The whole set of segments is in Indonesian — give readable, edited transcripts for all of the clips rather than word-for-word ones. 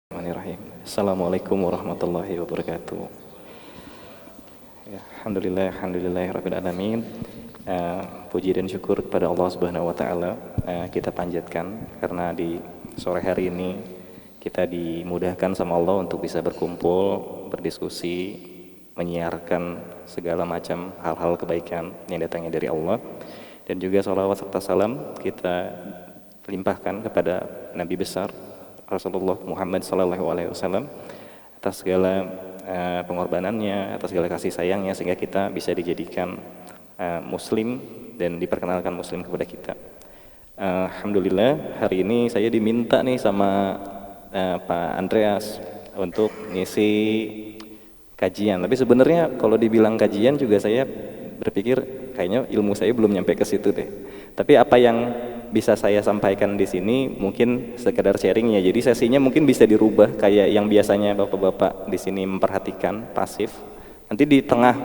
Bismillahirrahmanirrahim. Assalamualaikum warahmatullahi wabarakatuh. Ya, alhamdulillah rabbil alamin. Puji dan syukur kepada Allah Subhanahu wa taala kita panjatkan karena di sore hari ini kita dimudahkan sama Allah untuk bisa berkumpul, berdiskusi, menyiarkan segala macam hal-hal kebaikan yang datangnya dari Allah, dan juga sholawat serta salam kita limpahkan kepada Nabi besar Rasulullah Muhammad SAW atas segala pengorbanannya, atas segala kasih sayangnya, sehingga kita bisa dijadikan muslim dan diperkenalkan muslim kepada kita. Alhamdulillah hari ini saya diminta nih sama Pak Andreas untuk ngisi kajian. Tapi sebenarnya kalau dibilang kajian juga saya berpikir kayaknya ilmu saya belum nyampe ke situ deh. Tapi apa yang bisa saya sampaikan di sini mungkin sekedar sharing ya. Jadi sesinya mungkin bisa dirubah kayak yang biasanya bapak-bapak di sini memperhatikan pasif. Nanti di tengah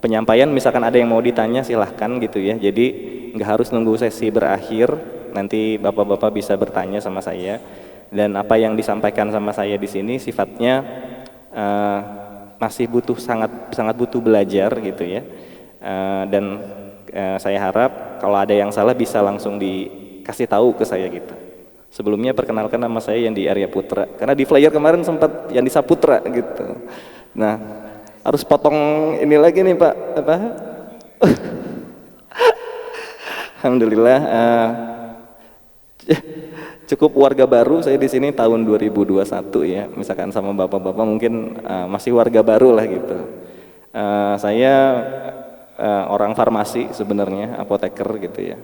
penyampaian misalkan ada yang mau ditanya silahkan gitu ya. Jadi nggak harus nunggu sesi berakhir. Nanti bapak-bapak bisa bertanya sama saya. Dan apa yang disampaikan sama saya di sini sifatnya masih sangat butuh belajar gitu ya. Dan saya harap kalau ada yang salah bisa langsung dikasih tahu ke saya gitu. Sebelumnya perkenalkan nama saya Yandi Arya Putra, karena di flyer kemarin sempat Yandi Saputra gitu. Nah, harus potong ini lagi nih Pak, apa? Alhamdulillah cukup warga baru saya di sini tahun 2021 ya. Misalkan sama bapak-bapak mungkin masih warga baru lah gitu. Saya orang farmasi sebenarnya, apoteker gitu ya.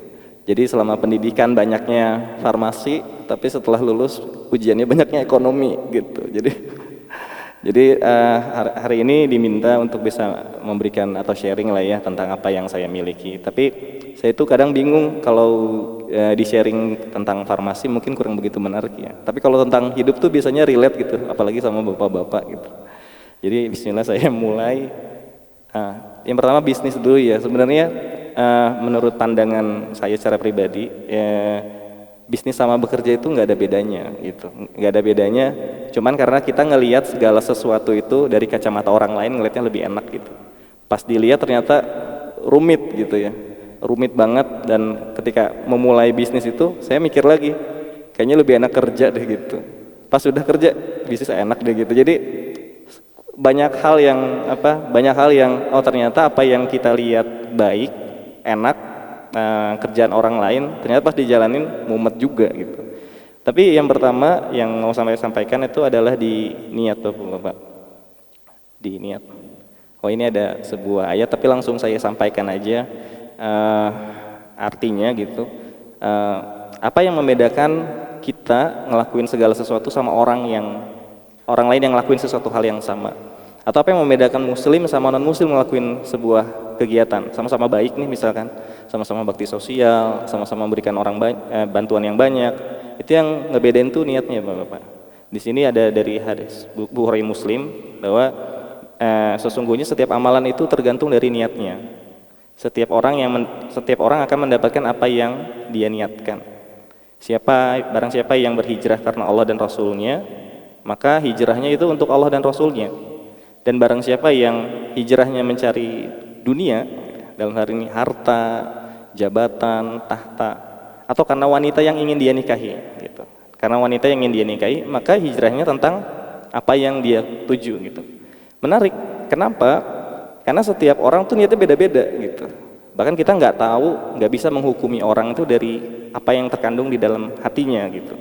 Jadi selama pendidikan banyaknya farmasi, tapi setelah lulus ujiannya banyaknya ekonomi gitu. Jadi hari ini diminta untuk bisa memberikan atau sharing lah ya tentang apa yang saya miliki. Tapi saya itu kadang bingung kalau di sharing tentang farmasi mungkin kurang begitu menarik ya. Tapi kalau tentang hidup tuh biasanya relate gitu, apalagi sama bapak-bapak gitu. Jadi bismillah saya mulai. Yang pertama bisnis dulu ya. Sebenarnya menurut pandangan saya secara pribadi bisnis sama bekerja itu nggak ada bedanya gitu, nggak ada bedanya. Cuman karena kita ngelihat segala sesuatu itu dari kacamata orang lain ngelihatnya lebih enak gitu. Pas dilihat ternyata rumit gitu ya, rumit banget. Dan ketika memulai bisnis itu saya mikir lagi, kayaknya lebih enak kerja deh gitu. Pas sudah kerja bisnis enak deh gitu. Jadi banyak hal yang ternyata apa yang kita lihat baik, enak, kerjaan orang lain ternyata pas dijalanin mumet juga gitu. Tapi yang pertama yang mau saya sampaikan itu adalah di niat Bapak. Di niat. Oh ini ada sebuah ayat tapi langsung saya sampaikan aja artinya gitu. Apa yang membedakan kita ngelakuin segala sesuatu sama orang lain yang ngelakuin sesuatu hal yang sama? Atau apa yang membedakan muslim sama non muslim ngelakuin sebuah kegiatan sama-sama baik nih, misalkan sama-sama bakti sosial, sama-sama memberikan orang bantuan yang banyak, itu yang ngebedain tuh niatnya Bapak. Di sini ada dari hadis Bukhari Muslim bahwa sesungguhnya setiap amalan itu tergantung dari niatnya. Setiap orang akan mendapatkan apa yang dia niatkan. Barang siapa yang berhijrah karena Allah dan Rasulnya, maka hijrahnya itu untuk Allah dan Rasulnya. Dan barang siapa yang hijrahnya mencari dunia, dalam hari ini harta, jabatan, tahta, atau karena wanita yang ingin dia nikahi gitu. Karena wanita yang ingin dia nikahi, maka hijrahnya tentang apa yang dia tuju gitu. Menarik, kenapa? Karena setiap orang tuh niatnya beda-beda gitu. Bahkan kita nggak bisa menghukumi orang itu dari apa yang terkandung di dalam hatinya gitu.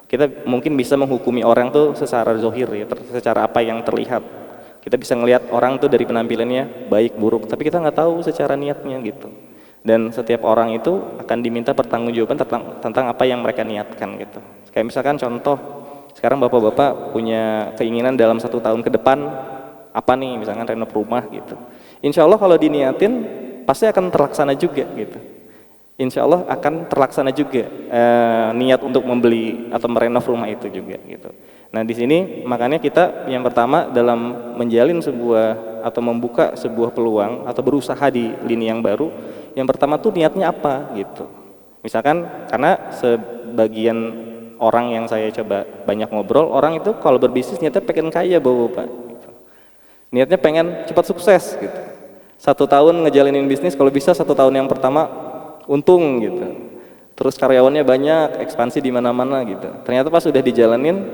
Kita mungkin bisa menghukumi orang tuh secara zohir ya, secara apa yang terlihat. Kita bisa ngelihat orang tuh dari penampilannya baik buruk, tapi kita nggak tahu secara niatnya gitu. Dan setiap orang itu akan diminta pertanggungjawaban tentang apa yang mereka niatkan gitu. Kayak misalkan contoh, sekarang bapak-bapak punya keinginan dalam 1 tahun ke depan apa nih, misalkan renov rumah gitu. Insya Allah kalau diniatin pasti akan terlaksana juga gitu. Insya Allah akan terlaksana juga niat untuk membeli atau merenov rumah itu juga gitu. Nah di sini makanya kita yang pertama dalam menjalin sebuah atau membuka sebuah peluang atau berusaha di lini yang baru, yang pertama tuh niatnya apa gitu. Misalkan karena sebagian orang yang saya coba banyak ngobrol, orang itu kalau berbisnis niatnya pengen kaya bapak-bapak gitu. Niatnya pengen cepat sukses gitu. 1 tahun ngejalanin bisnis, kalau bisa 1 tahun yang pertama untung gitu, terus karyawannya banyak, ekspansi di mana-mana gitu. Ternyata pas sudah dijalanin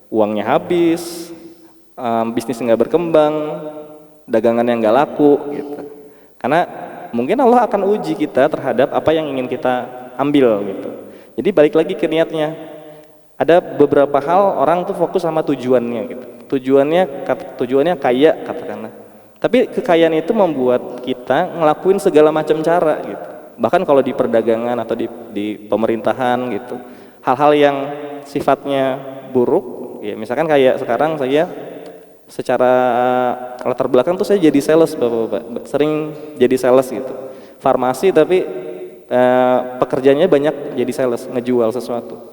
uangnya habis, bisnis nggak berkembang, dagangan yang nggak laku gitu. Karena mungkin Allah akan uji kita terhadap apa yang ingin kita ambil gitu. Jadi balik lagi ke niatnya. Ada beberapa hal orang tuh fokus sama tujuannya gitu. Tujuannya kaya katakanlah. Tapi kekayaan itu membuat kita ngelakuin segala macam cara gitu. Bahkan kalau di perdagangan atau di pemerintahan gitu, hal-hal yang sifatnya buruk, ya misalkan kayak sekarang saya secara latar belakang tuh saya jadi sales bapak-bapak, sering jadi sales gitu. Farmasi tapi pekerjaannya banyak jadi sales, ngejual sesuatu.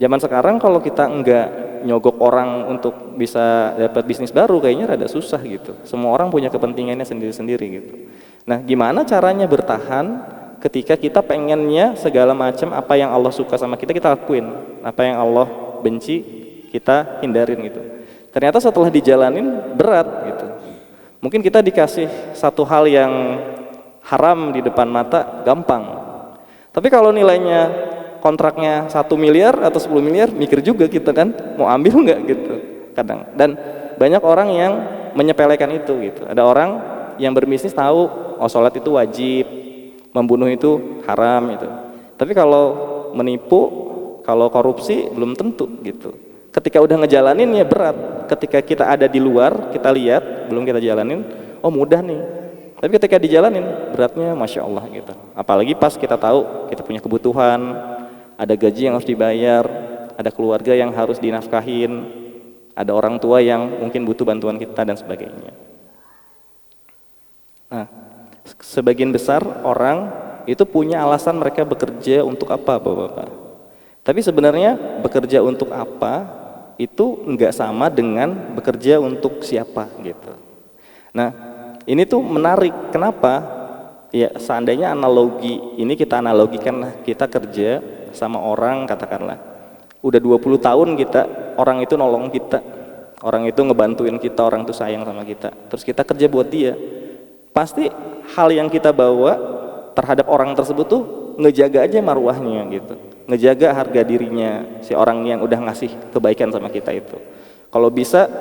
Zaman sekarang kalau kita enggak nyogok orang untuk bisa dapat bisnis baru kayaknya rada susah gitu. Semua orang punya kepentingannya sendiri-sendiri gitu. Nah, gimana caranya bertahan ketika kita pengennya segala macam apa yang Allah suka sama kita lakuin, apa yang Allah benci kita hindarin gitu. Ternyata setelah dijalanin berat gitu. Mungkin kita dikasih satu hal yang haram di depan mata gampang. Tapi kalau nilainya kontraknya 1 miliar atau 10 miliar mikir juga kita kan mau ambil nggak gitu kadang. Dan banyak orang yang menyepelekan itu gitu. Ada orang yang berbisnis tahu oh sholat itu wajib, membunuh itu haram itu. Tapi kalau menipu, kalau korupsi belum tentu gitu. Ketika udah ngejalanin ya berat. Ketika kita ada di luar kita lihat belum kita jalanin, oh mudah nih. Tapi ketika dijalanin beratnya masya Allah gitu. Apalagi pas kita tahu kita punya kebutuhan, ada gaji yang harus dibayar, ada keluarga yang harus dinafkahin, ada orang tua yang mungkin butuh bantuan kita dan sebagainya. Nah, sebagian besar orang itu punya alasan mereka bekerja untuk apa, Bapak-bapak. Tapi sebenarnya bekerja untuk apa itu enggak sama dengan bekerja untuk siapa gitu. Nah, ini tuh menarik. Kenapa? Ya, seandainya analogi ini kita analogikan, kita kerja sama orang katakanlah udah 20 tahun orang itu nolong kita, orang itu ngebantuin kita, orang itu sayang sama kita, terus kita kerja buat dia. Pasti hal yang kita bawa terhadap orang tersebut tuh ngejaga aja marwahnya gitu, ngejaga harga dirinya si orang yang udah ngasih kebaikan sama kita itu. Kalau bisa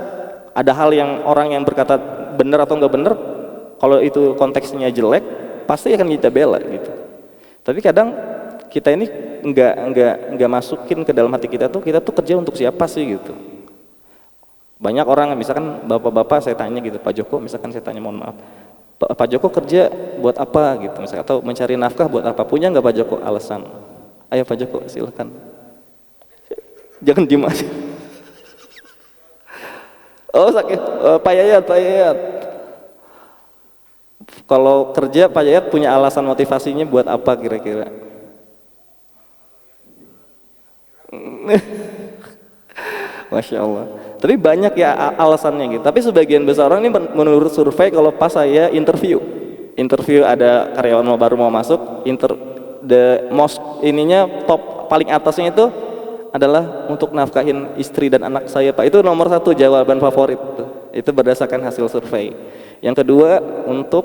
ada hal yang orang yang berkata benar atau enggak benar, kalau itu konteksnya jelek pasti akan kita bela gitu. Tapi kadang kita ini enggak masukin ke dalam hati kita tuh kerja untuk siapa sih gitu. Banyak orang misalkan bapak-bapak saya tanya gitu, Pak Joko misalkan saya tanya mohon maaf, Pak Joko kerja buat apa gitu misalkan, atau mencari nafkah buat apa, punya nggak Pak Joko alasan? Ayo Pak Joko silakan, jangan diem aja. Oh sakit, Pak Yayat. Kalau kerja Pak Yayat punya alasan motivasinya buat apa kira-kira? Masya Allah. Tapi banyak ya alasannya gitu. Tapi sebagian besar orang ini menurut survei kalau pas saya interview ada karyawan baru mau masuk, top paling atasnya itu adalah untuk nafkahin istri dan anak saya Pak. Itu nomor 1 jawaban favorit. Itu berdasarkan hasil survei. Yang kedua untuk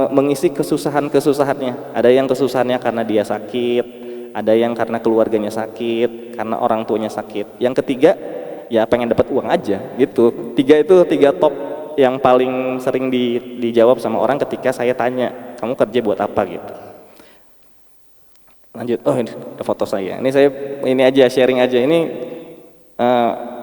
mengisi kesusahannya. Ada yang kesusahannya karena dia sakit, ada yang karena keluarganya sakit, karena orang tuanya sakit. Yang ketiga ya pengen dapat uang aja gitu. Tiga top yang paling sering dijawab sama orang ketika saya tanya kamu kerja buat apa gitu. Lanjut, oh ini ada foto saya. Ini aja sharing aja. Ini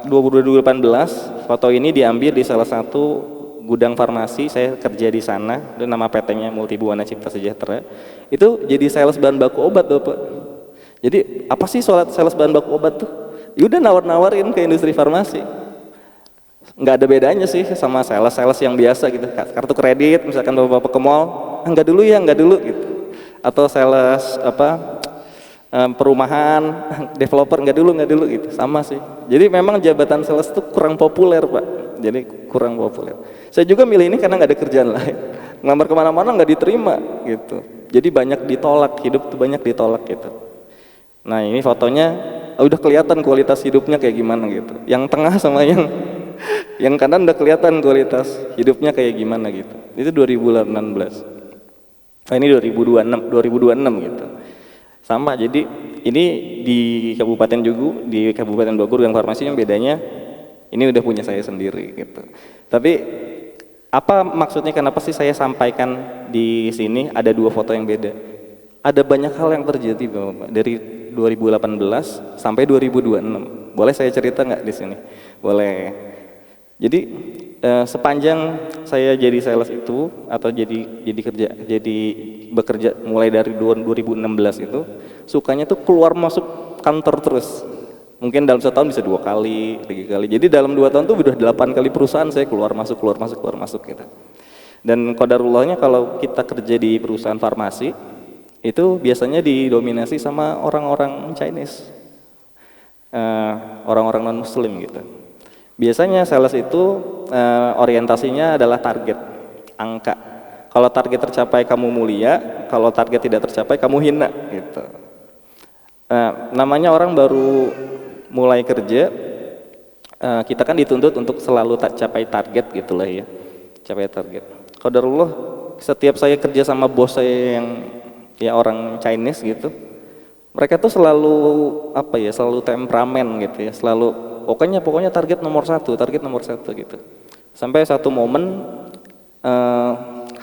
2018 foto ini diambil di salah satu gudang farmasi, saya kerja di sana, dan nama PT-nya Multibuana Cipta Sejahtera. Itu jadi sales bahan baku obat Bapak. Jadi apa sih sales bahan baku obat tuh? Ya udah nawar-nawarin ke industri farmasi. Nggak ada bedanya sih sama sales yang biasa gitu. Kartu kredit misalkan Bapak ke mall, enggak dulu gitu. Atau sales perumahan, developer enggak dulu gitu. Sama sih. Jadi memang jabatan sales itu kurang populer Pak. Jadi kurang populer. Saya juga milih ini karena nggak ada kerjaan lain. Ngelamar kemana-mana nggak diterima gitu. Jadi banyak ditolak, hidup tuh banyak ditolak gitu. Nah ini fotonya udah kelihatan kualitas hidupnya kayak gimana gitu. Yang tengah sama yang kanan udah kelihatan kualitas hidupnya kayak gimana gitu. Itu 2016. Nah ini 2026 gitu. Sama, jadi ini di Kabupaten Jugu, di Kabupaten Bogor yang farmasinya bedanya ini udah punya saya sendiri gitu. Tapi apa maksudnya, kenapa sih saya sampaikan di sini ada dua foto yang beda? Ada banyak hal yang terjadi Bapak, dari 2018 sampai 2026. Boleh saya cerita nggak di sini? Boleh. Jadi sepanjang saya jadi sales itu atau jadi bekerja mulai dari 2016 itu, sukanya tuh keluar masuk kantor terus. Mungkin dalam setahun bisa 2 kali, 3 kali. Jadi dalam 2 tahun tuh udah 8 kali perusahaan saya keluar masuk gitu. Dan qadarullahnya kalau kita kerja di perusahaan farmasi itu biasanya didominasi sama orang-orang Chinese, orang-orang non Muslim gitu. Biasanya sales itu orientasinya adalah target, angka. Kalau target tercapai kamu mulia, kalau target tidak tercapai kamu hina gitu. Namanya orang baru mulai kerja, kita kan dituntut untuk selalu capai target gitulah ya, capai target. Qadarullah setiap saya kerja sama bos saya yang ya orang Chinese gitu, mereka tuh selalu apa ya, selalu temperamen gitu ya, selalu pokoknya target nomor satu gitu. Sampai satu momen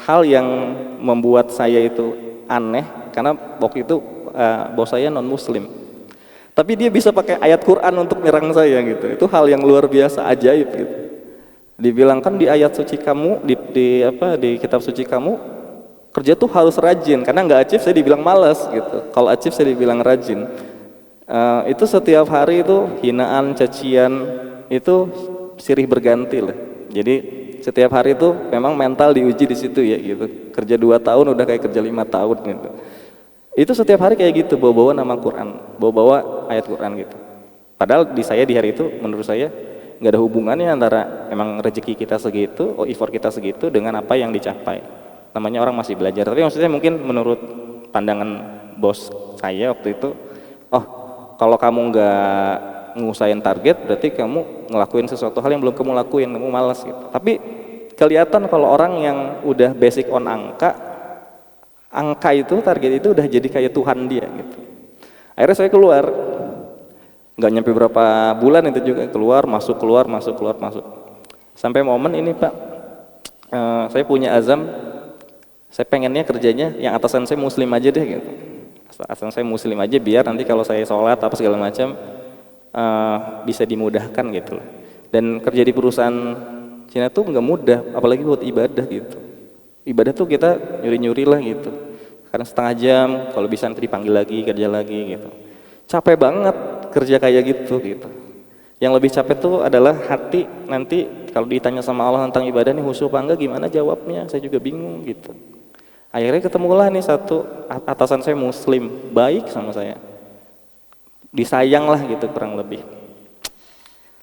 hal yang membuat saya itu aneh, karena waktu itu bos saya non Muslim, tapi dia bisa pakai ayat Quran untuk nyerang saya gitu. Itu hal yang luar biasa, ajaib gitu. Dibilang kan di ayat suci kamu, di kitab suci kamu, kerja tuh harus rajin. Karena nggak achieve saya dibilang malas gitu. Kalau achieve saya dibilang rajin. Itu setiap hari itu hinaan, cacian, itu sirih berganti lah. Jadi setiap hari itu memang mental diuji di situ ya gitu. Kerja 2 tahun udah kayak kerja 5 tahun gitu. Itu setiap hari kayak gitu, bawa-bawa nama Quran, bawa-bawa ayat Quran gitu. Padahal di hari itu menurut saya nggak ada hubungannya antara emang rezeki kita segitu, effort kita segitu dengan apa yang dicapai. Namanya orang masih belajar. Tapi maksudnya mungkin menurut pandangan bos saya waktu itu, kalau kamu nggak ngusahain target, berarti kamu ngelakuin sesuatu hal yang belum kamu lakuin, kamu malas gitu. Tapi kelihatan kalau orang yang udah basic on angka itu, target itu udah jadi kayak Tuhan dia gitu. Akhirnya saya keluar, nggak nyampe berapa bulan itu juga keluar masuk. Sampai momen ini Pak, saya punya azam, saya pengennya kerjanya yang atasan saya Muslim aja deh gitu. Atasan saya Muslim aja biar nanti kalau saya sholat apa segala macam bisa dimudahkan gitu. Dan kerja di perusahaan Cina tuh nggak mudah, apalagi buat ibadah gitu. Ibadah tuh kita nyuri-nyuri lah gitu. Karena setengah jam, kalau bisa nanti dipanggil lagi, kerja lagi gitu. Capek banget kerja kayak gitu. Yang lebih capek tuh adalah hati, nanti kalau ditanya sama Allah tentang ibadah nih khusyuk apa enggak, gimana jawabnya, saya juga bingung gitu. Akhirnya ketemulah nih satu atasan saya Muslim, baik sama saya, disayang lah gitu kurang lebih.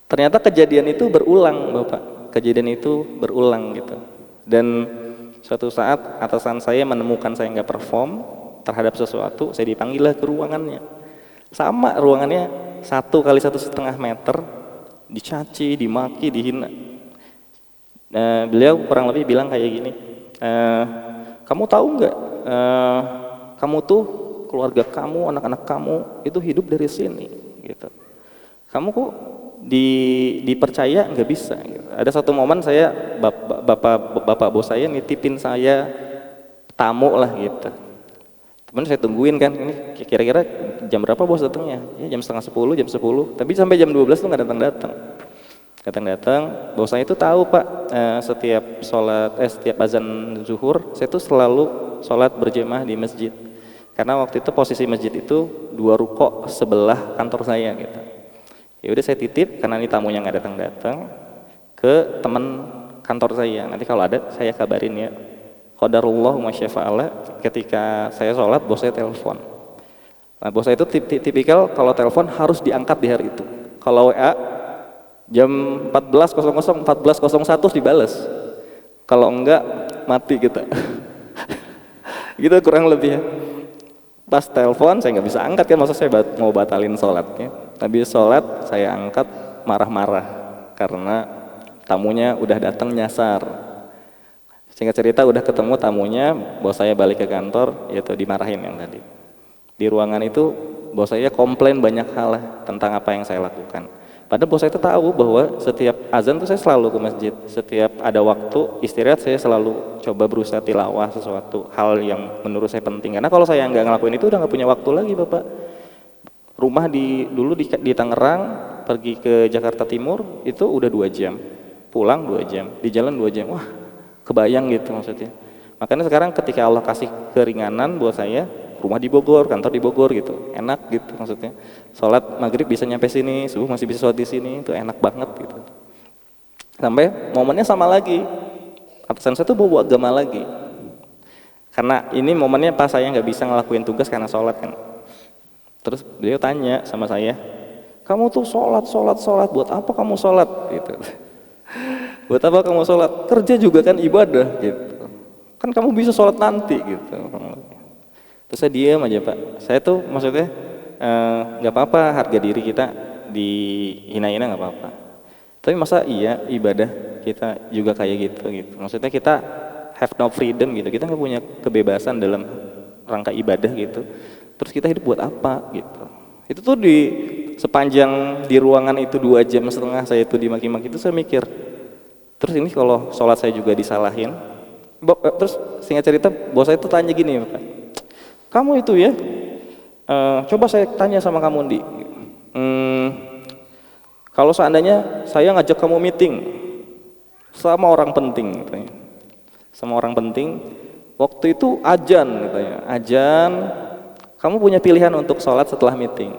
Ternyata kejadian itu berulang Bapak, kejadian itu berulang gitu. Dan suatu saat atasan saya menemukan saya nggak perform terhadap sesuatu, saya dipanggil lah ke ruangannya. Sama ruangannya 1 kali 1,5 meter, dicaci, dimaki, dihina. Beliau kurang lebih bilang kayak gini, kamu tahu nggak, kamu tuh keluarga kamu, anak-anak kamu itu hidup dari sini gitu. Kamu kok dipercaya nggak bisa gitu. Ada satu momen saya bapak bos saya nitipin saya tamu lah gitu. Temen saya tungguin kan, ini kira-kira jam berapa bos datangnya? Ya jam 9:30, jam 10. Tapi sampai jam 12 tuh nggak datang. Bos saya itu tahu Pak, setiap azan zuhur saya tuh selalu sholat berjamaah di masjid. Karena waktu itu posisi masjid itu 2 ruko sebelah kantor saya gitu. Ya udah saya titip, karena ini tamunya nggak datang ke teman kantor saya. Nanti kalau ada saya kabarin ya. Qadarullah masyafa'ala, ketika saya sholat bos saya telepon. Nah bos saya itu tipikal kalau telepon harus diangkat di hari itu. Kalau WA jam 14.00, 14.01 dibalas. Kalau enggak mati kita. Gitu kurang lebih ya. Pas telepon saya nggak bisa angkat kan, masa saya mau batalin sholatnya. Habis sholat saya angkat marah-marah karena tamunya udah datang nyasar. Singkat cerita udah ketemu tamunya, bos saya balik ke kantor, yaitu dimarahin yang tadi. Di ruangan itu bos saya komplain banyak hal lah tentang apa yang saya lakukan. Padahal bos saya itu tahu bahwa setiap azan tuh saya selalu ke masjid, setiap ada waktu istirahat saya selalu coba berusaha tilawah sesuatu hal yang menurut saya penting. Karena kalau saya nggak ngelakuin itu udah nggak punya waktu lagi bapak. Rumah dulu di Tangerang, pergi ke Jakarta Timur itu udah 2 jam, pulang 2 jam, di jalan 2 jam. Wah, kebayang gitu maksudnya. Makanya sekarang ketika Allah kasih keringanan buat saya, rumah di Bogor, kantor di Bogor gitu, enak gitu maksudnya. Sholat maghrib bisa nyampe sini, subuh masih bisa sholat di sini, itu enak banget gitu. Sampai momennya sama lagi, atasan saya tuh bawa agama lagi. Karena ini momennya pas saya nggak bisa ngelakuin tugas karena sholat kan. Terus beliau tanya sama saya, kamu tuh sholat, buat apa kamu sholat? Gitu. Buat apa kamu sholat? Kerja juga kan ibadah gitu. Kan kamu bisa sholat nanti gitu. Terus saya diam aja pak. Saya tuh maksudnya nggak apa-apa harga diri kita dihina-hina nggak apa-apa. Tapi masa iya ibadah kita juga kayak gitu. Maksudnya kita have no freedom gitu. Kita nggak punya kebebasan dalam rangka ibadah gitu. Terus kita hidup buat apa gitu. Itu tuh di sepanjang di ruangan itu 2,5 jam saya itu dimaki-maki itu saya mikir. Terus ini kalau sholat saya juga disalahin. Terus singkat cerita bos saya itu tanya gini Pak, kamu itu ya, coba saya tanya sama kamu Di, kalau seandainya saya ngajak kamu meeting sama orang penting katanya. Sama orang penting, waktu itu ajan katanya, ajan, kamu punya pilihan untuk sholat setelah meeting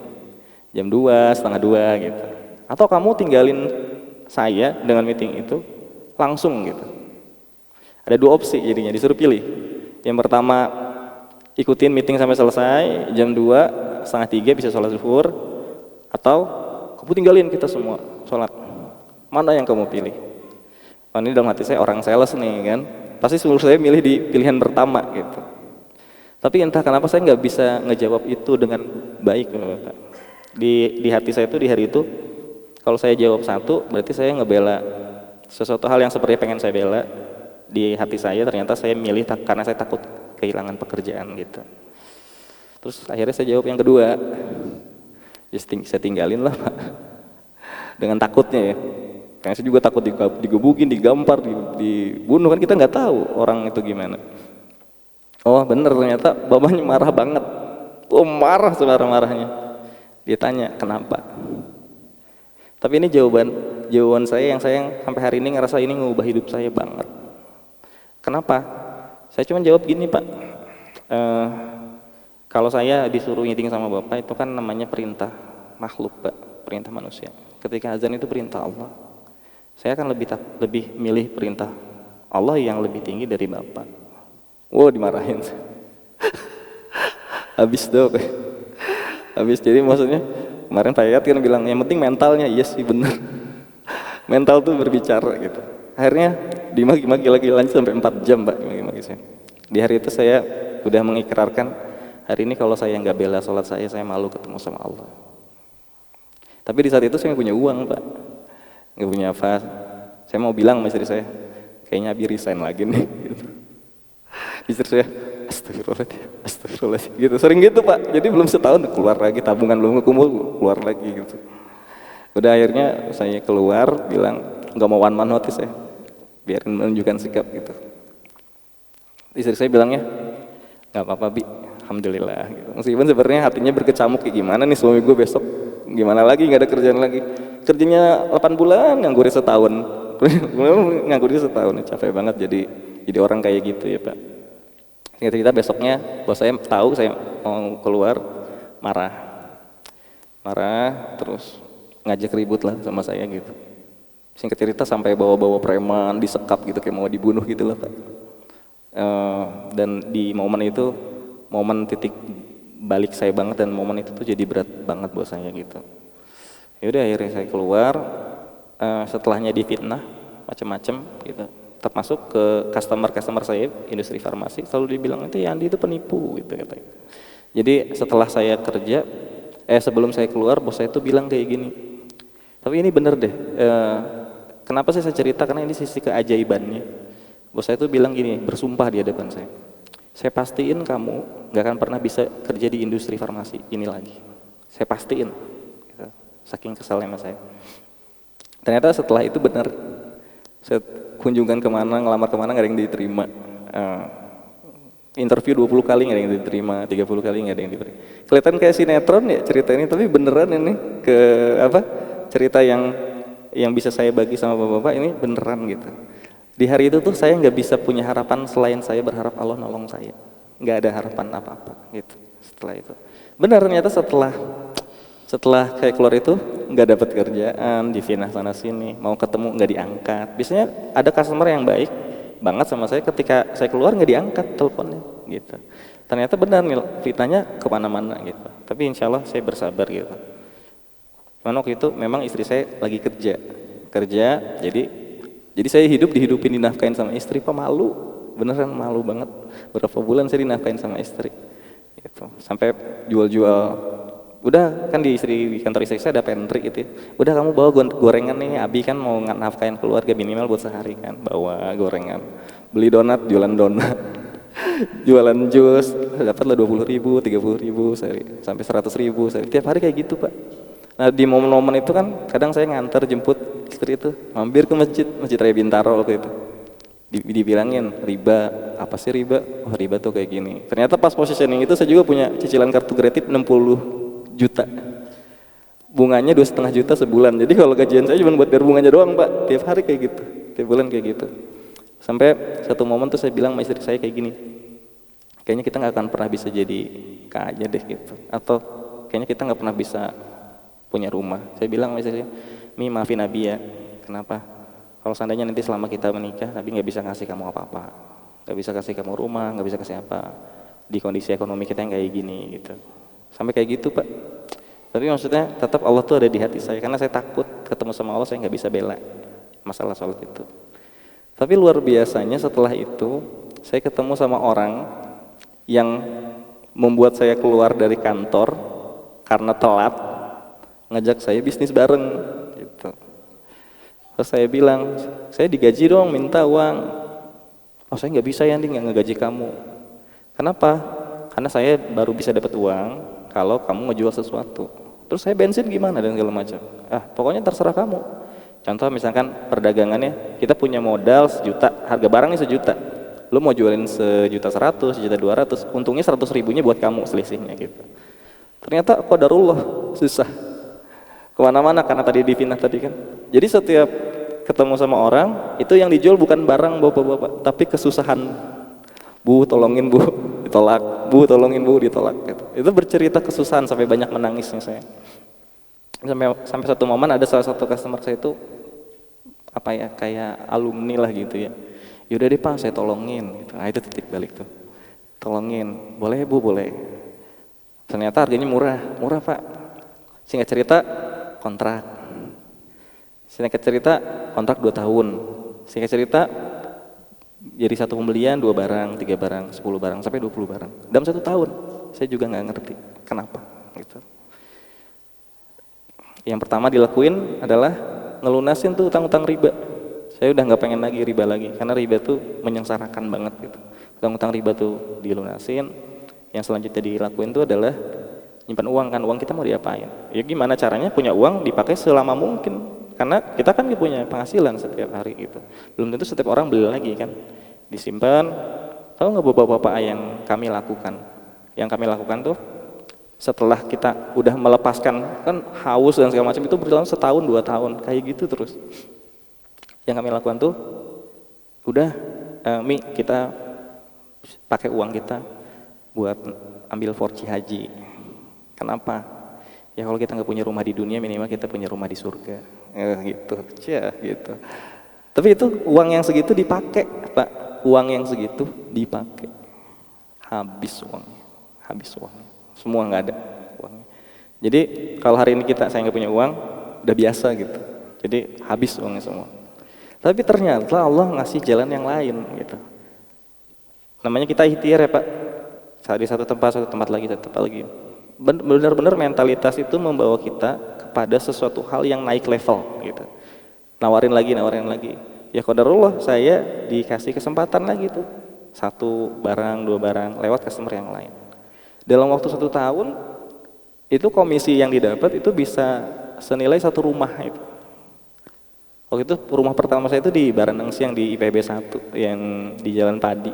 jam 2, setengah 2 gitu, atau kamu tinggalin saya dengan meeting itu langsung gitu. Ada 2 opsi jadinya, disuruh pilih. Yang pertama ikutin meeting sampai selesai jam 2, setengah 3 bisa sholat zuhur, atau kamu tinggalin kita semua sholat. Mana yang kamu pilih? Oh, ini dalam hati saya orang sales nih kan, pasti seluruh saya milih di pilihan pertama gitu. Tapi entah kenapa saya nggak bisa ngejawab itu dengan baik Bapak. Di hati saya itu di hari itu, kalau saya jawab satu berarti saya ngebela sesuatu hal yang seperti pengen saya bela. Di hati saya ternyata saya milih karena saya takut kehilangan pekerjaan gitu. Terus akhirnya saya jawab yang kedua, saya tinggalin lah Pak, dengan takutnya ya. Karena saya juga takut digebukin, digampar, dibunuh, kan kita nggak tahu orang itu gimana. Oh bener, ternyata bapaknya marah banget. Oh marah semarah-marahnya. Dia tanya kenapa. Tapi ini jawaban saya yang sampai hari ini ngerasa ini ngubah hidup saya banget. Kenapa? Saya cuma jawab gini Pak, kalau saya disuruh meeting sama Bapak itu kan namanya perintah makhluk Pak, perintah manusia. Ketika azan itu perintah Allah, saya akan lebih milih perintah Allah yang lebih tinggi dari Bapak. Wow, dimarahin. Habis dong. Habis, jadi maksudnya kemarin Pak Yayat kan bilang yang penting mentalnya. Iya sih bener. Mental tuh berbicara gitu. Akhirnya dimaki-maki lagi lanjut sampai 4 jam Pak dimaki-maki saya. Di hari itu saya udah mengikrarkan, hari ini kalau saya nggak bela sholat saya malu ketemu sama Allah. Tapi di saat itu saya nggak punya uang Pak, nggak punya apa. Saya mau bilang sama istri saya, kayaknya Abi resign lagi nih. Gitu. Istri saya, astagfirullahaladzim, gitu. Sering gitu Pak. Jadi belum setahun keluar lagi, tabungan belum kekumpul, keluar lagi gitu. Udah akhirnya saya keluar, bilang nggak mau one man notice ya, biar menunjukkan sikap gitu. Istri saya bilangnya, nggak apa-apa Bi, alhamdulillah. Gitu. Meskipun sebenarnya hatinya berkecamuk kayak gimana nih suami gue besok, gimana lagi nggak ada kerjaan lagi. Kerjanya 8 bulan, nganggurin setahun. Nganggurin setahun, capek banget jadi orang kayak gitu ya Pak. Singkat cerita besoknya bos saya tahu saya mau keluar, marah terus ngajak ribut lah sama saya gitu. Singkat cerita sampai bawa-bawa preman, disekap gitu kayak mau dibunuh gitu lah Pak. Dan di momen itu momen titik balik saya banget, dan momen itu tuh jadi berat banget buat saya gitu. Ya udah akhirnya saya keluar, setelahnya difitnah macam-macam gitu. Termasuk ke customer saya industri farmasi, selalu dibilang itu ya Andi itu penipu gitu katanya. Jadi setelah saya kerja, sebelum saya keluar, bos saya tuh bilang kayak gini. Tapi ini bener deh. Kenapa sih saya cerita? Karena ini sisi keajaibannya. Bos saya tuh bilang gini, bersumpah di hadapan saya. Saya pastiin kamu nggak akan pernah bisa kerja di industri farmasi ini lagi. Saya pastiin. Gitu. Saking kesalnya sama saya. Ternyata setelah itu benar. Saya kunjungan kemana, ngelamar kemana nggak ada yang diterima. Interview 20 kali nggak ada yang diterima, 30 kali nggak ada yang diterima. Kelihatan kayak sinetron ya cerita ini, tapi beneran ini cerita yang bisa saya bagi sama bapak-bapak ini beneran gitu. Di hari itu tuh saya nggak bisa punya harapan selain saya berharap Allah nolong saya. Nggak ada harapan apa-apa gitu setelah itu. Benar, ternyata setelah saya keluar itu nggak dapat kerjaan, difinah sana sini, mau ketemu nggak diangkat. Biasanya ada customer yang baik banget sama saya, ketika saya keluar nggak diangkat teleponnya gitu. Ternyata benar nih fitnahnya kemana-mana gitu. Tapi insya Allah saya bersabar gitu. Karena waktu itu memang istri saya lagi kerja, jadi saya dihidupin dinafkain sama istri, pemalu, beneran malu banget. Berapa bulan saya dinafkain sama istri, gitu. Sampai jual-jual. Udah kan di kantor istri saya ada pantry gitu. Udah kamu bawa gorengan nih, Abi kan mau nafkain keluarga minimal buat sehari kan, bawa gorengan. Beli donat, jualan donat, jualan jus, dapatlah 20.000, 30.000, sampai 100.000, tiap hari kayak gitu Pak. Nah di momen-momen itu kan kadang saya nganter jemput istri itu, mampir ke masjid Raya Bintaro waktu itu. Dibilangin riba, apa sih riba? Oh riba tuh kayak gini. Ternyata pas positioning itu saya juga punya cicilan kartu kredit 60 juta. Bunganya 2,5 juta sebulan. Jadi kalau gajian saya cuma buat bayar bunganya doang Pak. Tiap hari kayak gitu, tiap bulan kayak gitu. Sampai satu momen tuh saya bilang sama istri saya kayak gini, kayaknya kita nggak akan pernah bisa jadi kaya deh gitu. Atau kayaknya kita nggak pernah bisa punya rumah. Saya bilang sama istri saya, Mi maafin Abi ya. Kenapa? Kalau seandainya nanti selama kita menikah, Abi nggak bisa ngasih kamu apa-apa, nggak bisa kasih kamu rumah, nggak bisa kasih apa, di kondisi ekonomi kita yang kayak gini gitu. Sampai kayak gitu Pak. Tapi maksudnya tetap Allah tuh ada di hati saya, karena saya takut ketemu sama Allah, saya nggak bisa bela masalah soal itu. Tapi luar biasanya setelah itu saya ketemu sama orang yang membuat saya keluar dari kantor karena telat, ngajak saya bisnis bareng gitu. Terus saya bilang, saya digaji dong, minta uang. Oh saya nggak bisa ya, nggak ngegaji kamu. Kenapa? Karena saya baru bisa dapat uang kalau kamu ngejual sesuatu. Terus saya bensin gimana dan segala macam. Pokoknya terserah kamu. Contoh misalkan perdagangannya, kita punya modal 1 juta, harga barangnya 1 juta. Lu mau jualin 1.100.000, 1.200.000, untungnya 100.000-nya buat kamu selisihnya gitu. Ternyata qadarullah susah kemana-mana karena tadi difinah tadi kan. Jadi setiap ketemu sama orang itu yang dijual bukan barang bapak-bapak, tapi kesusahan. Bu tolongin bu, ditolak. Bu tolongin bu, ditolak gitu. Itu bercerita kesusahan sampai banyak menangisnya saya. Sampai satu momen ada salah satu customer saya itu kayak alumni lah gitu ya. Yaudah deh Pak saya tolongin gitu. Nah itu titik balik tuh. Tolongin, boleh bu boleh. Ternyata harganya murah Pak. Singkat cerita kontrak. Singkat cerita kontrak 2 tahun. Singkat cerita jadi 1 pembelian 2 barang, 3 barang, 10 barang sampai 20 barang dalam 1 tahun. Saya juga nggak ngerti kenapa gitu. Yang pertama dilakuin adalah ngelunasin tuh utang-utang riba. Saya udah nggak pengen lagi riba lagi karena riba tuh menyengsarakan banget gitu. Utang-utang riba tuh dilunasin. Yang selanjutnya dilakuin tuh adalah nyimpan uang kan, uang kita mau diapain? Ya gimana caranya punya uang dipakai selama mungkin, karena kita kan punya penghasilan setiap hari gitu. Belum tentu setiap orang beli lagi kan, disimpan. Tahu nggak bapak-bapak yang kami lakukan? Yang kami lakukan tuh setelah kita udah melepaskan kan haus dan segala macam itu berjalan 1 tahun 2 tahun kayak gitu terus. Yang kami lakukan tuh udah Mi kita pakai uang kita buat ambil 4C haji. Kenapa? Ya kalau kita nggak punya rumah di dunia minimal kita punya rumah di surga. Gitu, gitu. Tapi itu uang yang segitu dipakai, Pak. Uang yang segitu dipakai. Habis uangnya. Semua nggak ada uangnya. Jadi kalau hari ini saya nggak punya uang, udah biasa gitu. Jadi habis uangnya semua. Tapi ternyata Allah ngasih jalan yang lain gitu. Namanya kita ikhtiar ya Pak. Di satu tempat lagi, satu tempat lagi. Benar-benar mentalitas itu membawa kita kepada sesuatu hal yang naik level gitu. Nawarin lagi. Ya qadarullah saya dikasih kesempatan lagi tuh. 1 barang, 2 barang lewat customer yang lain. Dalam waktu 1 tahun itu komisi yang didapat itu bisa senilai 1 rumah itu. Waktu itu rumah pertama saya itu di Baranang Siang di IPB 1 yang di Jalan Padi.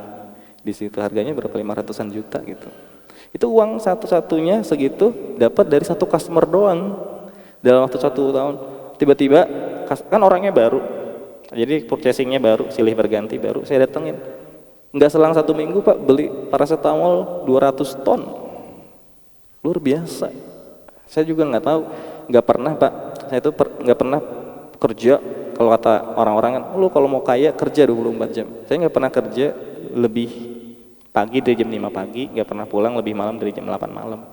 Di situ harganya berapa 500-an juta gitu. Itu uang satu-satunya segitu dapat dari 1 customer doang dalam waktu 1 tahun. Tiba-tiba kan orangnya baru, jadi purchasingnya baru, silih berganti baru. Saya datengin, nggak selang 1 minggu Pak beli paracetamol 200 ton, luar biasa. Saya juga nggak tahu, nggak pernah Pak. Saya itu nggak pernah kerja. Kalau kata orang-orang kan, lu kalau mau kaya kerja 24 jam. Saya nggak pernah kerja lebih pagi dari jam 5 pagi, nggak pernah pulang lebih malam dari jam 8 malam.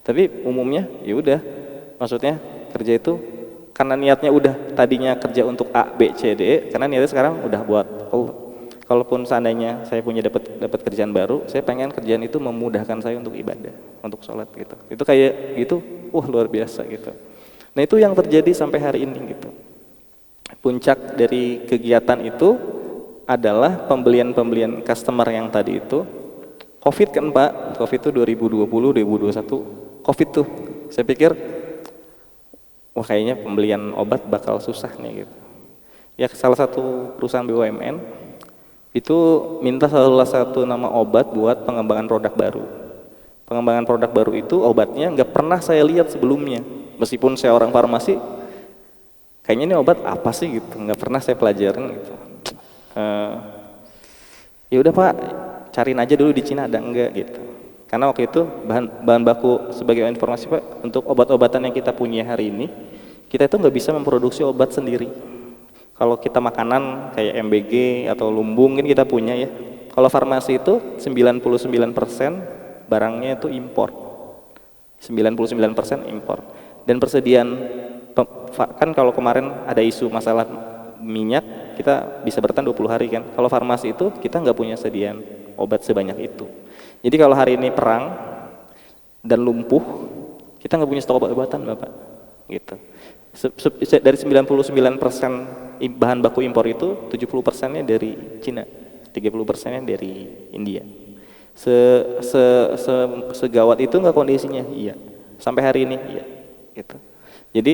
Tapi umumnya ya udah, maksudnya kerja itu karena niatnya udah tadinya kerja untuk A, B, C, D, E, karena niatnya sekarang udah buat Allah. Kalaupun seandainya saya punya dapat kerjaan baru, saya pengen kerjaan itu memudahkan saya untuk ibadah, untuk sholat gitu. Itu kayak gitu, luar biasa gitu. Nah itu yang terjadi sampai hari ini gitu. Puncak dari kegiatan itu adalah pembelian customer yang tadi itu. Covid kan Pak, Covid itu 2020, 2021, Covid tuh. Saya pikir, wah kayaknya pembelian obat bakal susah nih gitu. Ya salah satu perusahaan BUMN itu minta salah satu nama obat buat pengembangan produk baru. Pengembangan produk baru itu obatnya nggak pernah saya lihat sebelumnya. Meskipun saya orang farmasi, kayaknya ini obat apa sih gitu, nggak pernah saya pelajarin gitu. Ya udah Pak, cariin aja dulu di Cina ada enggak gitu. Karena waktu itu bahan baku sebagai informasi Pak, untuk obat-obatan yang kita punya hari ini, kita itu nggak bisa memproduksi obat sendiri. Kalau kita makanan kayak MBG atau lumbung kan kita punya ya. Kalau farmasi itu 99% barangnya itu impor. 99% impor. Dan persediaan kan kalau kemarin ada isu masalah minyak, kita bisa bertahan 20 hari kan. Kalau farmasi itu kita nggak punya sediaan obat sebanyak itu. Jadi kalau hari ini perang dan lumpuh, kita nggak punya stok obat-obatan Bapak. Gitu. Dari 99% bahan baku impor itu 70%-nya dari Cina, 30%-nya dari India. Segawat itu nggak kondisinya? Iya. Sampai hari ini iya. Gitu. Jadi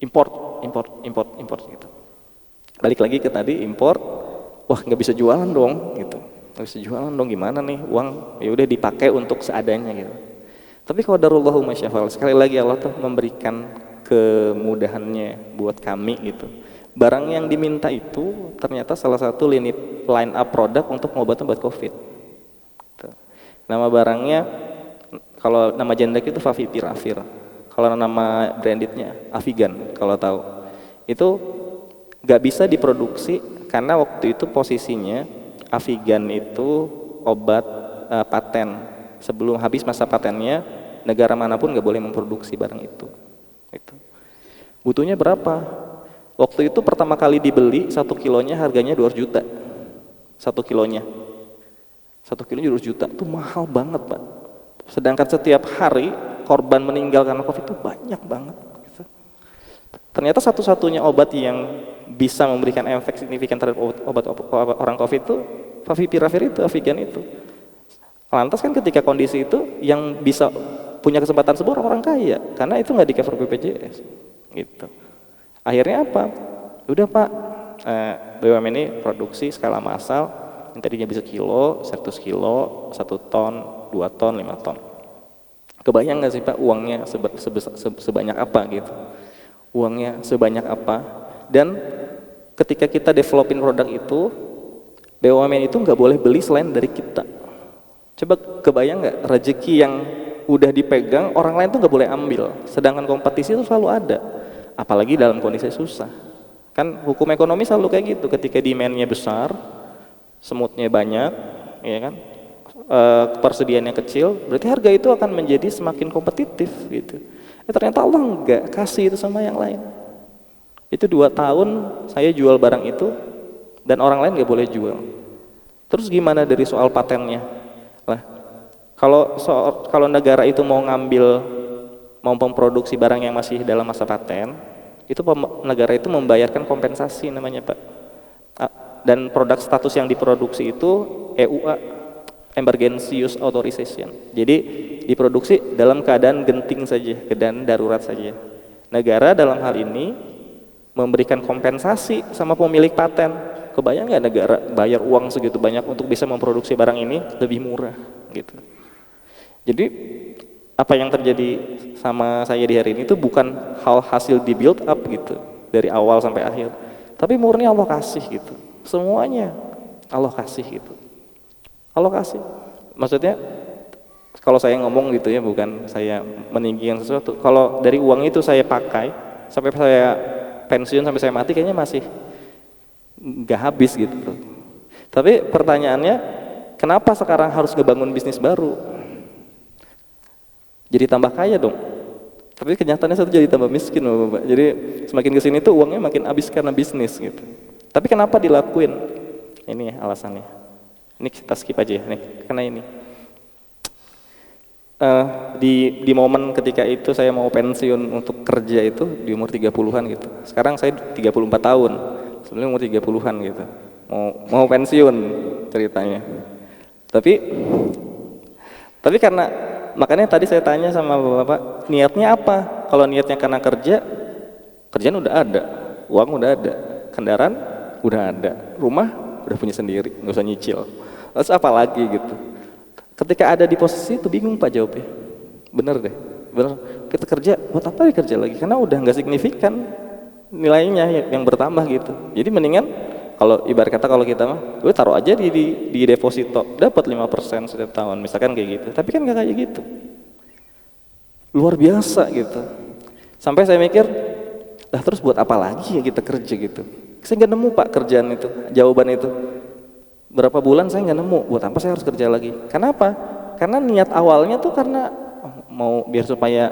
import gitu. Balik lagi ke tadi import, wah nggak bisa jualan dong gitu. Nggak bisa jualan dong, gimana nih, uang ya udah dipakai untuk seadanya gitu. Tapi qadarullahu masyafa'al, sekali lagi Allah tuh memberikan kemudahannya buat kami gitu. Barang yang diminta itu ternyata salah satu line up produk untuk pengobatan buat COVID gitu. Nama barangnya, kalau nama generic itu Favipiravir, kalau nama brandednya Avigan kalau tahu. Itu nggak bisa diproduksi karena waktu itu posisinya Avigan itu obat paten. Sebelum habis masa patennya, negara manapun nggak boleh memproduksi barang itu. Butuhnya berapa? Waktu itu pertama kali dibeli 1 kilonya harganya 200 juta. 1 kilonya 200 juta, itu mahal banget Pak. Sedangkan setiap hari korban meninggal karena COVID itu banyak banget gitu. Ternyata satu-satunya obat yang bisa memberikan efek signifikan terhadap obat orang COVID itu Favipiravir itu, Avigan itu. Lantas kan ketika kondisi itu yang bisa punya kesempatan semua orang kaya, karena itu nggak di cover BPJS gitu. Akhirnya apa? Udah Pak, BUMN ini produksi skala massal, yang tadinya bisa kilo, 100 kilo, 1 ton, 2 ton, 5 ton. Kebayang nggak sih Pak uangnya sebanyak apa gitu? Uangnya sebanyak apa? Dan ketika kita developin produk itu, BUMN itu nggak boleh beli selain dari kita. Coba kebayang nggak rezeki yang udah dipegang orang lain tuh nggak boleh ambil, sedangkan kompetisi itu selalu ada, apalagi dalam kondisi susah. Kan hukum ekonomi selalu kayak gitu, ketika demand-nya besar, semutnya banyak, ya kan, persediaannya kecil, berarti harga itu akan menjadi semakin kompetitif gitu. Ternyata Allah nggak kasih itu sama yang lain. Itu 2 tahun saya jual barang itu dan orang lain nggak boleh jual. Terus gimana dari soal patennya? Lah, Kalau negara itu mau memproduksi barang yang masih dalam masa paten, itu negara itu membayarkan kompensasi namanya Pak. Dan produk status yang diproduksi itu EUA, Emergency Use Authorization. Jadi diproduksi dalam keadaan genting saja, keadaan darurat saja. Negara dalam hal ini memberikan kompensasi sama pemilik paten. Kebayang nggak negara bayar uang segitu banyak untuk bisa memproduksi barang ini lebih murah gitu. Jadi apa yang terjadi sama saya di hari ini itu bukan hal hasil di build up gitu dari awal sampai akhir, tapi murni Allah kasih gitu, semuanya Allah kasih gitu, Allah kasih. Maksudnya kalau saya ngomong gitu ya, bukan saya meninggikan sesuatu. Kalau dari uang itu saya pakai sampai saya pensiun, sampai saya mati, kayaknya masih nggak habis gitu. Tapi pertanyaannya, kenapa sekarang harus ngebangun bisnis baru? Jadi tambah kaya dong. Tapi kenyataannya saya jadi tambah miskin Bapak. Jadi semakin kesini tuh uangnya makin habis karena bisnis gitu. Tapi kenapa dilakuin? Ini alasannya. Ini kita skip aja ya, nih, karena ini. Di momen ketika itu saya mau pensiun untuk kerja itu di umur 30-an gitu. Sekarang saya 34 tahun. Sebelumnya umur 30-an gitu. Mau pensiun ceritanya. Tapi karena makanya tadi saya tanya sama Bapak, niatnya apa? Kalau niatnya karena kerjaan udah ada, uang udah ada, kendaraan udah ada, rumah udah punya sendiri, nggak usah nyicil. Terus apa lagi gitu? Ketika ada di posisi itu bingung Pak jawabnya. Bener deh, bener. Kita kerja, buat apa kerja lagi? Karena udah nggak signifikan nilainya yang bertambah gitu. Jadi mendingan kalau ibarat kata kalau kita mah, gue taruh aja di deposito, dapat 5% setiap tahun, misalkan kayak gitu. Tapi kan nggak kayak gitu, luar biasa gitu. Sampai saya mikir, lah terus buat apa lagi ya kita kerja gitu? Saya nggak nemu Pak kerjaan itu, jawaban itu. Berapa bulan saya nggak nemu, buat apa saya harus kerja lagi? Kenapa? Karena niat awalnya tuh karena mau biar supaya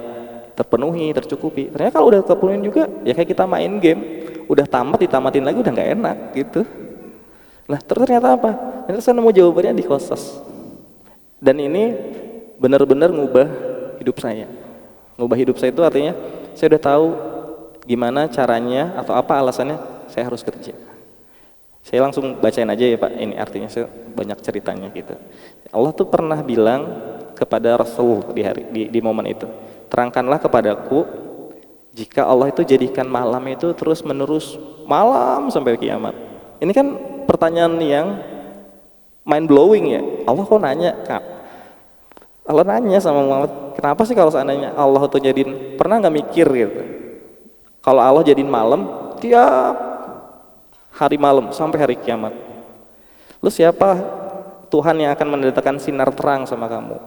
terpenuhi, tercukupi. Ternyata kalau udah terpenuhi juga, ya kayak kita main game, udah tamat ditamatin lagi udah nggak enak gitu. Nah ternyata apa? Ternyata saya nemu jawabannya di Qasas. Dan ini benar-benar ngubah hidup saya. Ngubah hidup saya itu artinya saya udah tahu gimana caranya atau apa alasannya saya harus kerja. Saya langsung bacain aja ya Pak, ini artinya saya banyak ceritanya gitu. Allah tuh pernah bilang kepada Rasul di momen itu, terangkanlah kepadaku jika Allah itu jadikan malam itu terus menerus malam sampai kiamat. Ini kan pertanyaan yang mind blowing ya. Allah kok nanya Kak? Allah nanya sama Muhammad, kenapa sih kalau seandainya Allah tuh jadiin, pernah nggak mikir gitu? Kalau Allah jadiin malam tiap hari malam sampai hari kiamat, lu siapa Tuhan yang akan mendatangkan sinar terang sama kamu?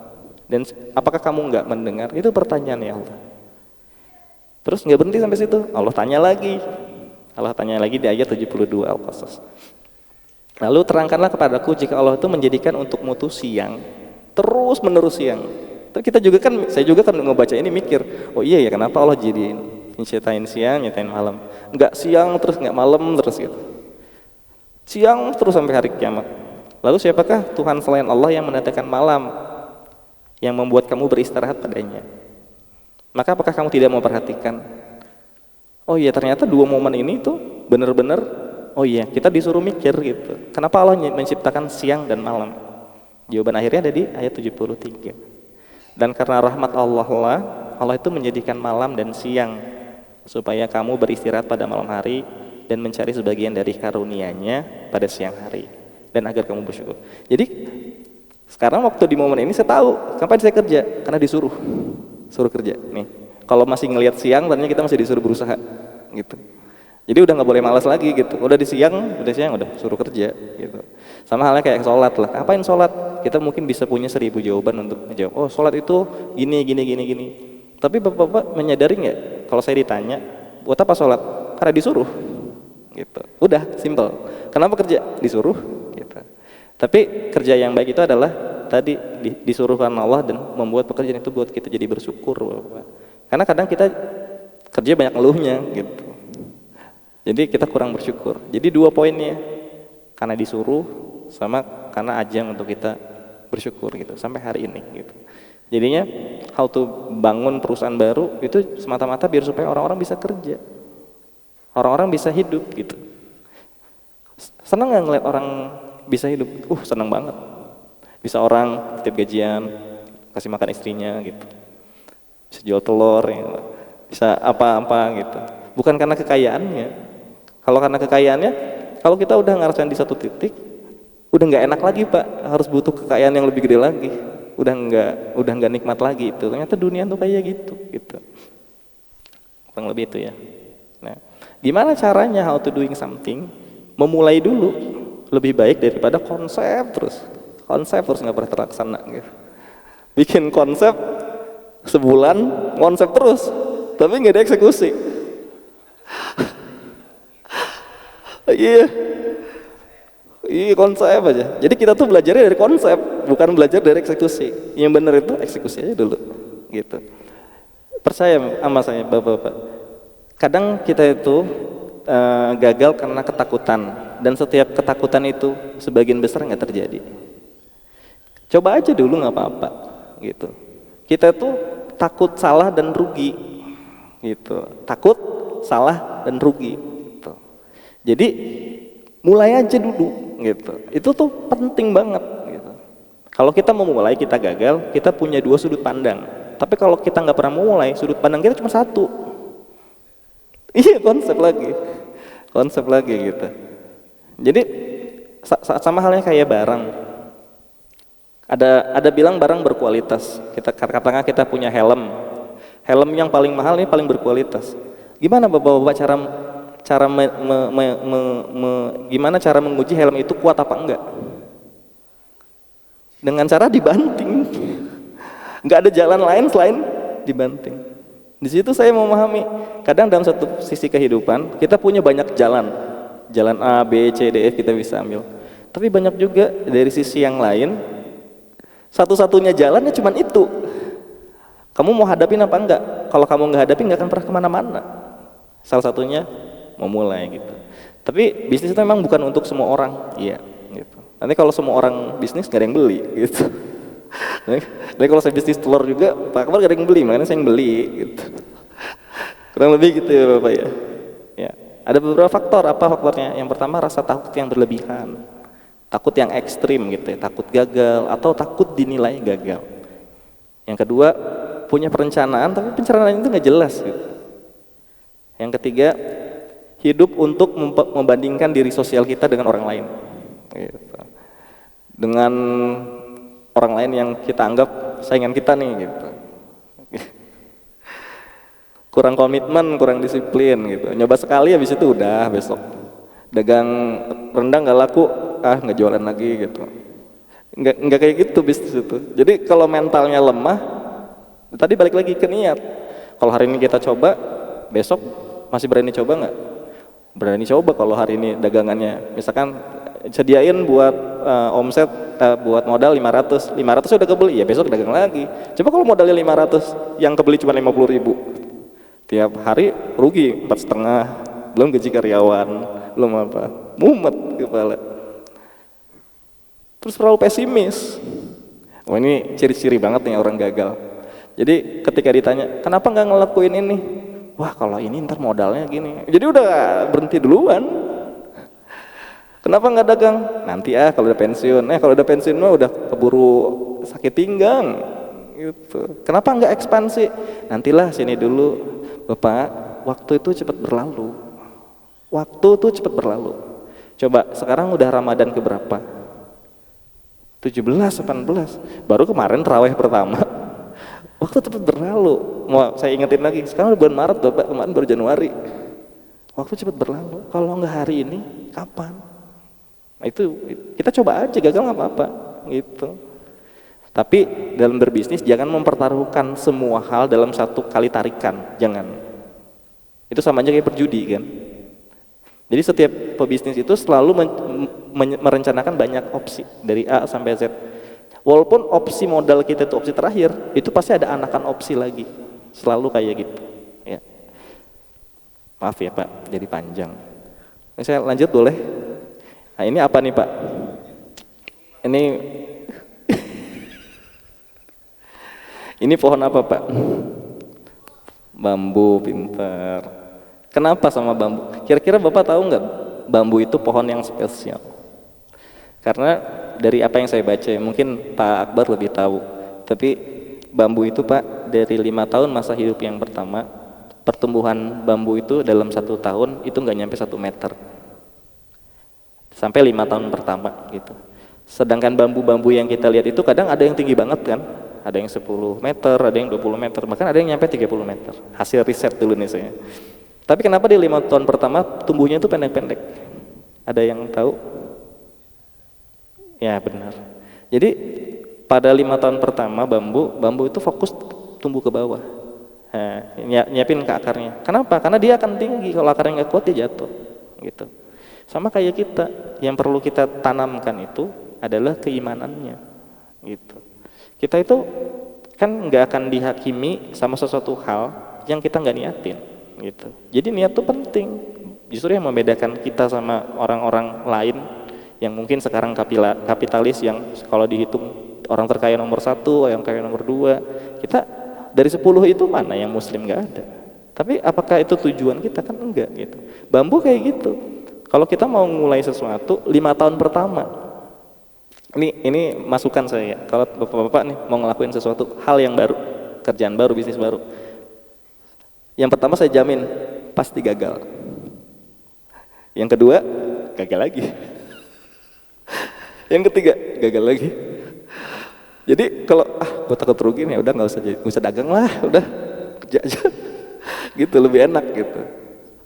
Dan apakah kamu nggak mendengar? Itu pertanyaannya Allah. Terus nggak berhenti sampai situ, Allah tanya lagi di ayat 72 Al-Qasas. Lalu terangkanlah kepadaku jika Allah itu menjadikan untukmu tuh siang terus menerus siang. Terus saya juga kan ngebaca ini mikir, oh iya ya kenapa Allah jadiin nyetain siang, nyetain malam? Nggak siang terus nggak malam terus gitu. Siang terus sampai hari kiamat. Lalu siapakah Tuhan selain Allah yang mendatangkan malam, yang membuat kamu beristirahat padanya? Maka apakah kamu tidak mau perhatikan? Oh iya ternyata dua momen ini tuh benar-benar, oh iya kita disuruh mikir gitu. Kenapa Allah menciptakan siang dan malam? Jawaban akhirnya ada di ayat 73. Dan karena rahmat Allah lah, Allah itu menjadikan malam dan siang supaya kamu beristirahat pada malam hari dan mencari sebagian dari karunia-Nya pada siang hari, dan agar kamu bersyukur. Jadi sekarang waktu di momen ini saya tahu kapan saya kerja, karena suruh kerja nih. Kalau masih ngelihat siang, ternyata kita masih disuruh berusaha gitu. Jadi udah nggak boleh malas lagi gitu. Udah siang udah suruh kerja gitu. Sama halnya kayak sholat lah. Apain sholat? Kita mungkin bisa punya 1000 jawaban untuk menjawab. Oh sholat itu gini. Tapi bapak-bapak menyadari nggak? Kalau saya ditanya, buat apa sholat? Karena disuruh. Gitu. Udah simple. Kenapa kerja? Disuruh. Gitu. Tapi kerja yang baik itu adalah tadi disuruhkan Allah dan membuat pekerjaan itu buat kita jadi bersyukur, Bapak. Karena kadang kita kerja banyak ngeluhnya gitu. Jadi kita kurang bersyukur. Jadi dua poinnya, karena disuruh sama karena ajang untuk kita bersyukur gitu sampai hari ini gitu. Jadinya how to bangun perusahaan baru itu semata-mata biar supaya orang-orang bisa kerja, orang-orang bisa hidup gitu. Senang nggak ngeliat orang bisa hidup? Senang banget. Bisa orang tiap gajian kasih makan istrinya gitu, bisa jual telur ya, bisa apa-apa gitu. Bukan karena kekayaannya. Kalau karena kekayaannya, kalau kita udah ngerasain di satu titik, udah nggak enak lagi Pak, harus butuh kekayaan yang lebih gede lagi. Udah nggak nikmat lagi itu. Ternyata dunia tuh kayak gitu. Kurang lebih itu ya. Nah, gimana caranya how to doing something? Memulai dulu lebih baik daripada konsep terus nggak pernah terlaksana gitu. Bikin konsep sebulan, konsep terus, tapi nggak ada eksekusi. Iya, konsep aja. Jadi kita tuh belajarnya dari konsep, bukan belajar dari eksekusi. Yang benar itu eksekusi aja dulu, gitu. Percaya sama saya, bapak-bapak. Kadang kita itu gagal karena ketakutan, dan setiap ketakutan itu sebagian besar nggak terjadi. Coba aja dulu nggak apa-apa, gitu. Kita tuh takut salah dan rugi, gitu. Takut salah dan rugi. Gitu. Jadi mulai aja dulu, gitu. Itu tuh penting banget. Gitu. Kalau kita mau mulai kita gagal, kita punya dua sudut pandang. Tapi kalau kita nggak pernah mulai, sudut pandang kita cuma satu. Iya, konsep lagi gitu. Jadi sama halnya kayak barang. Ada bilang barang berkualitas. Katakan kita punya helm yang paling mahal ini paling berkualitas. Gimana bapak-bapak gimana cara menguji helm itu kuat apa enggak? Dengan cara dibanting. Nggak ada jalan lain selain dibanting. Di situ saya memahami, kadang dalam satu sisi kehidupan kita punya banyak jalan A, B, C, D, F kita bisa ambil. Tapi banyak juga dari sisi yang lain, satu-satunya jalannya cuma itu. Kamu mau hadapin apa enggak? Kalau kamu nggak hadapin nggak akan pernah kemana-mana. Salah satunya memulai gitu. Tapi bisnis itu memang bukan untuk semua orang, iya. Gitu. Nanti kalau semua orang bisnis nggak ada yang beli, gitu. Jadi kalau saya bisnis telur juga, Pak Akbar gak ada yang beli, makanya saya yang beli gitu. Kurang lebih gitu ya Bapak ya. Ya, ada beberapa faktor, apa faktornya? Yang pertama rasa takut yang berlebihan. Takut yang ekstrim gitu ya, takut gagal atau takut dinilai gagal. Yang kedua, punya perencanaan tapi perencanaan itu nggak jelas gitu. Yang ketiga, hidup untuk membandingkan diri sosial kita dengan orang lain. Gitu. Dengan orang lain yang kita anggap saingan kita nih gitu. Kurang komitmen, kurang disiplin gitu. Nyoba sekali habis itu udah besok dagang rendang nggak laku, nggak jualan lagi gitu. Nggak kayak gitu bisnis itu. Jadi kalau mentalnya lemah, tadi balik lagi ke niat. Kalau hari ini kita coba, besok masih berani coba nggak? Berani coba kalau hari ini dagangannya misalkan sediain buat omset buat modal 500 udah kebeli, ya besok dagang lagi. Coba kalau modalnya 500 yang kebeli cuma 50.000, tiap hari rugi 4,5, belum gaji karyawan, belum apa, mumet kepala. Terus terlalu pesimis. Ini ciri-ciri banget nih orang gagal. Jadi ketika ditanya kenapa nggak ngelakuin ini, wah kalau ini ntar modalnya gini, jadi udah berhenti duluan. Kenapa nggak dagang? Nanti kalau udah pensiun. Kalau udah pensiun mah udah keburu sakit pinggang. Gitu. Kenapa nggak ekspansi? Nantilah sini dulu, Bapak. Waktu itu cepat berlalu. Coba sekarang udah Ramadan keberapa? 17, 18. Baru kemarin tarawih pertama. Waktu cepat berlalu. Mau saya ingetin lagi. Sekarang udah bulan Maret, Bapak. Kemarin baru Januari. Waktu cepat berlalu. Kalau nggak hari ini, kapan? Nah, itu kita coba aja, gagal nggak apa-apa gitu. Tapi dalam berbisnis jangan mempertaruhkan semua hal dalam satu kali tarikan, jangan. Itu sama aja kayak berjudi kan. Jadi setiap pebisnis itu selalu merencanakan banyak opsi dari A sampai Z. Walaupun opsi modal kita itu opsi terakhir, itu pasti ada anakan opsi lagi, selalu kayak gitu. Ya. Maaf ya Pak, jadi panjang. Saya lanjut boleh? Nah ini apa nih Pak? Ini Ini pohon apa Pak? Bambu, pintar. Kenapa sama bambu? Kira-kira Bapak tahu nggak bambu itu pohon yang spesial? Karena dari apa yang saya baca, mungkin Pak Akbar lebih tahu. Tapi bambu itu Pak, dari 5 tahun masa hidup yang pertama, pertumbuhan bambu itu dalam 1 tahun itu nggak nyampe 1 meter. Sampai 5 tahun pertama gitu. Sedangkan bambu-bambu yang kita lihat itu kadang ada yang tinggi banget kan, ada yang 10 meter, ada yang 20 meter, bahkan ada yang nyampe 30 meter. Hasil riset dulu nih saya. Tapi kenapa di 5 tahun pertama tumbuhnya itu pendek-pendek? Ada yang tahu? Ya benar. Jadi pada 5 tahun pertama bambu itu fokus tumbuh ke bawah. Nah, nyiapin ke akarnya. Kenapa? Karena dia akan tinggi, kalau akarnya nggak kuat dia jatuh. Gitu. Sama kayak kita, yang perlu kita tanamkan itu adalah keimanannya. Gitu. Kita itu kan nggak akan dihakimi sama sesuatu hal yang kita nggak niatin. Gitu. Jadi niat itu penting. Justru yang membedakan kita sama orang-orang lain yang mungkin sekarang kapitalis, yang kalau dihitung orang terkaya nomor 1, yang kaya nomor 2, kita dari 10 itu mana yang muslim? Nggak ada. Tapi apakah itu tujuan kita? Kan enggak gitu. Bambu kayak gitu. Kalau kita mau mulai sesuatu 5 tahun pertama, ini masukan saya. Kalau bapak-bapak nih mau ngelakuin sesuatu hal yang baru, kerjaan baru, bisnis baru, yang pertama saya jamin pasti gagal. Yang kedua gagal lagi. Yang ketiga gagal lagi. Jadi kalau gue takut rugi nih, udah nggak usah dagang lah, udah kerja aja. Gitu lebih enak gitu.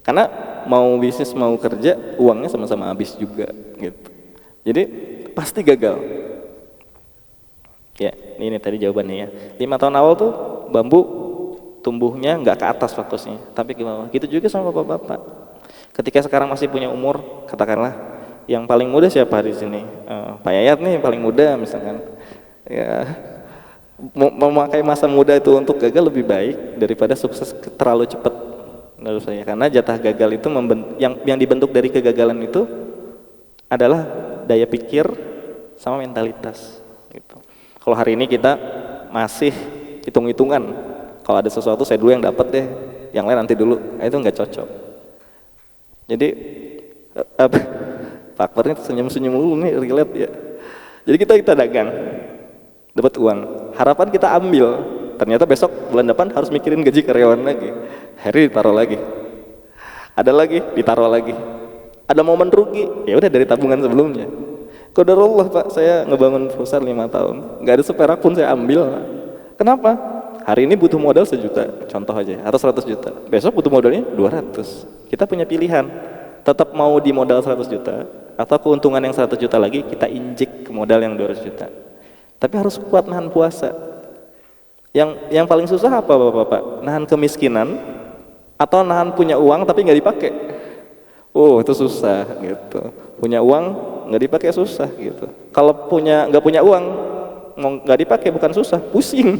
Karena mau bisnis mau kerja uangnya sama-sama habis juga gitu. Jadi pasti gagal. Ya, ini tadi jawabannya ya. 5 tahun awal tuh bambu tumbuhnya nggak ke atas fokusnya, tapi ke bawah. Gitu juga sama bapak-bapak. Ketika sekarang masih punya umur, katakanlah yang paling muda siapa di sini? Pak Yayat nih paling muda misalkan. Ya, memakai masa muda itu untuk gagal lebih baik daripada sukses terlalu cepat menurut saya. Karena jatah gagal itu yang dibentuk dari kegagalan itu adalah daya pikir sama mentalitas. Gitu. Kalau hari ini kita masih hitung-hitungan, kalau ada sesuatu saya dulu yang dapat deh, yang lain nanti dulu, itu nggak cocok. Jadi Pak Akbar ini senyum-senyum dulu nih, relate ya. Jadi kita dagang, dapat uang, harapan kita ambil, ternyata besok bulan depan harus mikirin gaji karyawan lagi, hari ditaruh lagi, ada lagi ditaruh lagi, ada momen rugi, ya udah dari tabungan sebelumnya. Qadarullah Pak, saya ngebangun perusahaan 5 tahun, nggak ada seperak pun saya ambil. Kenapa? Hari ini butuh modal 1 juta, contoh aja, atau 100 juta, besok butuh modalnya 200. Kita punya pilihan, tetap mau di modal 100 juta, atau keuntungan yang 100 juta lagi kita injek ke modal yang 200 juta. Tapi harus kuat nahan puasa. Yang paling susah apa Bapak-bapak? Nahan kemiskinan atau nahan punya uang tapi nggak dipakai? Oh itu susah gitu. Punya uang nggak dipakai susah gitu. Kalau nggak punya uang nggak dipakai bukan susah, pusing.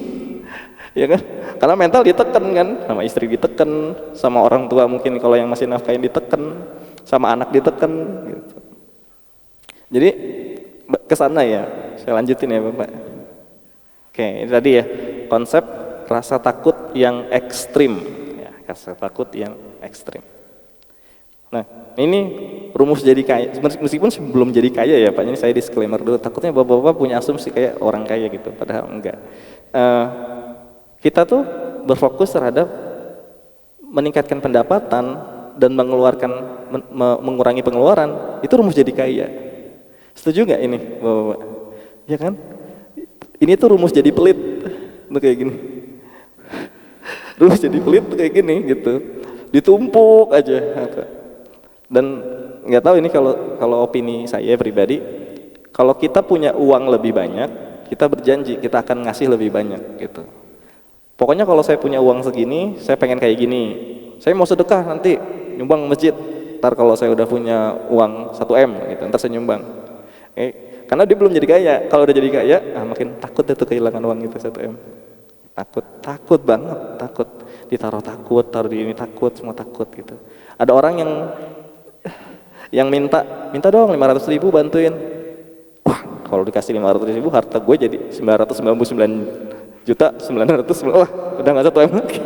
Ya kan? Karena mental ditekan kan, sama istri ditekan, sama orang tua mungkin kalau yang masih nafkahin ditekan, sama anak ditekan gitu. Jadi kesana ya, saya lanjutin ya Bapak. Oke, ini tadi ya konsep rasa takut yang ekstrim, ya, rasa takut yang ekstrim. Nah, ini rumus jadi kaya, meskipun sebelum jadi kaya ya Pak, ini saya disclaimer dulu, takutnya Bapak-bapak punya asumsi kayak orang kaya gitu, padahal enggak. Kita tuh berfokus terhadap meningkatkan pendapatan dan mengurangi pengeluaran, itu rumus jadi kaya. Setuju nggak ini Bapak? Ya kan? Ini tuh rumus jadi pelit tuh kayak gini. Rumus jadi pelit tuh kayak gini gitu. Ditumpuk aja. Dan nggak tahu ini kalau opini saya pribadi, kalau kita punya uang lebih banyak, kita berjanji kita akan ngasih lebih banyak gitu. Pokoknya kalau saya punya uang segini, saya pengen kayak gini. Saya mau sedekah nanti nyumbang masjid. Ntar kalau saya udah punya uang 1 M gitu, ntar saya nyumbang. Karena dia belum jadi kaya. Kalau udah jadi kaya, makin takut dia tuh kehilangan uang itu 1 M. Takut banget, takut ditaruh, takut taruh di ini, takut semua takut gitu. Ada orang yang minta dong 500.000 bantuin. Wah, kalau dikasih 500.000 harta gue jadi 999 juta 900, wah udah nggak satu M lagi.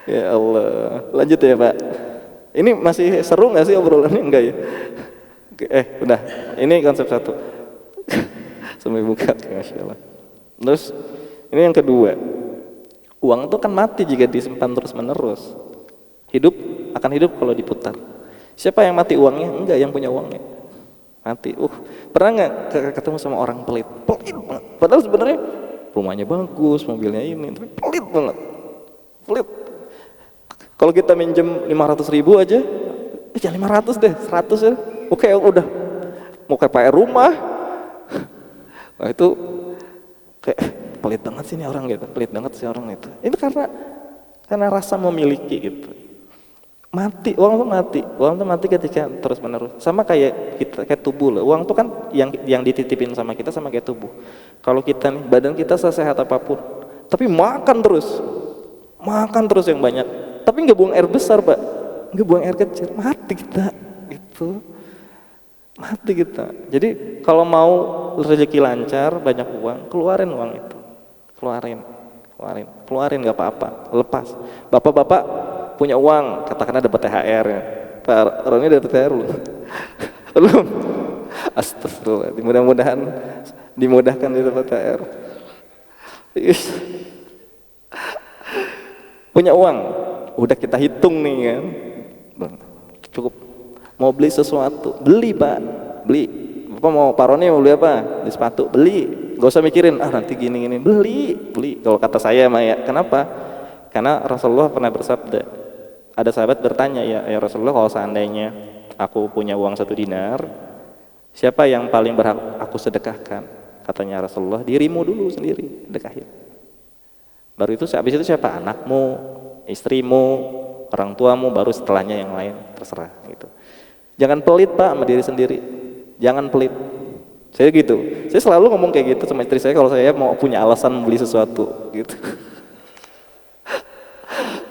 Ya Allah, lanjut ya Pak. Ini masih seru nggak sih obrolannya? Enggak ya? Udah, ini konsep satu. Sampai buka, Masya Allah. Terus, ini yang kedua. Uang itu kan mati jika disimpan terus menerus. Hidup akan hidup kalau diputar. Siapa yang mati uangnya? Enggak, yang punya uangnya mati. Pernah nggak ketemu sama orang pelit? Pelit banget. Padahal sebenarnya rumahnya bagus, mobilnya ini, tapi pelit banget. Pelit. Kalau kita minjem 500.000 aja, ya 500 deh, 100 ya. Oke, udah. Mau kayak rumah. Nah itu kayak pelit banget sih ini orang gitu, pelit banget sih orang itu. Ini karena rasa memiliki gitu. Mati, uang tuh mati ketika terus menerus. Sama kayak kita, kayak tubuh loh. Uang tuh kan yang dititipin sama kita sama kayak tubuh. Kalau kita nih, badan kita sesehat apapun, tapi makan terus yang banyak. Tapi nggak buang air besar, Pak, nggak buang air kecil, mati kita. Gitu, mati kita. Jadi kalau mau rezeki lancar, banyak uang, keluarin uang itu, keluarin nggak apa-apa, lepas. Bapak-bapak punya uang, katakanlah dapat THR ya. Pak Roni dapat THR belum? Astagfirullah, mudah-mudahan dimudahkan dia dapat THR. Punya uang, udah kita hitung nih kan, cukup. Mau beli sesuatu, beli Pak, beli. Bapak mau Pak Roni mau beli apa? Beli sepatu, beli. Gak usah mikirin, nanti gini, beli. Kalau kata saya Maya, kenapa? Karena Rasulullah pernah bersabda, ada sahabat bertanya, ya Rasulullah, kalau seandainya aku punya uang 1 dinar, siapa yang paling berhak aku sedekahkan? Katanya Rasulullah, dirimu dulu sendiri, sedekahin. Baru itu, habis itu siapa? Anakmu, istrimu, orang tuamu, baru setelahnya yang lain, terserah gitu. Jangan pelit Pak sama diri sendiri, jangan pelit. Saya gitu, saya selalu ngomong kayak gitu sama istri saya kalau saya mau punya alasan beli sesuatu gitu.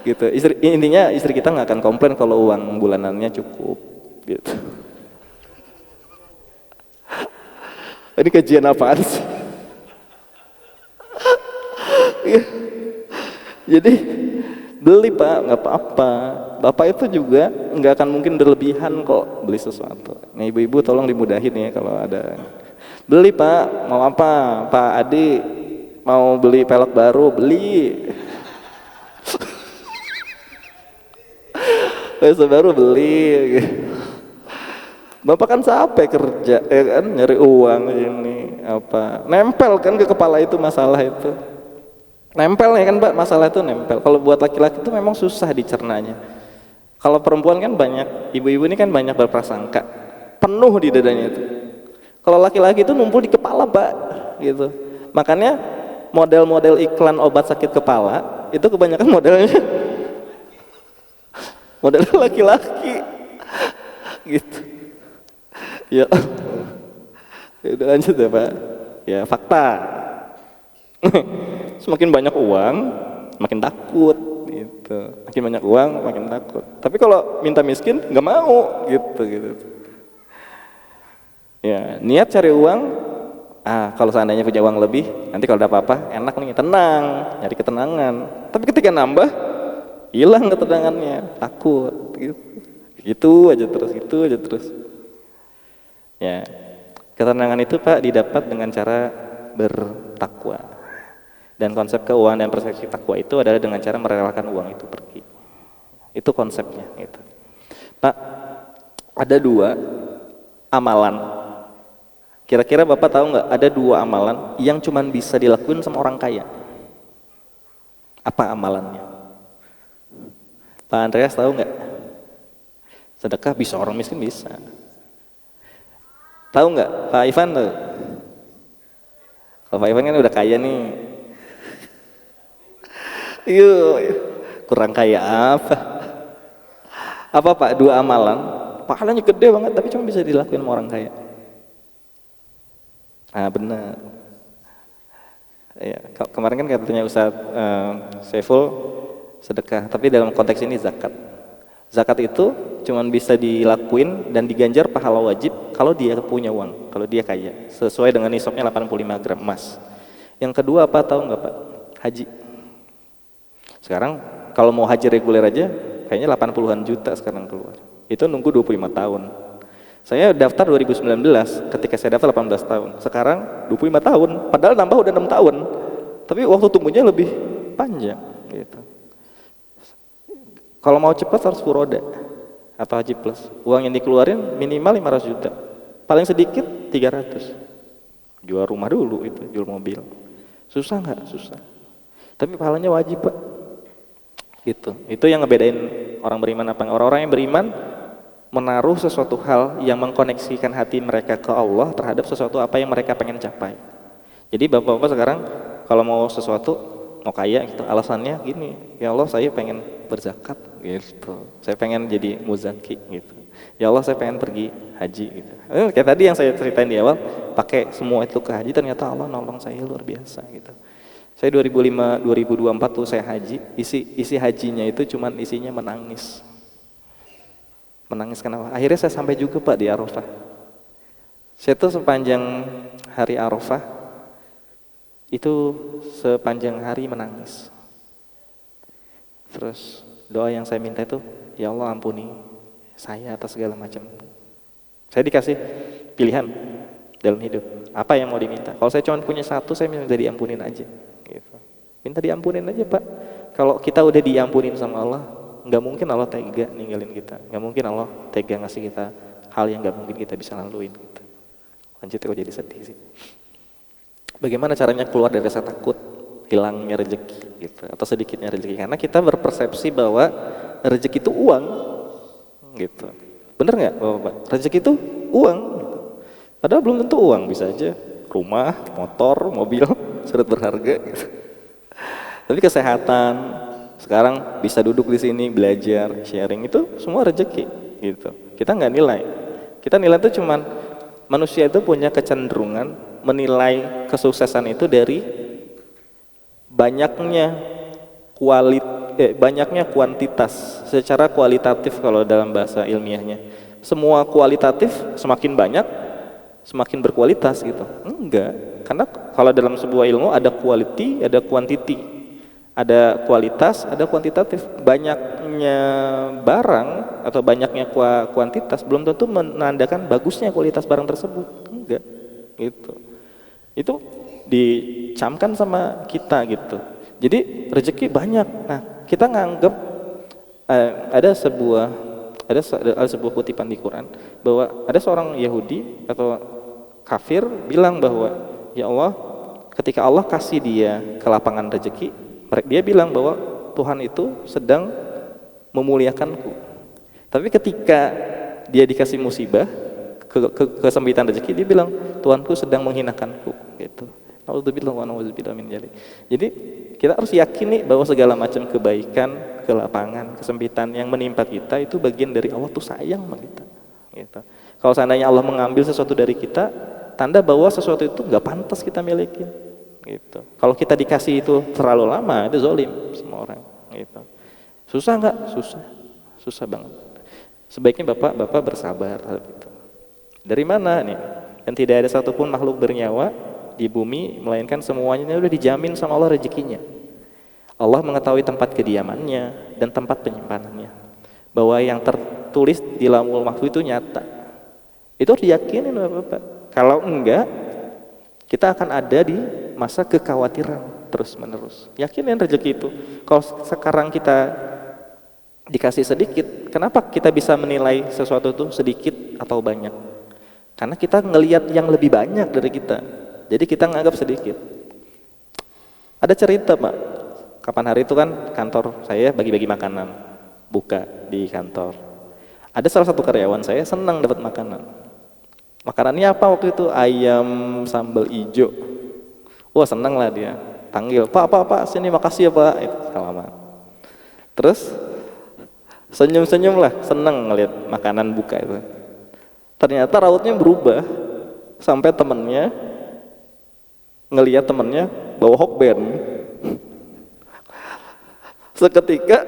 Gitu. Intinya istri kita nggak akan komplain kalau uang bulanannya cukup gitu. Ini kajian apaan sih? Jadi beli Pak, nggak apa-apa. Bapak itu juga nggak akan mungkin berlebihan kok beli sesuatu. Nah ibu-ibu tolong dimudahin ya kalau ada. Beli Pak, mau apa? Pak Adi mau beli pelek baru, beli. Pelek baru beli. Bapak kan capek kerja, ya kan, nyari uang ini apa? Nempel kan ke kepala itu masalah itu. Nempel ya kan Pak, masalah itu nempel. Kalau buat laki-laki itu memang susah dicernanya. Kalau perempuan kan banyak, ibu-ibu ini kan banyak berprasangka, penuh di dadanya itu. Kalau laki-laki itu numpul di kepala Pak, gitu. Makanya model-model iklan obat sakit kepala itu kebanyakan modelnya model laki-laki, gitu. Ya, udah lanjut ya Pak. Ya fakta. Semakin banyak uang, makin takut gitu. Makin banyak uang, makin takut. Tapi kalau minta miskin, nggak mau gitu. Ya, niat cari uang. Kalau seandainya punya uang lebih, nanti kalau ada apa-apa, enak nih, tenang, nyari ketenangan. Tapi ketika nambah, hilang ketenangannya, takut. Gitu aja terus. Ya, ketenangan itu Pak didapat dengan cara bertakwa. Dan konsep keuangan dan persepsi takwa itu adalah dengan cara merelakan uang itu pergi. Itu konsepnya gitu. Pak, ada 2 amalan. Kira-kira Bapak tahu nggak ada 2 amalan yang cuman bisa dilakuin sama orang kaya? Apa amalannya? Pak Andreas tahu nggak? Sedekah bisa, orang miskin bisa. Tahu nggak? Pak Ivan tuh. Kalau Pak Ivan kan udah kaya nih. Kurang kaya apa? Apa Pak? 2 amalan, pahalanya gede banget tapi cuma bisa dilakuin sama orang kaya. Benar. Ya, kemarin kan katanya Ustadz Saiful sedekah, tapi dalam konteks ini zakat. Zakat itu cuma bisa dilakuin dan diganjar pahala wajib kalau dia punya uang. kalau dia kaya, sesuai dengan nisabnya 85 gram emas. Yang kedua apa tahu nggak Pak? Haji. Sekarang kalau mau haji reguler aja kayaknya 80-an juta sekarang keluar. Itu nunggu 25 tahun. Saya daftar 2019, ketika saya daftar 18 tahun. Sekarang 25 tahun, padahal nambah udah 6 tahun. Tapi waktu tunggunya lebih panjang gitu. Kalau mau cepat harus furoda atau haji plus. Uang yang dikeluarin minimal 500 juta. Paling sedikit 300. Jual rumah dulu itu, jual mobil. Susah nggak? Susah. Tapi pahalanya wajib Pak. Gitu. Itu yang ngebedain orang beriman apa? Orang-orang yang beriman menaruh sesuatu hal yang mengkoneksikan hati mereka ke Allah terhadap sesuatu apa yang mereka pengen capai. Jadi bapak-bapak sekarang kalau mau sesuatu, mau kaya gitu, alasannya gini, ya Allah saya pengen berzakat gitu, saya pengen jadi muzaki gitu, ya Allah saya pengen pergi haji gitu. Kayak tadi yang saya ceritain di awal, pakai semua itu ke haji, ternyata Allah nolong saya luar biasa gitu. Saya 2024 tuh saya haji, isi hajinya itu cuman isinya menangis. Menangis kenapa? Akhirnya saya sampai juga Pak di Arafah. Saya tuh sepanjang hari Arafah itu sepanjang hari menangis. Terus doa yang saya minta itu, ya Allah ampuni saya atas segala macam. Saya dikasih pilihan dalam hidup, apa yang mau diminta. Kalau saya cuma punya satu, saya minta diampunin aja. Gitu. Minta diampunin aja Pak. Kalau kita udah diampunin sama Allah, nggak mungkin Allah tega ninggalin kita, nggak mungkin Allah tega ngasih kita hal yang nggak mungkin kita bisa laluin gitu. Lanjut kok jadi sedih sih. Bagaimana caranya keluar dari rasa takut hilangnya rezeki gitu, atau sedikitnya rezeki? Karena kita berpersepsi bahwa rezeki itu uang gitu. Bener nggak Bapak? Rezeki itu uang gitu. Padahal belum tentu uang, bisa aja rumah, motor, mobil, surat berharga gitu. Tapi kesehatan, sekarang bisa duduk di sini belajar, sharing, itu semua rezeki gitu. Kita nggak nilai. Kita nilai itu cuman manusia itu punya kecenderungan menilai kesuksesan itu dari banyaknya banyaknya kuantitas secara kualitatif. Kalau dalam bahasa ilmiahnya, semua kualitatif semakin banyak semakin berkualitas gitu. Enggak, karena kalau dalam sebuah ilmu ada quality, ada quantity. Ada kualitas, ada kuantitatif. Banyaknya barang atau banyaknya kuantitas belum tentu menandakan bagusnya kualitas barang tersebut. Enggak, gitu. Itu dicamkan sama kita gitu. Jadi rezeki banyak. Nah, kita nganggap ada sebuah kutipan di Quran bahwa ada seorang Yahudi atau kafir bilang bahwa ya Allah, ketika Allah kasih dia kelapangan rezeki, dia bilang bahwa Tuhan itu sedang memuliakanku. Tapi ketika dia dikasih musibah, kesempitan rezeki, dia bilang Tuhanku sedang menghinakanku gitu. Nauzubillah wa nauzubillah min dzalik. Jadi kita harus yakin nih bahwa segala macam kebaikan, kelapangan, kesempitan yang menimpa kita itu bagian dari Allah tuh sayang sama kita gitu. Kalau seandainya Allah mengambil sesuatu dari kita, tanda bahwa sesuatu itu nggak pantas kita milikin gitu. Kalau kita dikasih itu terlalu lama, itu zalim sama orang gitu. Susah nggak? Susah banget. Sebaiknya bapak bersabar gitu. Dari mana nih? Dan tidak ada satupun makhluk bernyawa di bumi melainkan semuanya udah dijamin sama Allah rezekinya. Allah mengetahui tempat kediamannya dan tempat penyimpanannya. Bahwa yang tertulis di Lauhul Mahfuz itu nyata. Itu harus diyakinin Bapak. Kalau enggak, kita akan ada di masa kekhawatiran terus-menerus. Yakinin rezeki itu. Kalau sekarang kita dikasih sedikit, kenapa kita bisa menilai sesuatu itu sedikit atau banyak? Karena kita ngelihat yang lebih banyak dari kita. Jadi kita nganggap sedikit. Ada cerita Pak, kapan hari itu kan kantor saya bagi-bagi makanan, buka di kantor. Ada salah satu karyawan saya senang dapat makanan. Makanannya apa waktu itu? Ayam sambal ijo. Wah senang lah dia. Panggil, Pak, sini makasih ya Pak. Itu salaman. Terus senyum-senyum lah, senang ngeliat makanan buka itu. Ternyata rautnya berubah sampai temennya ngeliat temennya bawa hokben. Seketika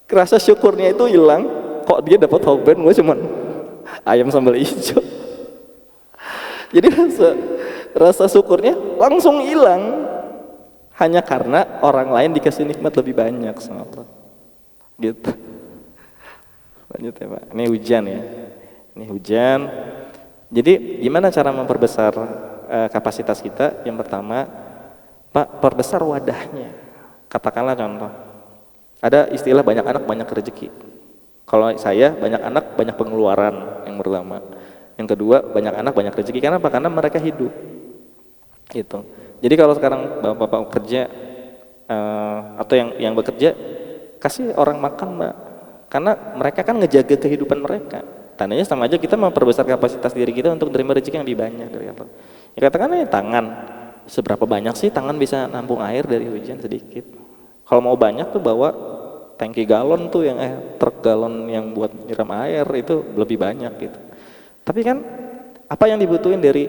rasa syukurnya itu hilang. Kok dia dapat hokben, gue cuman ayam sambal hijau. Jadi rasa syukurnya langsung hilang hanya karena orang lain dikasih nikmat lebih banyak sama Allah. Gitu. Lanjut ya Pak. Ini hujan ya. Ini hujan. Jadi gimana cara memperbesar kapasitas kita? Yang pertama, Pak, perbesar wadahnya. Katakanlah contoh, ada istilah banyak anak banyak rezeki. Kalau saya banyak anak banyak pengeluaran yang pertama. Yang kedua banyak anak banyak rezeki. Karena apa? Karena mereka hidup. Gitu. Jadi kalau sekarang bapak-bapak kerja atau yang bekerja, kasih orang makan Mbak. Karena mereka kan ngejaga kehidupan mereka. Tandanya sama aja kita memperbesar kapasitas diri kita untuk menerima rezeki yang lebih banyak dari Allah. Ya katakan tangan. Seberapa banyak sih tangan bisa nampung air dari hujan? Sedikit. Kalau mau banyak tuh bawa tangki galon tuh yang truk galon yang buat nyiram air itu lebih banyak gitu. Tapi kan apa yang dibutuhin dari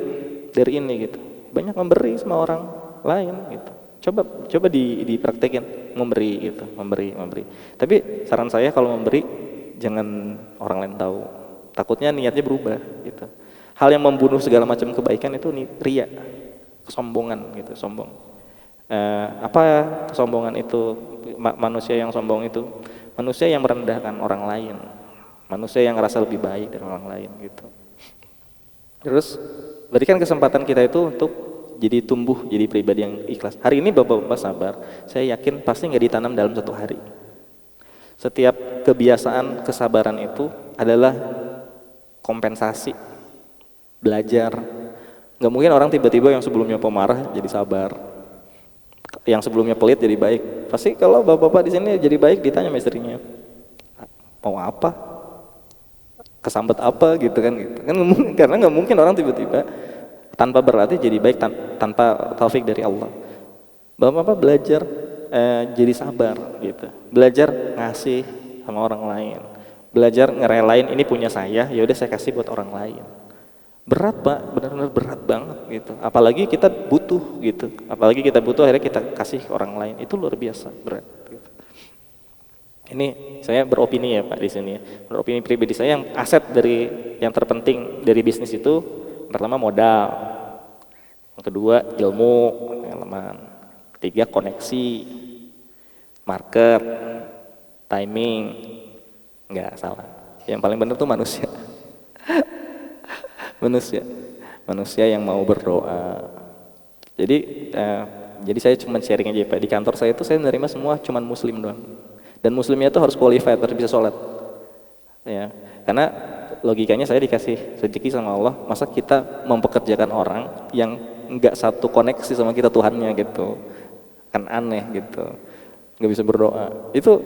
ini gitu? Banyak memberi sama orang lain gitu. Coba dipraktekin memberi gitu, memberi. Tapi saran saya kalau memberi jangan orang lain tahu. Takutnya niatnya berubah gitu. Hal yang membunuh segala macam kebaikan itu riya, kesombongan gitu, sombong. Apa kesombongan itu? Manusia yang sombong itu manusia yang merendahkan orang lain, manusia yang ngerasa lebih baik dari orang lain gitu. Terus berikan kesempatan kita itu untuk jadi tumbuh jadi pribadi yang ikhlas. Hari ini bapak-bapak sabar, saya yakin pasti nggak ditanam dalam satu hari. Setiap kebiasaan kesabaran itu adalah kompensasi, belajar. Nggak mungkin orang tiba-tiba yang sebelumnya pemarah jadi sabar, yang sebelumnya pelit jadi baik. Pasti kalau bapak-bapak di sini jadi baik ditanya sama istrinya, mau apa, kesambet apa gitu kan gitu. Kan karena nggak mungkin orang tiba-tiba tanpa berarti jadi baik tanpa taufik dari Allah. Bapak-bapak belajar jadi sabar gitu, belajar ngasih sama orang lain, belajar ngerelain ini punya saya, ya udah saya kasih buat orang lain. Berat Pak, benar-benar berat banget gitu. Apalagi kita butuh gitu. Apalagi kita butuh akhirnya kita kasih ke orang lain. Itu luar biasa berat. Gitu. Ini saya beropini ya Pak di sini. Beropini pribadi saya yang aset dari yang terpenting dari bisnis itu pertama modal, yang kedua ilmu, pengalaman, ketiga koneksi, market, timing. Enggak salah. Yang paling benar tuh manusia. manusia yang mau berdoa. Jadi saya cuma sharing aja Pak. Di kantor saya itu saya menerima semua cuman muslim doang. Dan muslimnya itu harus qualified, harus bisa sholat. Ya, karena logikanya saya dikasih rezeki sama Allah, masa kita mempekerjakan orang yang enggak satu koneksi sama kita Tuhannya gitu. Kan aneh gitu. Enggak bisa berdoa. Itu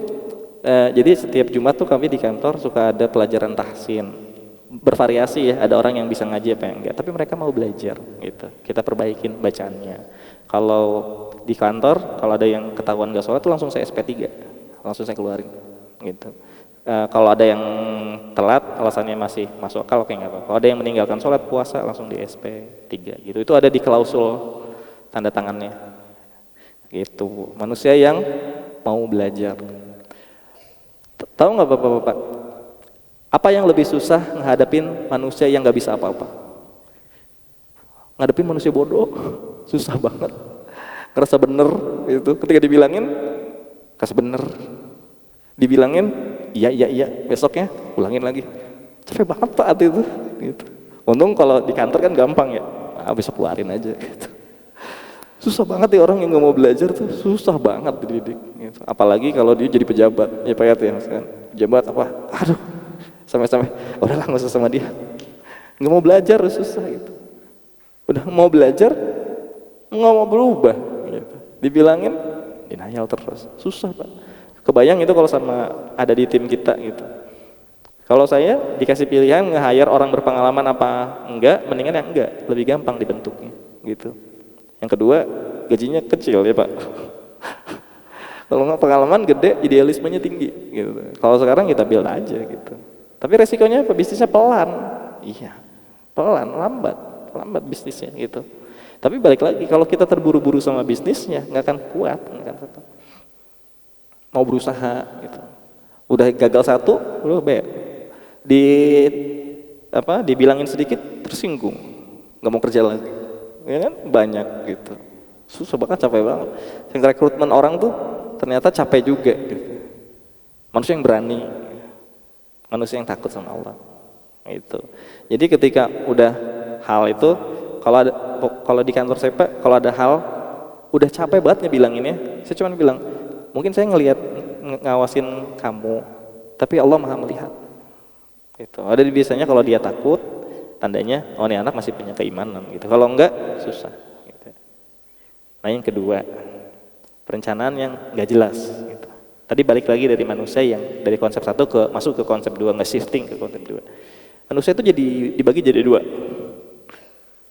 jadi setiap Jumat tuh kami di kantor suka ada pelajaran tahsin. Bervariasi ya, ada orang yang bisa ngaji apa yang enggak, tapi mereka mau belajar gitu. Kita perbaikin bacaannya. Kalau di kantor, kalau ada yang ketahuan gak sholat tuh langsung saya SP3, langsung saya keluarin gitu. Kalau ada yang telat, alasannya masih masuk akal, oke nggak apa-apa. Kalau ada yang meninggalkan sholat puasa, langsung di SP3 gitu. Itu ada di klausul tanda tangannya gitu. Manusia yang mau belajar. Tahu nggak bapak-bapak? Apa yang lebih susah ngadepin manusia yang nggak bisa apa-apa? Ngadepin manusia bodoh, susah banget. Ngerasa bener itu, ketika dibilangin, kasih bener. Dibilangin, iya, besoknya ulangin lagi. Capek banget Pak itu. Gitu. Untung kalau di kantor kan gampang ya, besok keluarin aja. Gitu. Susah banget ya orang yang nggak mau belajar tuh, susah banget dididik. Gitu. Apalagi kalau dia jadi pejabat, ya Pak ya, misalkan pejabat apa, aduh. Sampai udahlah nggak usah sama dia, nggak mau belajar susah gitu. Udah mau belajar nggak mau berubah gitu. Dibilangin denial terus, susah Pak. Kebayang itu kalau sama ada di tim kita gitu. Kalau saya dikasih pilihan nge-hire orang berpengalaman apa enggak, mendingan yang enggak, lebih gampang dibentuknya gitu. Yang kedua gajinya kecil ya Pak. Kalau nggak pengalaman gede, idealismenya tinggi gitu. Kalau sekarang kita build aja gitu. Tapi resikonya apa? Bisnisnya pelan. Iya, pelan, lambat bisnisnya gitu. Tapi balik lagi, kalau kita terburu-buru sama bisnisnya, nggak akan kuat, nggak akan tetap. Mau berusaha gitu. Udah gagal satu, dibilangin sedikit tersinggung. nggak mau kerja lagi, ya kan banyak gitu. Susah banget, capek banget. Yang rekrutmen orang tuh ternyata capek juga gitu. Manusia yang berani, manusia yang takut sama Allah itu. Jadi ketika udah hal itu, kalau di kantor saya Pak, kalau ada hal udah capek banget ngebilanginnya, saya cuma bilang mungkin saya ngawasin kamu, tapi Allah maha melihat gitu. Ada biasanya kalau dia takut, tandanya oh ini anak masih punya keimanan gitu. Kalau enggak susah gitu. Nah yang kedua, perencanaan yang nggak jelas gitu. Tadi balik lagi dari manusia yang dari konsep satu masuk ke konsep dua, nge-shifting ke konsep dua. Manusia itu dibagi jadi dua.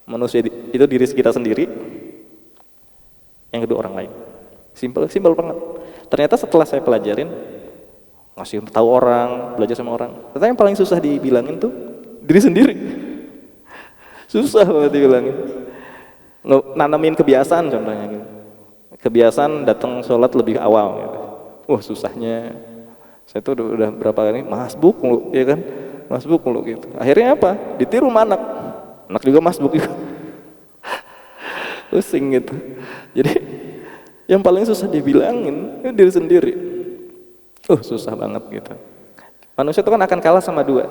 Manusia itu diri kita sendiri, yang kedua orang lain. Simpel banget. Ternyata setelah saya pelajarin, ngasih tahu orang, belajar sama orang, ternyata yang paling susah dibilangin tuh diri sendiri. Susah banget dibilangin. Nanamin kebiasaan contohnya gitu. Kebiasaan datang sholat lebih awal gitu. Wah susahnya. Saya tuh udah berapa kali masbuk mulu, ya kan? Masbuk mulu gitu. Akhirnya apa? Ditiru sama anak juga masbuk juga. Pusing gitu. Jadi yang paling susah dibilangin itu diri sendiri. Susah banget gitu. Manusia itu kan akan kalah sama dua,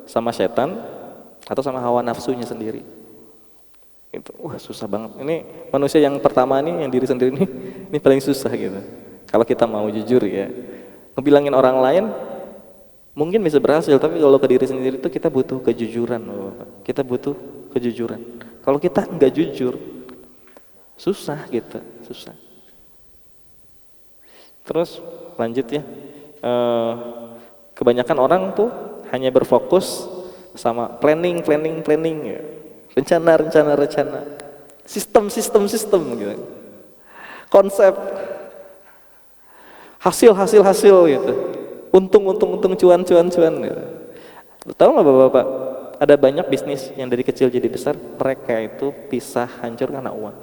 sama setan atau sama hawa nafsunya sendiri. Gitu. Susah banget. Ini manusia yang pertama nih, yang diri sendiri ini paling susah gitu. Kalau kita mau jujur ya, ngebilangin orang lain mungkin bisa berhasil, tapi kalau ke diri sendiri itu kita butuh kejujuran, kita butuh kejujuran. Kalau kita nggak jujur, susah gitu, susah. Terus lanjut ya, kebanyakan orang tuh hanya berfokus sama planning ya. rencana, sistem gitu, konsep, hasil gitu, untung cuan gitu. Tahu nggak bapak-bapak, ada banyak bisnis yang dari kecil jadi besar, mereka itu pisah hancur karena uang.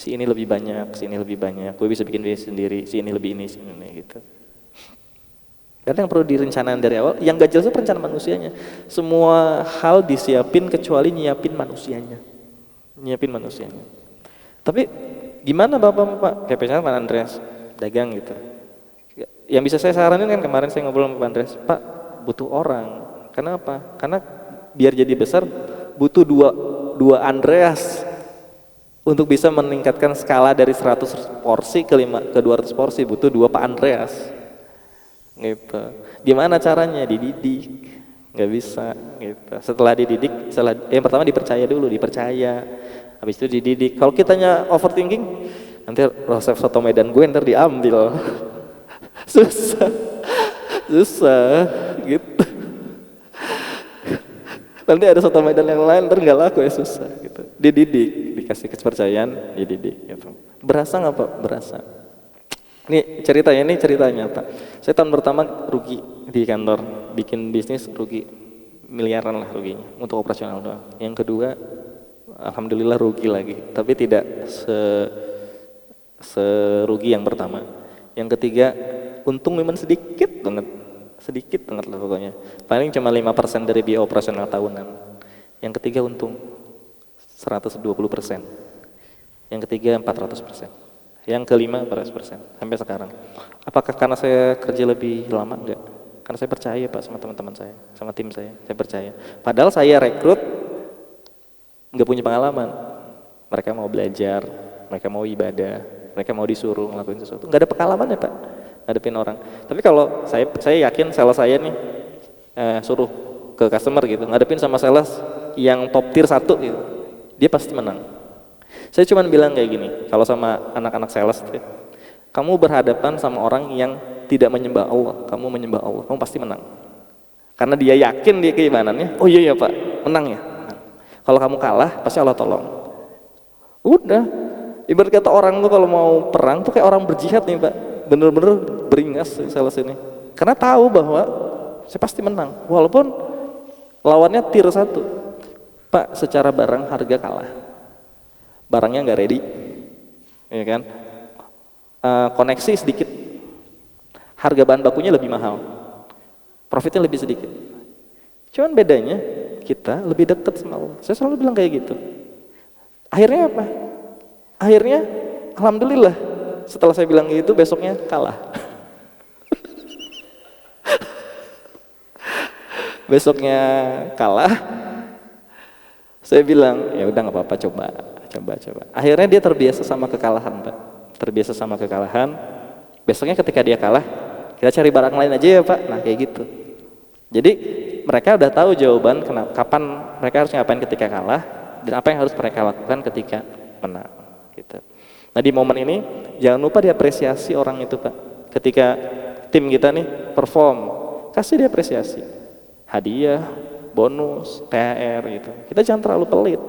Si ini lebih banyak, gue bisa bikin bisnis sendiri, si ini lebih ini gitu. Karena yang perlu direncanakan dari awal, yang gak jelas itu perencanaan manusianya. Semua hal disiapin kecuali nyiapin manusianya. Tapi gimana bapak-bapak? Kayak misalnya Pak Andreas dagang gitu. Yang bisa saya saranin kan, kemarin saya ngobrol sama Pak Andreas, Pak butuh orang. Kenapa? Karena biar jadi besar butuh dua Andreas untuk bisa meningkatkan skala dari 100 porsi ke 200 porsi, butuh 2 Pak Andreas. Gitu. Gimana caranya? Dididik. Nggak bisa gitu. Setelah dididik, yang pertama dipercaya. Habis itu dididik. Kalau kitanya overthinking, nanti resep soto Medan gue ntar diambil. susah gitu. Nanti ada soto Medan yang lain ntar nggak laku ya, susah gitu. Dididik, dikasih kepercayaan, dididik gitu. Berasa nggak Pak? Berasa. Ini cerita nyata. Saya tahun pertama rugi di kantor, bikin bisnis rugi miliaran lah ruginya untuk operasional doang. Yang kedua, alhamdulillah rugi lagi, tapi tidak serugi yang pertama. Yang ketiga, untung memang sedikit banget lah pokoknya. Paling cuma 5% dari biaya operasional tahunan. Yang ketiga untung 120%. Yang ketiga 400%. Yang kelima 400% sampai sekarang. Apakah karena saya kerja lebih lama? Enggak. Karena saya percaya Pak sama teman-teman saya, sama tim saya percaya. Padahal saya rekrut nggak punya pengalaman. Mereka mau belajar, mereka mau ibadah, mereka mau disuruh ngelakuin sesuatu. Nggak ada pengalaman ya Pak, ngadepin orang. Tapi kalau saya yakin sales saya nih suruh ke customer gitu, ngadepin sama sales yang top tier 1 gitu, dia pasti menang. Saya cuma bilang kayak gini, kalau sama anak-anak sales, kamu berhadapan sama orang yang tidak menyembah Allah, kamu menyembah Allah, kamu pasti menang. Karena dia yakin dia keimanannya, oh iya Pak, menang ya. Kalau kamu kalah, pasti Allah tolong. Udah, ibarat kata orang tuh kalau mau perang tuh kayak orang berjihad nih Pak, bener-bener beringas sales ini. Karena tahu bahwa saya pasti menang, walaupun lawannya tier 1. Pak, secara barang harga kalah. Barangnya nggak ready, ya kan? Koneksi sedikit, harga bahan bakunya lebih mahal, profitnya lebih sedikit. Cuman bedanya kita lebih dekat sama Allah. Saya selalu bilang kayak gitu. Akhirnya apa? Akhirnya alhamdulillah setelah saya bilang gitu besoknya kalah. Besoknya kalah. Saya bilang, ya udah nggak apa-apa, coba. Akhirnya dia terbiasa sama kekalahan, Pak. Terbiasa sama kekalahan. Besoknya ketika dia kalah, kita cari barang lain aja ya, Pak. Nah, kayak gitu. Jadi mereka udah tahu jawaban kapan mereka harus ngapain ketika kalah dan apa yang harus mereka lakukan ketika menang. Gitu. Nah, di momen ini jangan lupa diapresiasi orang itu, Pak. Ketika tim kita nih perform, kasih dia apresiasi. Hadiah, bonus, THR gitu. Kita jangan terlalu pelit.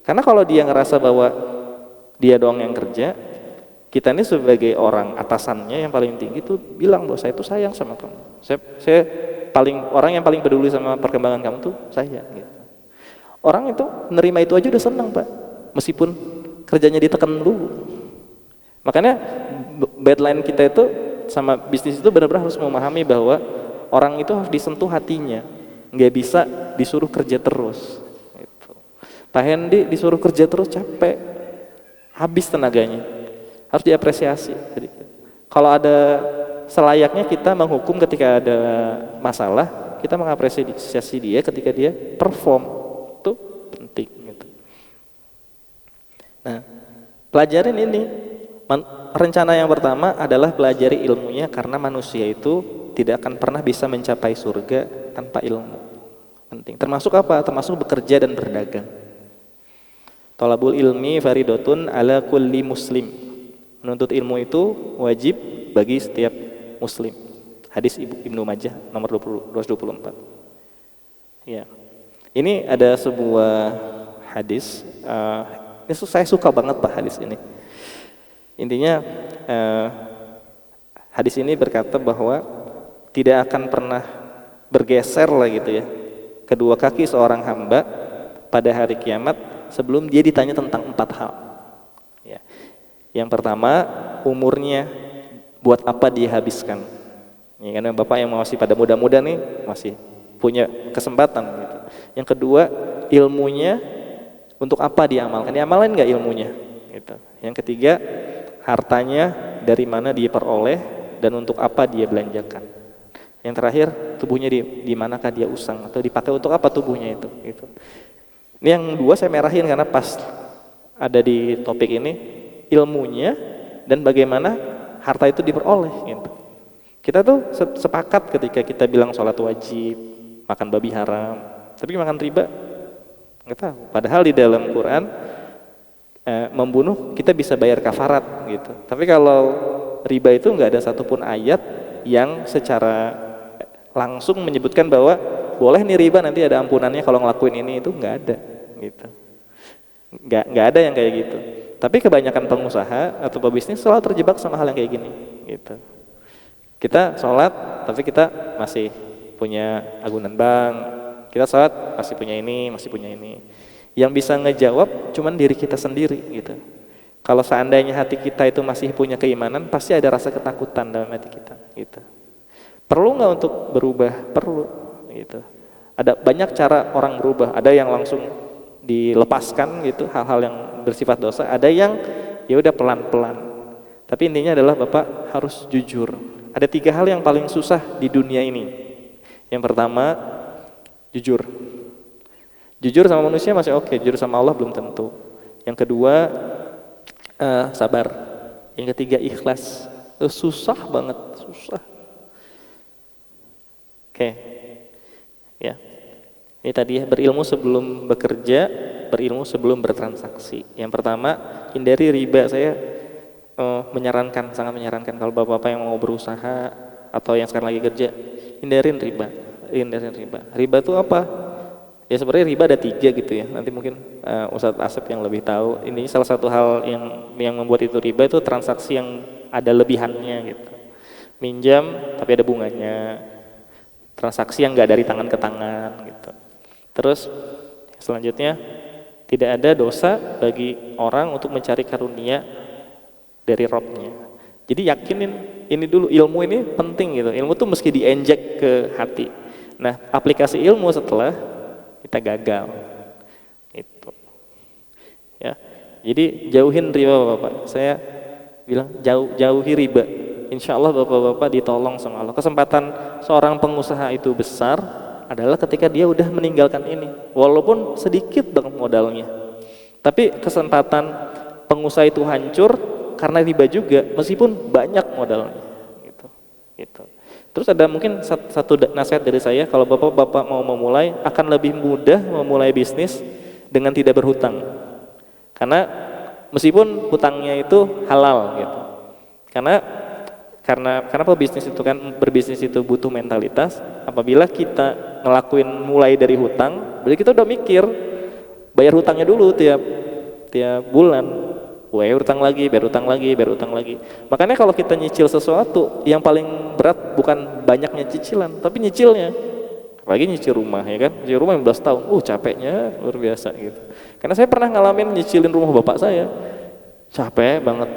Karena kalau dia ngerasa bahwa dia doang yang kerja, kita ini sebagai orang atasannya yang paling tinggi itu bilang bahwa saya itu sayang sama kamu. Saya orang yang paling peduli sama perkembangan kamu tuh saya. Gitu. Orang itu nerima itu aja udah senang, Pak. Meskipun kerjanya ditekan dulu. Makanya deadline kita itu sama bisnis itu benar-benar harus memahami bahwa orang itu harus disentuh hatinya, nggak bisa disuruh kerja terus. Gitu. Pak Hendi disuruh kerja terus capek, habis tenaganya, harus diapresiasi. Jadi, kalau ada selayaknya kita menghukum ketika ada masalah, kita mengapresiasi dia ketika dia perform, itu penting. Gitu. Nah, pelajarin ini. Rencana yang pertama adalah pelajari ilmunya karena manusia itu tidak akan pernah bisa mencapai surga tanpa ilmu. Penting. Termasuk apa? Termasuk bekerja dan berdagang. Thalabul ilmi faridotun ala kulli muslim. Menuntut ilmu itu wajib bagi setiap muslim. Hadis Ibnu Majah nomor 224. Ya. Ini ada sebuah hadis. Ini saya suka banget Pak hadis ini. Intinya hadis ini berkata bahwa tidak akan pernah bergeser lah gitu ya kedua kaki seorang hamba pada hari kiamat sebelum dia ditanya tentang 4 hal. Ya. Yang pertama, umurnya buat apa dia habiskan. Ya, karena Bapak yang masih pada muda-muda nih masih punya kesempatan gitu. Yang kedua, ilmunya untuk apa dia amalkan? Diamalin nggak ilmunya? Gitu. Yang ketiga, hartanya dari mana dia peroleh dan untuk apa dia belanjakan. Yang terakhir, tubuhnya di manakah dia usang atau dipakai untuk apa tubuhnya itu. Gitu. Ini yang 2 saya merahin karena pas ada di topik ini ilmunya dan bagaimana harta itu diperoleh. Gitu. Kita tuh sepakat ketika kita bilang sholat wajib, makan babi haram, tapi makan riba nggak tahu. Padahal di dalam Quran membunuh kita bisa bayar kafarat gitu. Tapi kalau riba itu nggak ada satupun ayat yang secara langsung menyebutkan bahwa boleh nih riba nanti ada ampunannya kalau ngelakuin ini, itu nggak ada gitu. Nggak ada yang kayak gitu. Tapi kebanyakan pengusaha atau pebisnis selalu terjebak sama hal yang kayak gini gitu. Kita sholat tapi kita masih punya agunan bank. Kita sholat masih punya ini, masih punya ini. Yang bisa ngejawab cuman diri kita sendiri gitu. Kalau seandainya hati kita itu masih punya keimanan, pasti ada rasa ketakutan dalam hati kita gitu. Perlu nggak untuk berubah? Perlu gitu. Ada banyak cara orang berubah. Ada yang langsung dilepaskan gitu, hal-hal yang bersifat dosa. Ada yang ya udah pelan-pelan. Tapi intinya adalah Bapak harus jujur. Ada 3 hal yang paling susah di dunia ini. Yang pertama, jujur. Jujur sama manusia masih oke, jujur sama Allah belum tentu. Yang kedua, sabar. Yang ketiga, ikhlas. Susah banget, susah. Oke. Ya. Ini tadi ya, berilmu sebelum bekerja, berilmu sebelum bertransaksi. Yang pertama, hindari riba. Saya menyarankan, sangat menyarankan kalau bapak-bapak yang mau berusaha atau yang sekarang lagi kerja, hindarin riba. Hindarin riba. Riba itu apa? Ya sebenarnya riba ada 3 gitu ya. Nanti mungkin Ustadz Asep yang lebih tahu. Ini salah satu hal yang membuat itu riba itu transaksi yang ada lebihannya gitu. Minjam tapi ada bunganya. Transaksi yang nggak dari tangan ke tangan gitu. Terus selanjutnya tidak ada dosa bagi orang untuk mencari karunia dari Robnya. Jadi yakinin ini dulu, ilmu ini penting gitu. Ilmu tuh mesti dienjek ke hati. Nah, aplikasi ilmu setelah kita gagal. Itu. Ya. Jadi jauhin riba Bapak. Saya bilang jauhi riba. Insya Allah Bapak-bapak ditolong sama Allah. Kesempatan seorang pengusaha itu besar adalah ketika dia udah meninggalkan ini, walaupun sedikit banget modalnya. Tapi kesempatan pengusaha itu hancur karena riba juga, meskipun banyak modalnya. Gitu. Terus ada mungkin satu nasihat dari saya, kalau Bapak-bapak mau memulai, akan lebih mudah memulai bisnis dengan tidak berhutang. Karena meskipun hutangnya itu halal gitu. Karena bisnis itu kan, berbisnis itu butuh mentalitas. Apabila kita ngelakuin mulai dari hutang, berarti kita udah mikir bayar hutangnya dulu tiap bulan. Bayar hutang lagi, bayar hutang lagi, bayar hutang lagi. Makanya kalau kita nyicil sesuatu, yang paling berat bukan banyaknya cicilan, tapi nyicilnya. Apalagi nyicil rumah, ya kan? Nyicil rumah 15 tahun, capeknya luar biasa gitu. Karena saya pernah ngalamin nyicilin rumah bapak saya. Capek banget,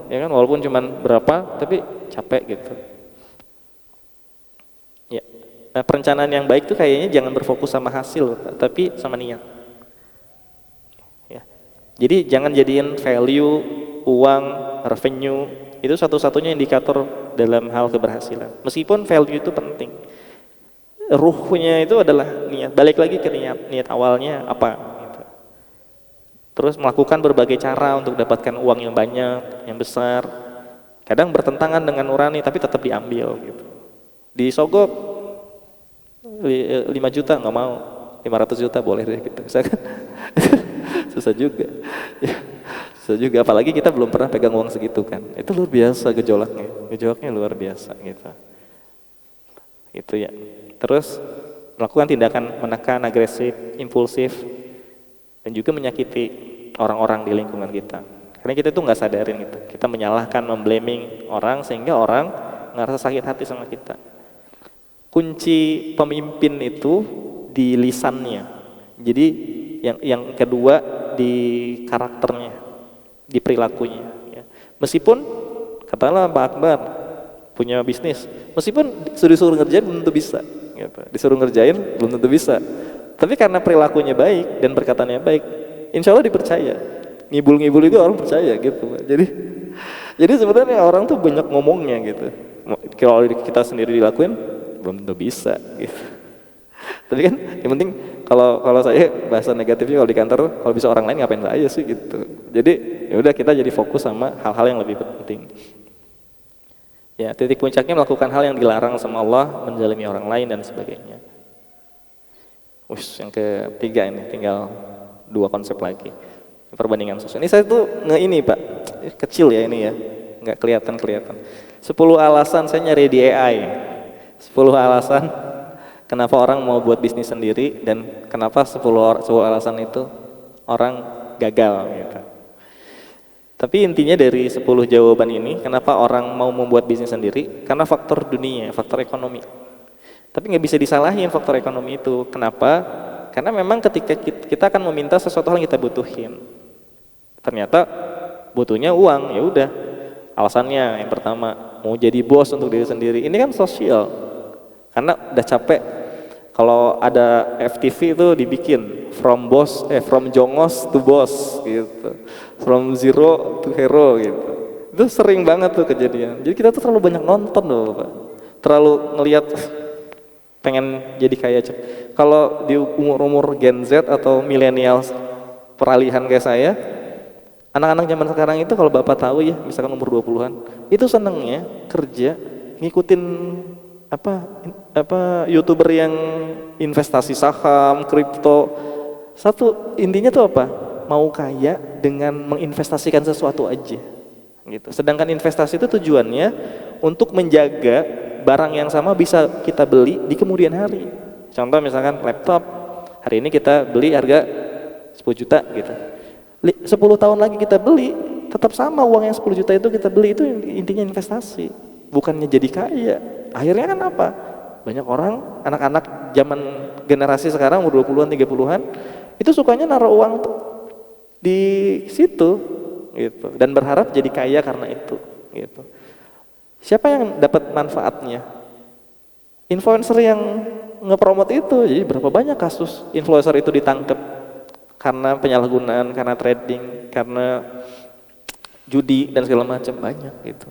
ya kan? Walaupun cuman berapa, tapi capek gitu. Ya. Nah, perencanaan yang baik tuh kayaknya jangan berfokus sama hasil, tapi sama niat. Jadi jangan jadiin value, uang, revenue itu satu-satunya indikator dalam hal keberhasilan. Meskipun value itu penting, ruhnya itu adalah niat. Balik lagi ke niat awalnya apa gitu. Terus melakukan berbagai cara untuk dapatkan uang yang banyak, yang besar. Kadang bertentangan dengan nurani tapi tetap diambil gitu. Disogok 5 juta nggak mau, 500 juta boleh deh gitu. Susah juga. Ya, susah juga, apalagi kita belum pernah pegang uang segitu kan. Itu luar biasa gejolaknya luar biasa gitu. Itu ya. Terus melakukan tindakan menekan, agresif, impulsif, dan juga menyakiti orang-orang di lingkungan kita. Karena kita tuh nggak sadarin gitu. Kita menyalahkan, memblaming orang sehingga orang ngerasa sakit hati sama kita. Kunci pemimpin itu di lisannya. Jadi yang kedua di karakternya, di perilakunya. Ya. Meskipun katakanlah Pak Akbar punya bisnis, meskipun disuruh ngerjain belum tentu bisa. Gitu. Disuruh ngerjain belum tentu bisa. Tapi karena perilakunya baik dan perkataannya baik, insya Allah dipercaya. Ngibul-ngibul juga orang percaya gitu. Jadi sebenarnya orang tuh banyak ngomongnya gitu. Kalau kita sendiri dilakuin belum tentu bisa. Gitu. Tapi kan yang penting kalau saya bahasa negatifnya kalau di kantor, kalau bisa orang lain ngapain saya sih gitu. Jadi ya udah kita jadi fokus sama hal-hal yang lebih penting. Ya, titik puncaknya melakukan hal yang dilarang sama Allah, menzalimi orang lain dan sebagainya. Yang ketiga ini tinggal 2 konsep lagi. Perbandingan sosial. Ini saya tuh ini Pak, kecil ya ini ya, nggak kelihatan. 10 alasan saya nyari di AI. 10 alasan kenapa orang mau buat bisnis sendiri dan kenapa 10 alasan itu orang gagal gitu. Tapi intinya dari 10 jawaban ini, kenapa orang mau membuat bisnis sendiri? Karena faktor dunia, faktor ekonomi. Tapi nggak bisa disalahin faktor ekonomi itu. Kenapa? Karena memang ketika kita akan meminta sesuatu hal yang kita butuhin, ternyata butuhnya uang, ya udah. Alasannya yang pertama, mau jadi bos untuk diri sendiri. Ini kan sosial. Karena udah capek. Kalau ada FTV itu dibikin from jongos to boss gitu, from zero to hero gitu. Itu sering banget tuh kejadian. Jadi kita tuh terlalu banyak nonton loh Pak, terlalu ngelihat pengen jadi kaya. Kalau di umur Gen Z atau milenial peralihan kayak saya, anak-anak zaman sekarang itu kalau Bapak tahu ya, misalkan umur 20-an, itu senengnya kerja ngikutin YouTuber yang investasi saham, kripto. Intinya tuh apa? Mau kaya dengan menginvestasikan sesuatu aja gitu. Sedangkan investasi itu tujuannya untuk menjaga barang yang sama bisa kita beli di kemudian hari. Contoh misalkan laptop, hari ini kita beli harga 10 juta gitu. 10 tahun lagi kita beli, tetap sama uang yang 10 juta itu kita beli, itu intinya investasi, bukannya jadi kaya. Akhirnya kan apa? Banyak orang, anak-anak zaman generasi sekarang umur 20-an, 30-an, itu sukanya naruh uang tuh di situ gitu dan berharap jadi kaya karena itu gitu. Siapa yang dapat manfaatnya? Influencer yang ngepromot itu. Jadi berapa banyak kasus influencer itu ditangkap karena penyalahgunaan, karena trading, karena judi dan segala macam, banyak gitu.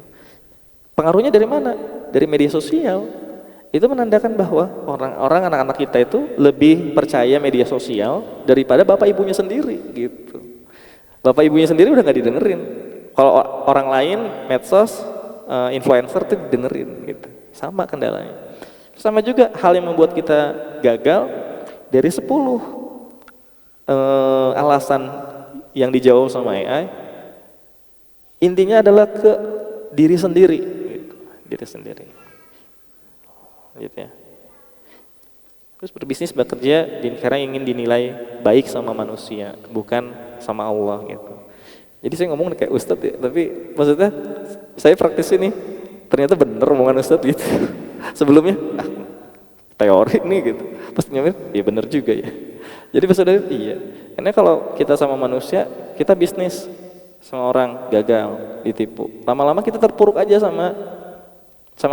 Pengaruhnya dari mana? Dari media sosial. Itu menandakan bahwa orang-orang, anak-anak kita itu lebih percaya media sosial daripada bapak ibunya sendiri gitu. Bapak ibunya sendiri udah nggak didengerin. Kalau orang lain medsos, influencer tuh didengerin gitu. Sama kendalanya. Sama juga hal yang membuat kita gagal, dari 10 alasan yang dijawab sama AI, intinya adalah ke diri sendiri gitu. Diri sendiri gitu ya. Terus berbisnis, bekerja karena ingin dinilai baik sama manusia, bukan sama Allah gitu. Jadi saya ngomong kayak Ustadz ya, tapi maksudnya saya praktis ini ternyata bener omongan Ustadz gitu. Sebelumnya teori nih gitu, pas nyobain ya bener juga ya. Jadi maksudnya iya, karena kalau kita sama manusia, kita bisnis sama orang gagal, ditipu, lama-lama kita terpuruk aja sama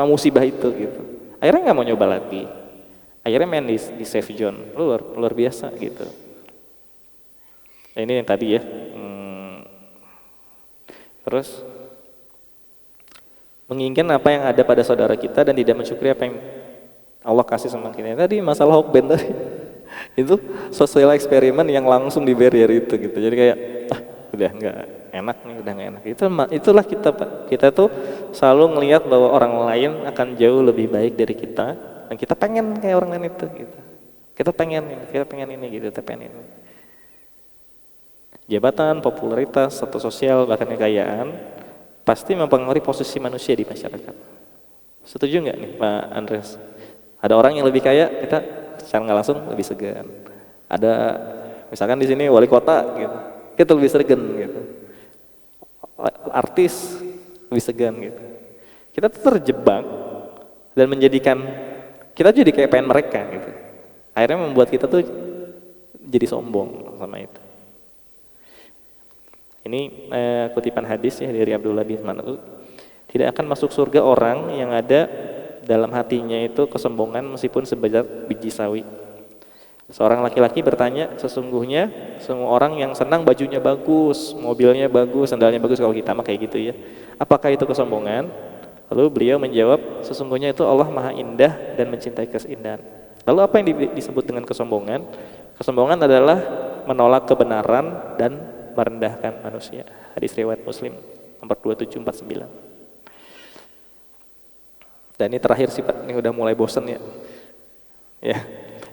musibah itu gitu. Akhirnya nggak mau nyoba lagi, akhirnya main di safe zone, luar biasa gitu. Nah, ini yang tadi ya. Terus menginginkan apa yang ada pada saudara kita dan tidak mensyukuri apa yang Allah kasih sama kita. Tadi masalah hokben tadi itu sosial eksperimen yang langsung di barrier itu gitu. Jadi kayak udah nggak enak nih, udah nggak enak. Itulah kita Pak. Kita tuh selalu ngelihat bahwa orang lain akan jauh lebih baik dari kita, dan kita pengen kayak orang lain itu gitu. Kita pengen ini gitu, kita pengen ini. Jabatan, popularitas, status sosial, bahkan kekayaan pasti mempengaruhi posisi manusia di masyarakat. Setuju nggak nih Pak Andres? Ada orang yang lebih kaya, kita secara nggak langsung lebih segan. Ada misalkan di sini wali kota gitu, kita lebih segan gitu. Artis lebih segan gitu. Kita tuh terjebak dan menjadikan kita jadi kayak pengen mereka gitu. Akhirnya membuat kita tuh jadi sombong sama itu. Ini kutipan hadis ya dari Abdullah bin Mas'ud. Tidak akan masuk surga orang yang ada dalam hatinya itu kesombongan meskipun sebesar biji sawi. Seorang laki-laki bertanya, sesungguhnya semua orang yang senang bajunya bagus, mobilnya bagus, sandalnya bagus, kalau kita mah kayak gitu ya. Apakah itu kesombongan? Lalu beliau menjawab, sesungguhnya itu Allah Maha Indah dan mencintai keindahan. Lalu apa yang disebut dengan kesombongan? Kesombongan adalah menolak kebenaran dan merendahkan manusia. Hadis riwayat Muslim nomor 2749. Dan ini terakhir sih Pak, ini udah mulai bosen ya. Ya.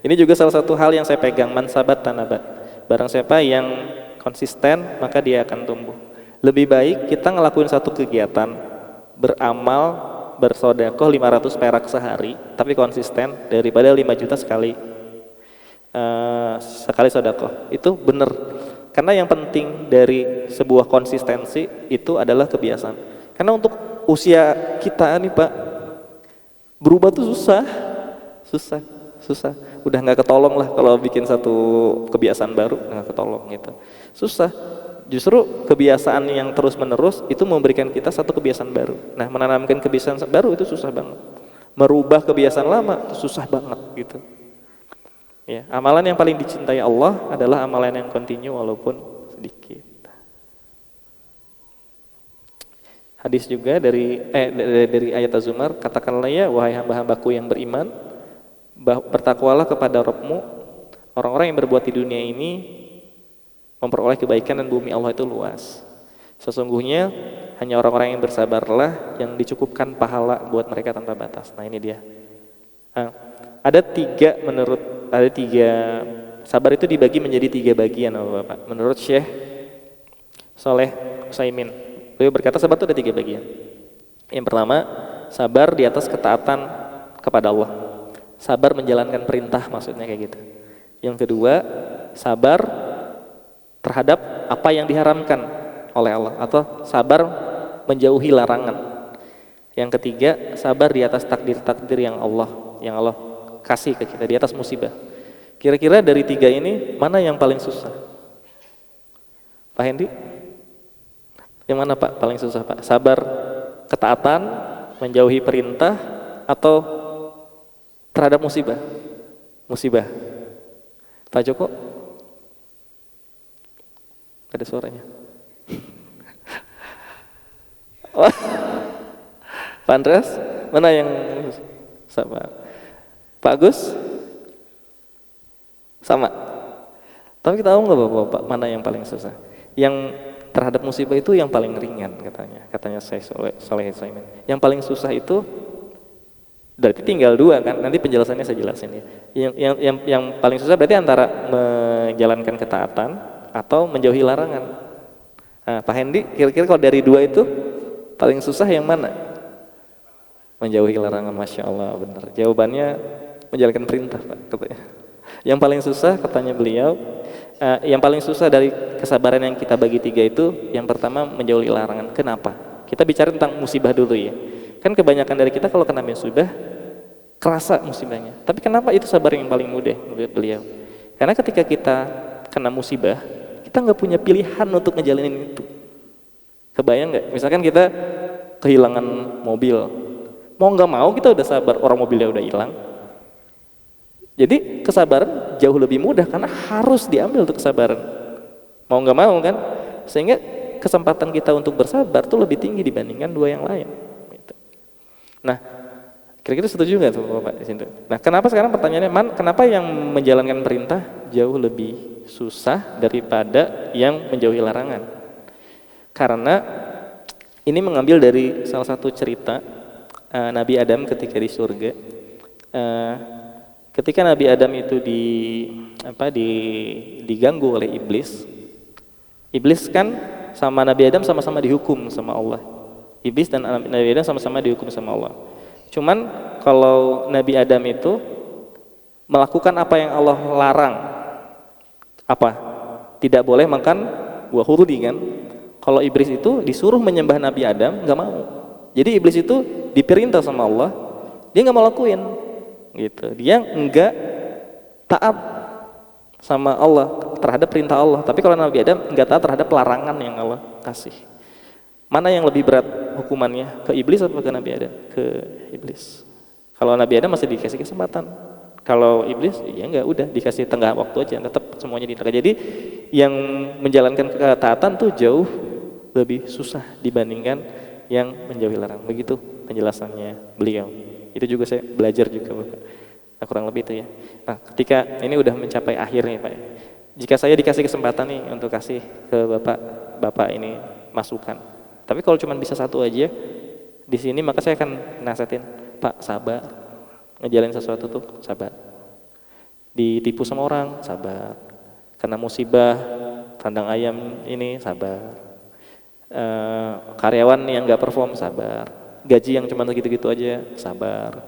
Ini juga salah satu hal yang saya pegang, mansabat tanabat. Barang siapa yang konsisten, maka dia akan tumbuh. Lebih baik kita ngelakuin satu kegiatan, beramal, bersodakoh 500 perak sehari, tapi konsisten, daripada 5 juta sekali sodakoh. Itu bener. Karena yang penting dari sebuah konsistensi itu adalah kebiasaan. Karena untuk usia kita nih Pak, berubah tuh susah. Udah nggak ketolong lah kalau bikin satu kebiasaan baru, nggak ketolong gitu. Susah. Justru kebiasaan yang terus menerus itu memberikan kita satu kebiasaan baru. Nah, menanamkan kebiasaan baru itu susah banget. Merubah kebiasaan lama itu susah banget gitu. Ya, amalan yang paling dicintai Allah adalah amalan yang kontinu walaupun sedikit. Hadis juga dari ayat Az-Zumar, katakanlah ya wahai hamba-hambaku yang beriman, bertakwalah kepada Rabbmu. Orang-orang yang berbuat di dunia ini memperoleh kebaikan dan bumi Allah itu luas. Sesungguhnya hanya orang-orang yang bersabarlah yang dicukupkan pahala buat mereka tanpa batas. Nah ini dia. Ada tiga sabar itu dibagi menjadi 3 bagian Bapak. Menurut Syekh Saleh Utsaimin, beliau berkata sabar itu ada 3 bagian. Yang pertama, sabar di atas ketaatan kepada Allah. Sabar menjalankan perintah, maksudnya kayak gitu. Yang kedua, sabar terhadap apa yang diharamkan oleh Allah, atau sabar menjauhi larangan. Yang ketiga, sabar di atas takdir-takdir yang Allah kasih ke kita, di atas musibah. Kira-kira dari 3 ini mana yang paling susah? Pak Hendi? Yang mana Pak paling susah Pak? Sabar ketaatan, menjauhi perintah, atau terhadap musibah? Musibah. Pak Joko, ada suaranya. Oh, Pak Andreas, mana yang sama? Pak Agus, sama. Tapi tahu nggak Bapak, mana yang paling susah? Yang terhadap musibah itu yang paling ringan katanya saya Saleh Saimin. Yang paling susah itu berarti tinggal dua kan? Nanti penjelasannya saya jelasin ya. Yang paling susah berarti antara menjalankan ketaatan atau menjauhi larangan. Nah, Pak Hendi, kira-kira kalau dari dua itu paling susah yang mana? Menjauhi larangan, Masya Allah, benar. Jawabannya menjalankan perintah, Pak, katanya. Yang paling susah, katanya beliau, yang paling susah dari kesabaran yang kita bagi tiga itu, yang pertama menjauhi larangan. Kenapa? Kita bicara tentang musibah dulu ya. Kan kebanyakan dari kita kalau kena musibah, kerasa musibahnya. Tapi kenapa itu sabar yang paling mudah menurut beliau? Karena ketika kita kena musibah, kita nggak punya pilihan untuk ngejalanin itu. Kebayang nggak? Misalkan kita kehilangan mobil, mau nggak mau kita udah sabar, orang mobilnya udah hilang. Jadi kesabaran jauh lebih mudah karena harus diambil untuk kesabaran. Mau nggak mau kan, sehingga kesempatan kita untuk bersabar tuh lebih tinggi dibandingkan dua yang lain. Nah, kira-kira setuju nggak tuh Bapak di situ? Nah, kenapa sekarang pertanyaannya, kenapa yang menjalankan perintah jauh lebih susah daripada yang menjauhi larangan? Karena ini mengambil dari salah satu cerita Nabi Adam ketika di surga. Ketika Nabi Adam itu diganggu oleh iblis. Iblis kan sama Nabi Adam sama-sama dihukum sama Allah. Iblis dan Nabi Adam sama-sama dihukum sama Allah. Cuman kalau Nabi Adam itu melakukan apa yang Allah larang, apa? Tidak boleh makan buah hurudi kan? Kalau iblis itu disuruh menyembah Nabi Adam, nggak mau. Jadi iblis itu diperintah sama Allah, dia nggak mau lakuin, gitu. Dia nggak taat sama Allah terhadap perintah Allah. Tapi kalau Nabi Adam nggak taat terhadap larangan yang Allah kasih. Mana yang lebih berat hukumannya? Ke iblis atau ke Nabi Adam? Ke iblis. Kalau Nabi Adam masih dikasih kesempatan. Kalau iblis, ya enggak, udah dikasih tengah waktu aja, tetap semuanya di neraka. Jadi yang menjalankan ketaatan tuh jauh lebih susah dibandingkan yang menjauhi larangan. Begitu penjelasannya beliau. Itu juga saya belajar juga Bapak. Nah, kurang lebih itu ya. Nah, ketika ini udah mencapai akhirnya Pak. Jika saya dikasih kesempatan nih untuk kasih ke Bapak ini masukan. Tapi kalau cuma bisa satu aja di sini, maka saya akan nasihatin, Pak, sabar. Ngejalanin sesuatu tuh sabar. Ditipu sama orang, sabar. Kena musibah, kandang ayam ini, sabar. Karyawan yang nggak perform, sabar. Gaji yang cuma gitu-gitu aja, sabar.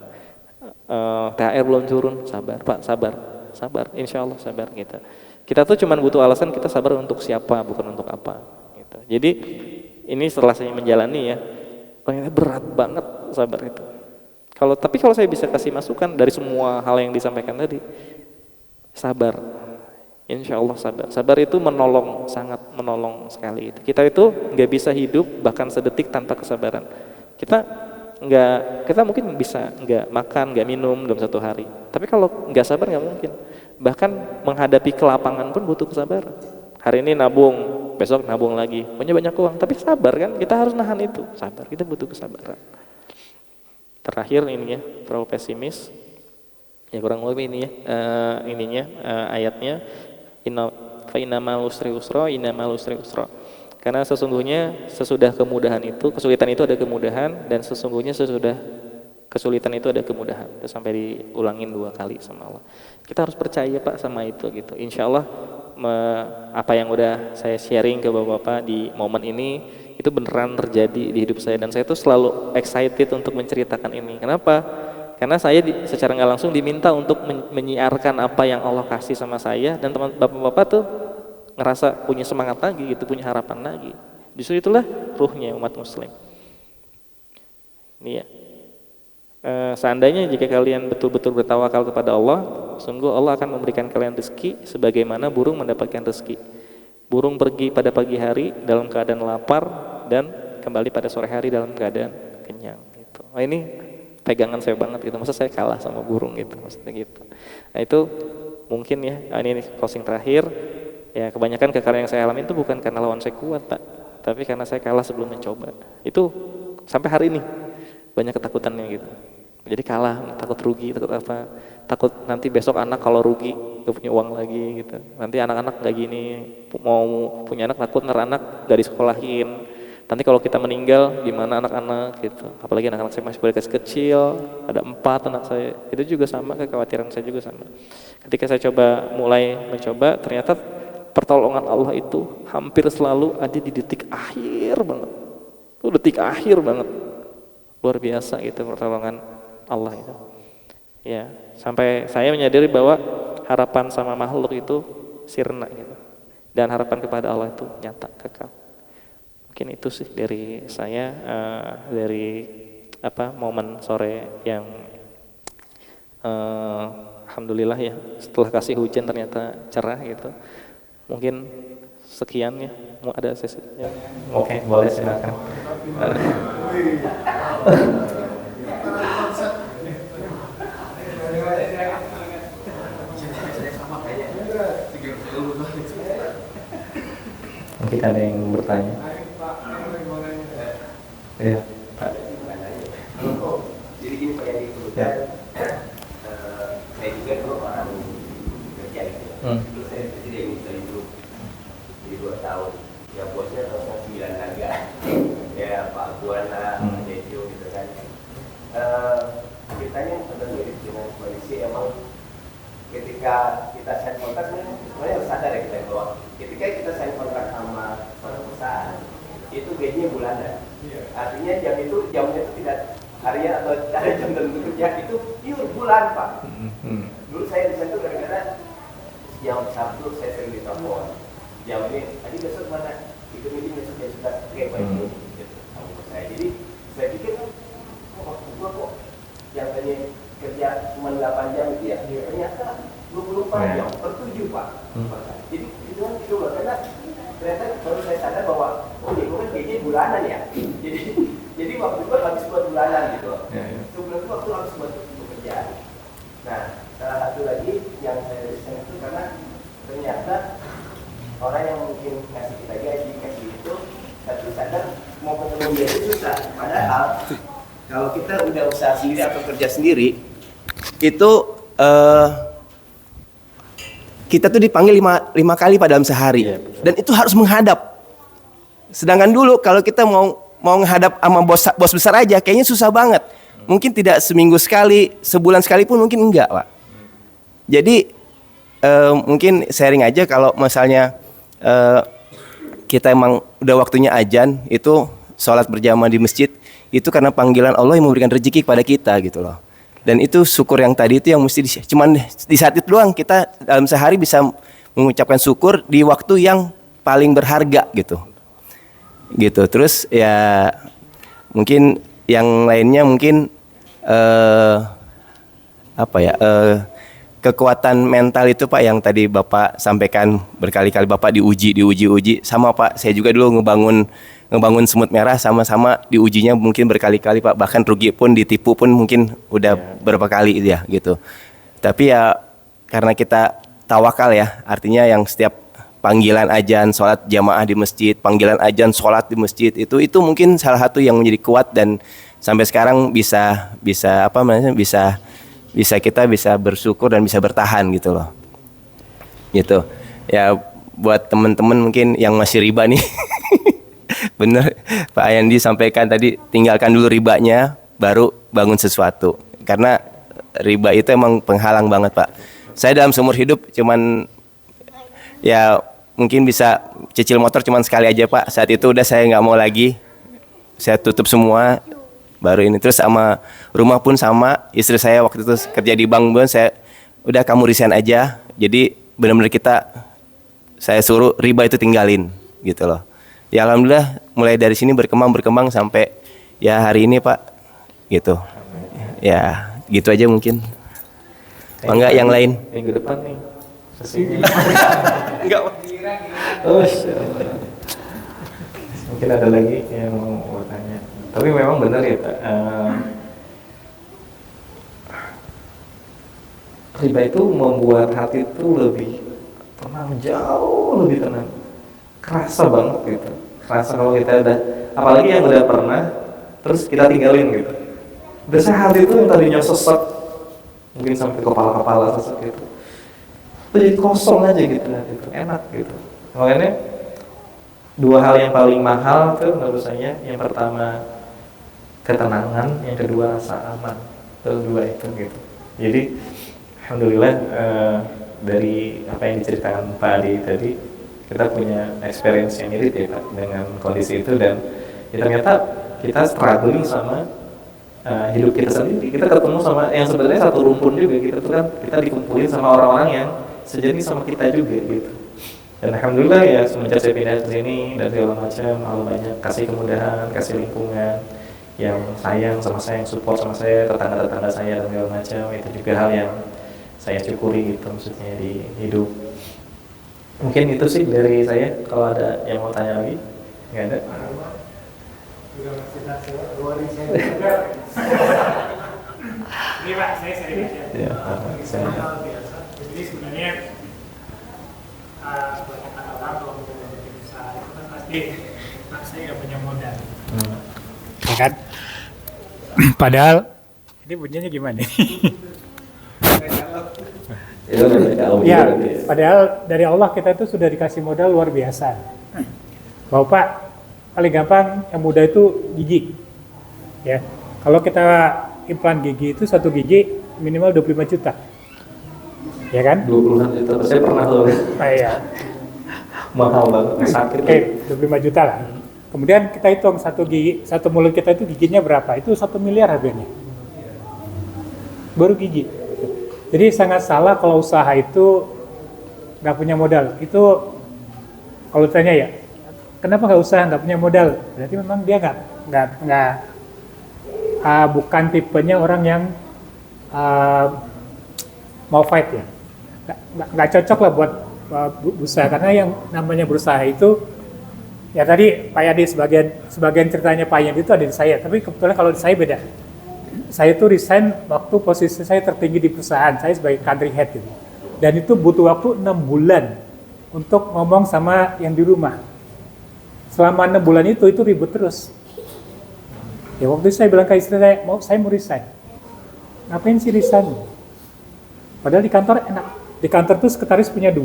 THR belum turun, sabar. Pak, sabar. Insya Allah sabar kita. Kita tuh cuma butuh alasan kita sabar untuk siapa, bukan untuk apa. Gitu. Jadi ini setelah saya menjalani ya, ternyata berat banget sabar itu. Tapi kalau saya bisa kasih masukan dari semua hal yang disampaikan tadi, sabar. Insya Allah sabar. Sabar itu menolong, sangat menolong sekali. Kita itu nggak bisa hidup bahkan sedetik tanpa kesabaran. Kita mungkin bisa nggak makan, nggak minum dalam satu hari. Tapi kalau nggak sabar nggak mungkin. Bahkan menghadapi kelapangan pun butuh kesabaran. Hari ini nabung, besok nabung lagi, punya banyak uang. Tapi sabar kan, kita harus nahan itu. Sabar, kita butuh kesabaran. Terakhir ini ya, terlalu pesimis. Ya kurang lebih ini ya, ayatnya. Fa inna ma'al usri usra, inna ma'al usri usra. Karena sesungguhnya sesudah kemudahan itu, kesulitan itu ada kemudahan, dan sesungguhnya sesudah kesulitan itu ada kemudahan. Itu sampai diulangin 2 kali sama Allah. Kita harus percaya Pak sama itu gitu. Insya Allah apa yang udah saya sharing ke Bapak-Bapak di momen ini itu beneran terjadi di hidup saya, dan saya tuh selalu excited untuk menceritakan ini. Kenapa? Karena saya secara nggak langsung diminta untuk menyiarkan apa yang Allah kasih sama saya, dan teman Bapak-Bapak tuh ngerasa punya semangat lagi gitu, punya harapan lagi. Justru itulah ruhnya umat muslim. Ini ya. Seandainya jika kalian betul-betul bertawakal kepada Allah, sungguh Allah akan memberikan kalian rezeki sebagaimana burung mendapatkan rezeki. Burung pergi pada pagi hari dalam keadaan lapar dan kembali pada sore hari dalam keadaan kenyang. Gitu. Nah, ini pegangan saya banget gitu, masa saya kalah sama burung gitu, maksudnya gitu. Nah itu mungkin ya, ini closing terakhir ya, kebanyakan kekalahan yang saya alami itu bukan karena lawan saya kuat Pak, tapi karena saya kalah sebelum mencoba. Itu sampai hari ini banyak ketakutannya gitu. Jadi kalah, takut rugi, takut apa, takut nanti besok anak kalau rugi gak punya uang lagi gitu. Nanti anak-anak gak gini, mau punya anak takut ntar anak gak disekolahin. Nanti kalau kita meninggal gimana anak-anak gitu. Apalagi anak-anak saya masih kecil, ada 4 anak saya. Itu juga sama, kekhawatiran saya juga sama. Ketika saya mulai mencoba, ternyata pertolongan Allah itu hampir selalu ada di detik akhir banget. Itu detik akhir banget. Luar biasa gitu pertolongan Allah itu. Ya, sampai saya menyadari bahwa harapan sama makhluk itu sirna gitu. Dan harapan kepada Allah itu nyata, kekal. Mungkin itu sih dari saya, dari momen sore yang alhamdulillah ya, setelah kasih hujan ternyata cerah gitu. Mungkin sekian ya. Mau ada sesi ya. Oke, boleh silakan. Mungkin ada yang bertanya. Iya, Pak. Jadi gini Pak Yadi, kebetulan saya juga dulu orang kerja gitu. Terus saya kerja di industri itu di 2 tahun. Ya bosnya terusnya 9 harga. Ya Pak Buana, Pak Jejo gitu kan. Ceritanya benar mirip dengan kondisi emang ketika kita sign kontrak sebenarnya harus sadar ya kita bahwa ketika kita sign kontrak sama perusahaan itu gajinya bulanan. Artinya jamnya itu tidak harian atau ada jam tertentu kerja, itu pure bulan Pak. Dulu saya di sana gara-gara jam Sabtu saya sering ditelepon. Jam ini, tadi besok mana? Ikut meeting besok ya sudah kayak baik gitu sama saya. Jadi saya pikir waktu gua kok yang tadi kerja cuma 8 jam gitu ya, ternyata 24 jam per 7 Pak. Jadi itu kan gitu loh, karena ternyata baru saya sadar bahwa oh ini kan gaji bulanan ya. Jadi waktu itu habis buat bulanan gitu. Sebelum itu waktu habis buat bekerja. Nah, salah satu lagi yang saya riset itu karena ternyata orang yang mungkin kasih kita gaji, kasih itu, tapi sadar mau ketemu dia itu susah. Padahal kalau kita udah usaha sendiri atau kerja sendiri, itu kita tuh dipanggil 5 kali pada dalam sehari, dan itu harus menghadap. Sedangkan dulu kalau kita mau menghadap sama bos besar aja, kayaknya susah banget. Mungkin tidak seminggu sekali, sebulan sekali pun mungkin enggak Pak. Jadi mungkin sharing aja kalau misalnya kita emang udah waktunya azan, itu sholat berjamaah di masjid, itu karena panggilan Allah yang memberikan rezeki kepada kita gitu loh. Dan itu syukur yang tadi itu yang mesti cuman di saat itu doang kita dalam sehari bisa mengucapkan syukur di waktu yang paling berharga gitu. Terus ya mungkin yang lainnya mungkin kekuatan mental itu Pak yang tadi Bapak sampaikan berkali-kali, Bapak diuji sama Pak. Saya juga dulu ngebangun Semut Merah sama-sama diujinya mungkin berkali-kali Pak, bahkan rugi pun, ditipu pun mungkin udah berapa kali ya gitu. Tapi ya karena kita tawakal ya, artinya yang setiap panggilan azan sholat jamaah di masjid, panggilan azan sholat di masjid, itu mungkin salah satu yang menjadi kuat, dan sampai sekarang bisa kita bisa bersyukur dan bisa bertahan gitu loh. Gitu. Ya buat teman-teman mungkin yang masih riba nih. Bener Pak Ayandi sampaikan tadi, tinggalkan dulu ribanya baru bangun sesuatu, karena riba itu emang penghalang banget Pak. Saya dalam seumur hidup cuman ya mungkin bisa cicil motor cuman sekali aja Pak. Saat itu udah saya nggak mau lagi, saya tutup semua baru ini. Terus sama rumah pun sama, istri saya waktu itu kerja di bank pun saya udah kamu resign aja. Jadi benar-benar saya suruh riba itu tinggalin gitu loh. Ya alhamdulillah mulai dari sini berkembang sampai ya hari ini Pak gitu. Ya gitu aja mungkin. Enggak yang lain minggu depan nih enggak mungkin ada lagi yang mau bertanya. Tapi memang benar ya Pak, riba itu membuat hati itu lebih tenang, jauh lebih tenang, kerasa banget gitu, kerasa kalau kita udah, apalagi yang udah pernah terus kita tinggalin gitu, biasanya hati itu yang tadinya sesek mungkin sampai kepala sesek gitu, itu jadi kosong aja gitu, itu enak gitu. Makanya dua hal yang paling mahal tuh menurut saya, yang pertama ketenangan, yang kedua rasa aman, itu dua itu gitu. Jadi alhamdulillah dari apa yang diceritakan Pak Adi tadi, kita punya experience yang mirip ya Pak dengan kondisi itu, dan ya ternyata kita struggling sama hidup kita sendiri. Kita ketemu sama yang sebenarnya satu rumpun juga, kita tuh kan kita dikumpulin sama orang-orang yang sejenis sama kita juga gitu. Dan alhamdulillah ya semenjak saya pindah ke sini dan segala macam, Allah banyak kasih kemudahan, kasih lingkungan yang sayang sama saya, yang support sama saya, tetangga-tetangga saya dan segala macam. Itu juga hal yang saya syukuri gitu, maksudnya di hidup. Mungkin itu sih dari saya. Kalau ada yang mau tanya lagi, nggak ada. Ini Pak, saya sering aja. Ya, saya. Jadi sebenarnya kebanyakan orang kalau mau bikin usaha itu kan pasti Pak saya nggak punya modal. Ya kan? Padahal ini bunyinya gimana? Ya, padahal dari Allah kita itu sudah dikasih modal luar biasa. Bapak paling gampang yang mudah itu gigi. Ya, kalau kita implan gigi itu satu gigi minimal 25 juta. Ya kan? 20-an juta, saya pernah loh. Iya. Mahal banget, sakit. Oke, 25 juta lah. Kemudian kita hitung satu gigi, satu mulut kita itu giginya berapa? Itu 1 miliar harganya. Baru gigi. Jadi sangat salah kalau usaha itu nggak punya modal. Itu kalau tanya ya, kenapa nggak usaha nggak punya modal? Berarti memang dia nggak bukan tipenya orang yang mau fight ya. Nggak cocok lah buat berusaha, karena yang namanya berusaha itu ya tadi Pak Yadi sebagian ceritanya Pak Yadi itu ada di saya, tapi kebetulan kalau di saya beda. Saya itu resign waktu posisi saya tertinggi di perusahaan, saya sebagai country head gitu. Dan itu butuh waktu 6 bulan untuk ngomong sama yang di rumah. Selama 6 bulan itu ribut terus. Ya waktu itu saya bilang ke istri saya mau resign. Ngapain sih resign? Padahal di kantor enak. Di kantor tuh sekretaris punya 2.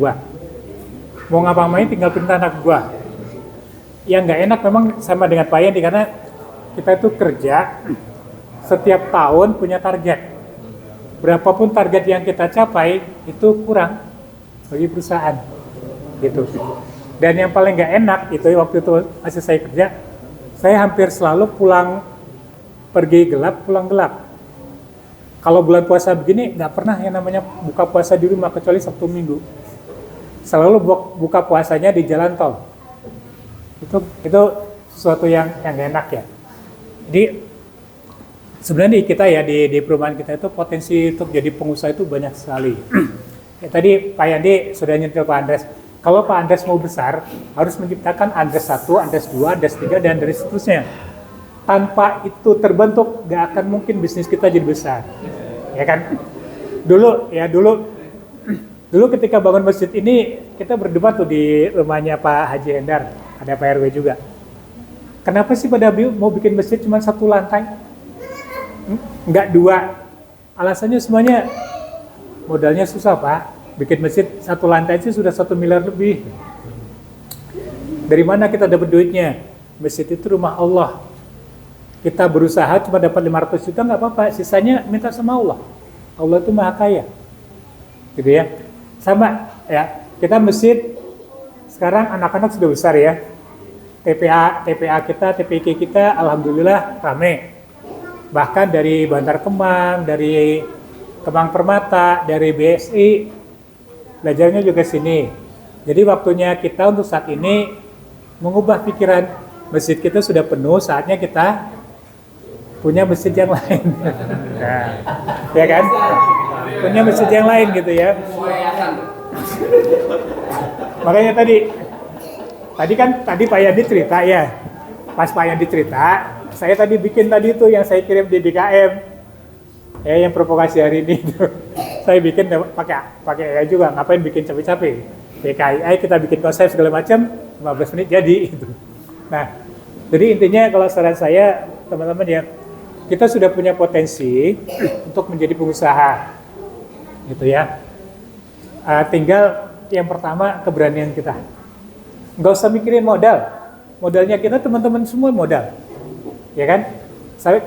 Mau ngapa-ngapain tinggal perintah anak gua. Yang nggak enak memang sama dengan Pak Yadi, karena kita itu kerja setiap tahun punya target. Berapapun target yang kita capai itu kurang bagi perusahaan, gitu. Dan yang paling nggak enak itu waktu itu masih saya kerja, saya hampir selalu pergi gelap, pulang gelap. Kalau bulan puasa begini nggak pernah yang namanya buka puasa di rumah kecuali Sabtu Minggu. Selalu buka puasanya di jalan tol. Itu sesuatu yang nggak enak ya. Jadi sebenarnya di kita ya di perumahan kita itu potensi untuk jadi pengusaha itu banyak sekali. Ya, tadi Pak Yandi sudah nyentil Pak Andres. Kalau Pak Andres mau besar, harus menciptakan Andres 1, Andres 2, Andres 3, dan dari seterusnya. Tanpa itu terbentuk, gak akan mungkin bisnis kita jadi besar. Ya kan? Dulu ketika bangun masjid ini, kita berdebat tuh di rumahnya Pak Haji Endar, ada Pak RW juga. Kenapa sih pada mau bikin masjid cuma 1 lantai? Enggak 2. Alasannya semuanya modalnya susah Pak. Bikin masjid 1 lantai aja sudah 1 miliar lebih. Dari mana kita dapat duitnya? Masjid itu rumah Allah. Kita berusaha cuma dapat 500 juta nggak apa-apa. Sisanya minta sama Allah. Allah itu maha kaya. Gitu ya. Sama ya. Kita masjid sekarang anak-anak sudah besar ya. TPA kita, TPK kita alhamdulillah rame. Bahkan dari Bantar Kemang, dari Kemang Permata, dari BSI, belajarnya juga sini. Jadi waktunya kita untuk saat ini mengubah pikiran. Masjid kita sudah penuh, saatnya kita punya masjid yang lain. Nah, ya kan? Punya masjid yang lain gitu ya. Makanya tadi Pak Yandi cerita ya. Pas Pak Yandi cerita, saya tadi bikin tadi itu yang saya kirim di DKM. Ya, yang provokasi hari ini itu. saya bikin pakai AI juga, ngapain bikin capek-capek. Pakai AI kita bikin konsep segala macam, 15 menit jadi gitu. Nah, jadi intinya kalau saran saya teman-teman ya, kita sudah punya potensi untuk menjadi pengusaha, gitu ya. Tinggal yang pertama keberanian kita. Nggak usah mikirin modalnya kita teman-teman semua modal, ya kan?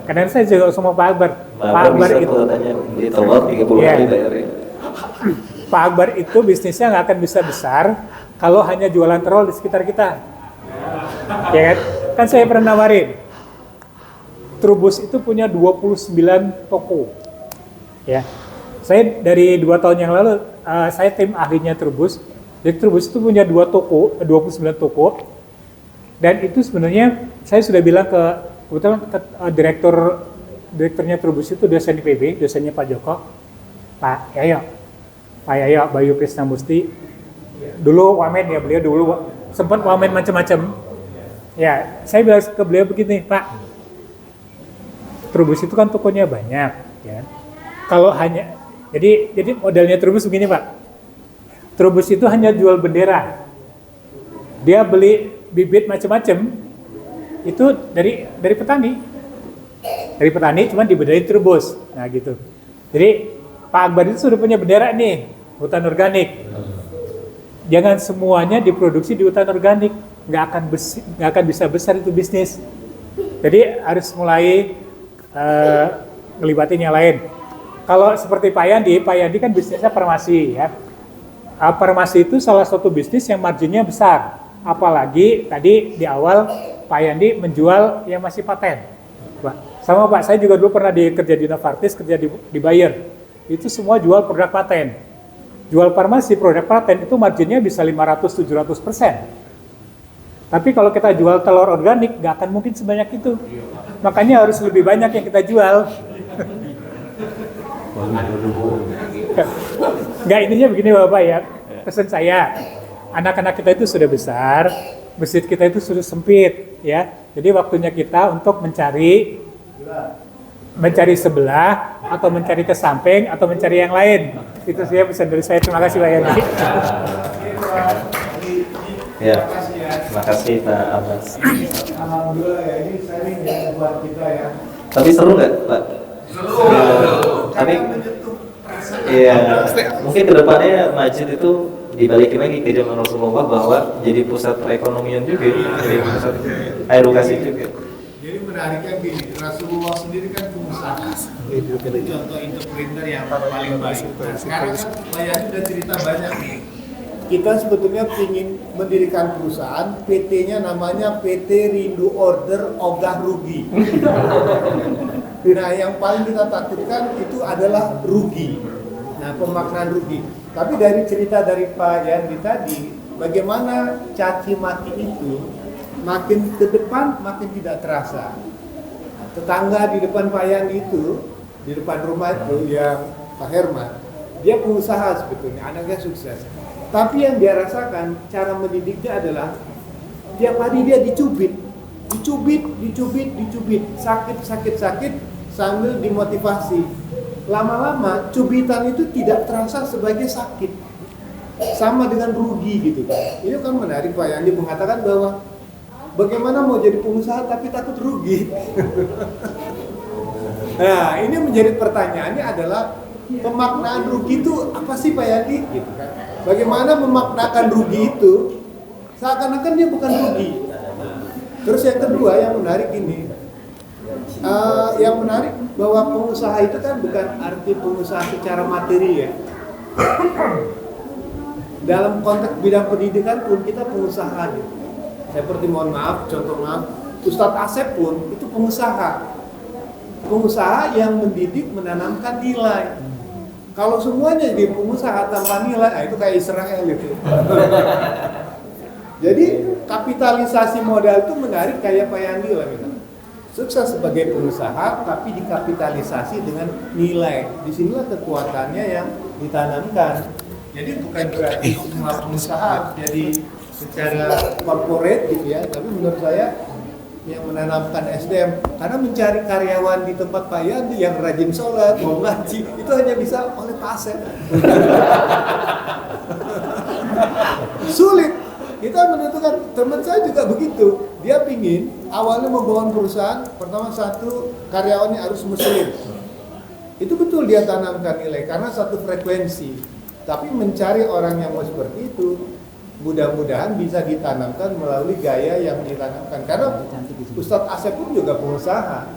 Kadang saya juga sama Pak Akbar. Pak Akbar bisa itu katanya di telur 30 Iya. hari bayarnya. Pak Akbar itu bisnisnya nggak akan bisa besar kalau hanya jualan terol di sekitar kita, ya kan? Kan saya pernah nawarin, Trubus itu punya 29 toko, ya. Saya dari 2 tahun yang lalu, saya tim ahlinya Trubus. Jadi Trubus itu punya 29 toko, dan itu sebenarnya saya sudah bilang kebetulan direkturnya Trubus itu dosen di PB, dosennya Pak Joko, Pak Yayo Bayu Krisnamusti. Dulu wamen ya, beliau dulu sempat wamen macam-macam. Ya, saya bilang ke beliau begini, Pak, Trubus itu kan tokonya banyak, ya. Kalau hanya jadi modelnya Trubus begini, Pak. Trubus itu hanya jual bendera. Dia beli bibit macam-macam itu dari petani. Dari petani cuman dibedain Trubus. Nah, gitu. Jadi Pak Akbar itu sudah punya bendera nih, hutan organik. Jangan semuanya diproduksi di hutan organik, nggak akan bisa besar itu bisnis. Jadi harus mulai ngelibatin yang lain. Kalau seperti Pak Yandi kan bisnisnya farmasi ya. Farmasi itu salah satu bisnis yang marginnya besar. Apalagi tadi di awal Pak Yandi menjual yang masih paten. Sama Pak, saya juga dulu pernah kerja di Novartis, kerja di Bayer. Itu semua jual produk paten. Jual farmasi produk paten itu marginnya bisa 500-700%. Tapi kalau kita jual telur organik, nggak akan mungkin sebanyak itu. Makanya harus lebih banyak yang kita jual. Nggak, intinya begini Bapak ya, pesan saya, anak-anak kita itu sudah besar, masjid kita itu sudah sempit, ya. Jadi waktunya kita untuk mencari sebelah, atau mencari ke samping, atau mencari yang lain. Itu saja pesan dari saya. Terima kasih Pak Yandi. Ya, terima kasih Pak Abbas. Alhamdulillah ya, ini sharing ya buat kita ya. Tapi seru nggak Pak? Tapi iya, mungkin kedepannya masjid itu dibalikin lagi ke zaman Rasulullah bahwa jadi pusat perekonomian juga, jadi pusat edukasi juga. Jadi menariknya gini, Rasulullah sendiri kan pengusaha. Contoh entrepreneur yang paling baik. Nah, sekarang kan Pak Yani udah cerita banyak nih. Kita sebetulnya ingin mendirikan perusahaan, PT-nya namanya PT Rindu Order Ogah Rugi. Nah, yang paling kita takutkan itu adalah rugi. Nah, pemaknaan rugi. Tapi dari cerita dari Pak Yandi tadi, bagaimana caci maki itu makin ke depan makin tidak terasa. Nah, tetangga di depan Pak Yandi itu, di depan rumah itu yang Pak Herman, dia pengusaha sebetulnya, anaknya sukses. Tapi yang dia rasakan, cara mendidiknya adalah tiap hari dia dicubit, sakit, sambil dimotivasi. Lama-lama cubitan itu tidak terasa sebagai sakit, sama dengan rugi gitu kan. Ini kan menarik Pak Yandi mengatakan bahwa bagaimana mau jadi pengusaha tapi takut rugi. Nah, ini menjadi pertanyaannya adalah pemaknaan rugi itu apa sih Pak Yandi gitu kan? Bagaimana memaknakan rugi itu seakan-akan dia bukan rugi. Terus yang kedua yang menarik ini, yang menarik bahwa pengusaha itu kan bukan arti pengusaha secara materi ya. Dalam konteks bidang pendidikan pun kita pengusaha gitu. Seperti contoh maaf, Ustadz Asep pun itu pengusaha. Pengusaha yang mendidik, menanamkan nilai. Kalau semuanya jadi pengusaha tanpa nilai, itu kayak Israel gitu. Jadi kapitalisasi modal itu menarik kayak Pak Yandi lah gitu. Sukses sebagai pengusaha, tapi dikapitalisasi dengan nilai. Disinilah kekuatannya yang ditanamkan. Jadi bukan berarti semua pengusaha jadi secara corporate gitu ya, tapi menurut saya yang menanamkan SDM, karena mencari karyawan di tempat Pak Yadi yang rajin sholat, mau ngaji, itu hanya bisa oleh Pak Asep. Sulit. Kita menentukan, teman saya juga begitu. Dia pingin awalnya membangun perusahaan, pertama satu karyawannya harus muslim. Itu betul dia tanamkan nilai karena satu frekuensi. Tapi mencari orang yang mau seperti itu, mudah-mudahan bisa ditanamkan melalui gaya yang ditanamkan. Karena Ustadz Asep pun juga pengusaha.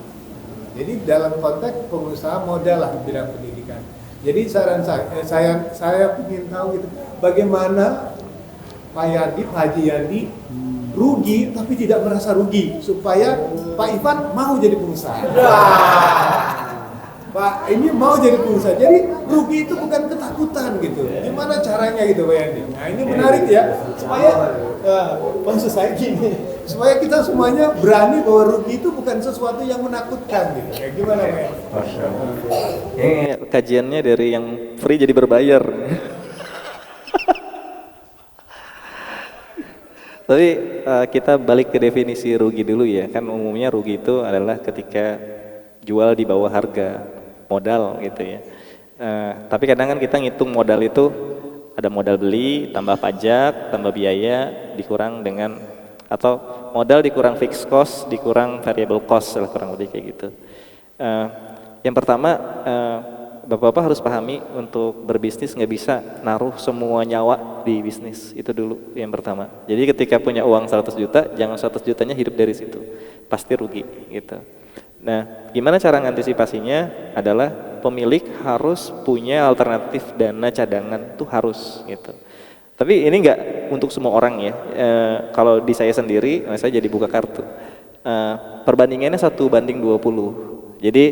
Jadi dalam konteks pengusaha modal lah di bidang pendidikan. Jadi saran saya ingin tahu gitu, bagaimana Pak Yadi, Haji Yadi rugi tapi tidak merasa rugi supaya Pak Ivan mau jadi pengusaha. Pak ini mau jadi pengusaha. Jadi rugi itu bukan ketakutan gitu. Gimana caranya gitu Pak Yadi? Nah ini menarik ya supaya maksud saya gini, supaya kita semuanya berani bahwa rugi itu bukan sesuatu yang menakutkan gitu. Kayak gimana Pak Yadi? Ini kajiannya dari yang free jadi berbayar. Tapi kita balik ke definisi rugi dulu ya. Kan umumnya rugi itu adalah ketika jual di bawah harga modal gitu ya. Tapi kadang kan kita ngitung modal itu ada modal beli, tambah pajak, tambah biaya, dikurang dengan atau modal dikurang fixed cost, dikurang variable cost, kurang lebih kayak gitu. Yang pertama, Bapak-bapak harus pahami untuk berbisnis nggak bisa naruh semua nyawa di bisnis, itu dulu yang pertama. Jadi ketika punya uang 100 juta, jangan 100 jutanya hidup dari situ, pasti rugi gitu. Nah, gimana cara mengantisipasinya adalah pemilik harus punya alternatif dana cadangan, tuh harus gitu. Tapi ini nggak untuk semua orang ya. Kalau di saya sendiri, saya jadi buka kartu. Perbandingannya 1:20. Jadi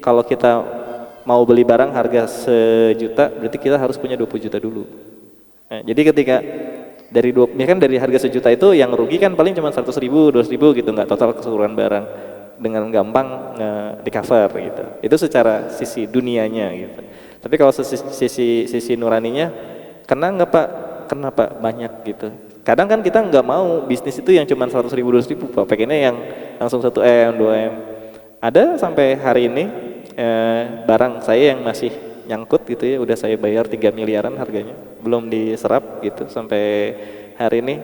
kalau kita mau beli barang harga sejuta, berarti kita harus punya 20 juta dulu. Nah, jadi ketika dari harga sejuta itu yang rugi kan paling cuma 100.000, 200.000 gitu, nggak total keseluruhan barang, dengan gampang di cover gitu. Itu secara sisi dunianya gitu. Tapi kalau sisi nuraninya, kena nggak Pak? Kena Pak, banyak gitu. Kadang kan kita nggak mau bisnis itu yang cuma 100.000, 200.000 Pak, pengennya yang langsung 1M, 2M. Ada sampai hari ini barang saya yang masih nyangkut gitu ya, udah saya bayar 3 miliaran harganya, belum diserap gitu sampai hari ini.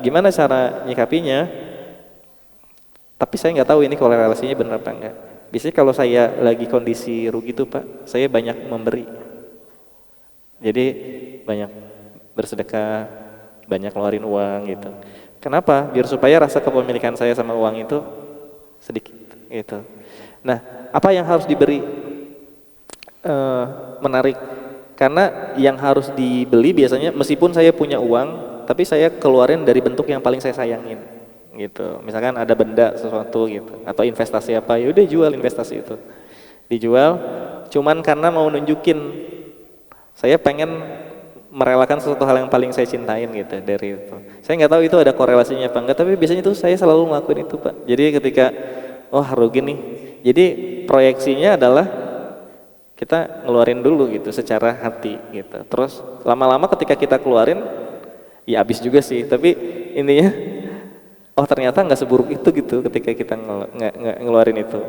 Gimana cara nyikapinya? Tapi saya nggak tahu ini korelasinya benar apa enggak. Biasanya kalau saya lagi kondisi rugi tuh Pak, saya banyak memberi. Jadi banyak bersedekah, banyak ngeluarin uang gitu. Kenapa? Biar supaya rasa kepemilikan saya sama uang itu sedikit gitu. Nah, apa yang harus diberi? Menarik, karena yang harus dibeli biasanya meskipun saya punya uang, tapi saya keluarin dari bentuk yang paling saya sayangin, gitu. Misalkan ada benda sesuatu gitu, atau investasi apa, ya udah jual investasi itu, dijual, cuman karena mau nunjukin saya pengen merelakan sesuatu hal yang paling saya cintain gitu dari itu. Saya nggak tahu itu ada korelasinya apa enggak, tapi biasanya itu saya selalu ngelakuin itu Pak. Jadi ketika rugi nih, jadi proyeksinya adalah kita ngeluarin dulu gitu secara hati gitu. Terus lama-lama ketika kita keluarin, ya habis juga sih. Tapi intinya, ternyata nggak seburuk itu gitu ketika kita ngeluarin itu.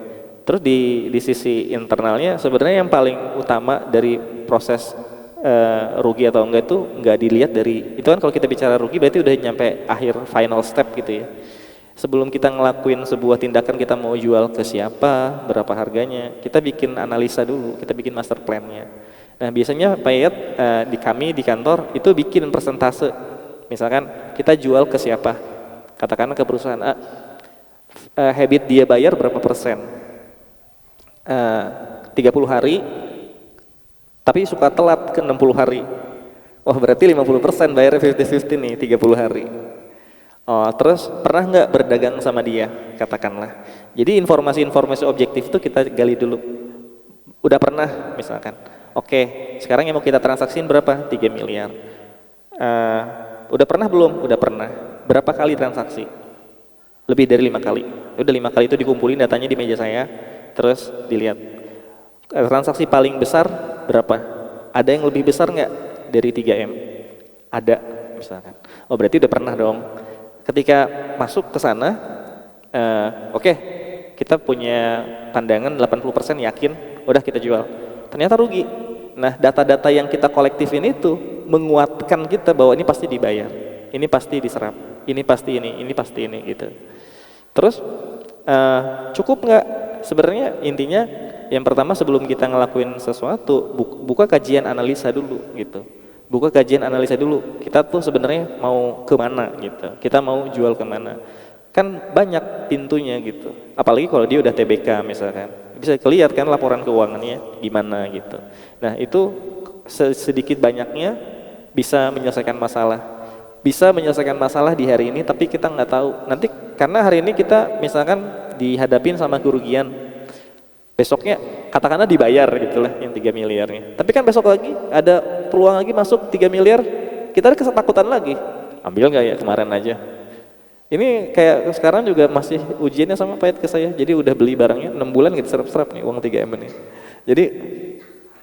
Terus di sisi internalnya sebenarnya yang paling utama dari proses rugi atau enggak itu nggak dilihat dari itu kan. Kalau kita bicara rugi berarti udah nyampe akhir final step gitu ya. Sebelum kita ngelakuin sebuah tindakan, kita mau jual ke siapa, berapa harganya, kita bikin analisa dulu, kita bikin master plan-nya. Nah biasanya Pak Yayat di kantor itu bikin persentase. Misalkan kita jual ke siapa, katakanlah ke perusahaan A, habit dia bayar berapa persen, 30 hari, tapi suka telat ke 60 hari. Wah berarti 50% bayarnya 50-50 nih, 30 hari. Terus pernah nggak berdagang sama dia, katakanlah. Jadi informasi-informasi objektif itu kita gali dulu. Udah pernah misalkan, oke, sekarang yang mau kita transaksiin berapa? 3 miliar. Udah pernah belum? Udah pernah. Berapa kali transaksi? Lebih dari 5 kali. Udah 5 kali itu dikumpulin datanya di meja saya, terus dilihat. Transaksi paling besar berapa? Ada yang lebih besar nggak dari 3M? Ada misalkan. Berarti udah pernah dong. Ketika masuk ke sana, Oke, kita punya pandangan 80% yakin, udah kita jual. Ternyata rugi. Nah, data-data yang kita kolektifin itu menguatkan kita bahwa ini pasti dibayar, ini pasti diserap, ini pasti ini gitu. Terus cukup nggak? Sebenarnya intinya yang pertama sebelum kita ngelakuin sesuatu, buka kajian analisa dulu gitu. Buka kajian analisa dulu. Kita tuh sebenarnya mau kemana gitu. Kita mau jual kemana? Kan banyak pintunya gitu. Apalagi kalau dia udah TBK misalkan, bisa kelihatan kan laporan keuangannya gimana gitu. Nah itu sedikit banyaknya bisa menyelesaikan masalah. Bisa menyelesaikan masalah di hari ini, tapi kita nggak tahu nanti karena hari ini kita misalkan dihadapin sama kerugian, besoknya katakanlah dibayar gitulah yang 3 miliarnya. Tapi kan besok lagi ada peluang lagi masuk 3 miliar, kita ada ketakutan lagi. Ambil nggak ya kemarin aja. Ini kayak sekarang juga masih ujiannya sama pahit ke saya. Jadi udah beli barangnya 6 bulan gitu serap-serap nih uang 3M ini. Jadi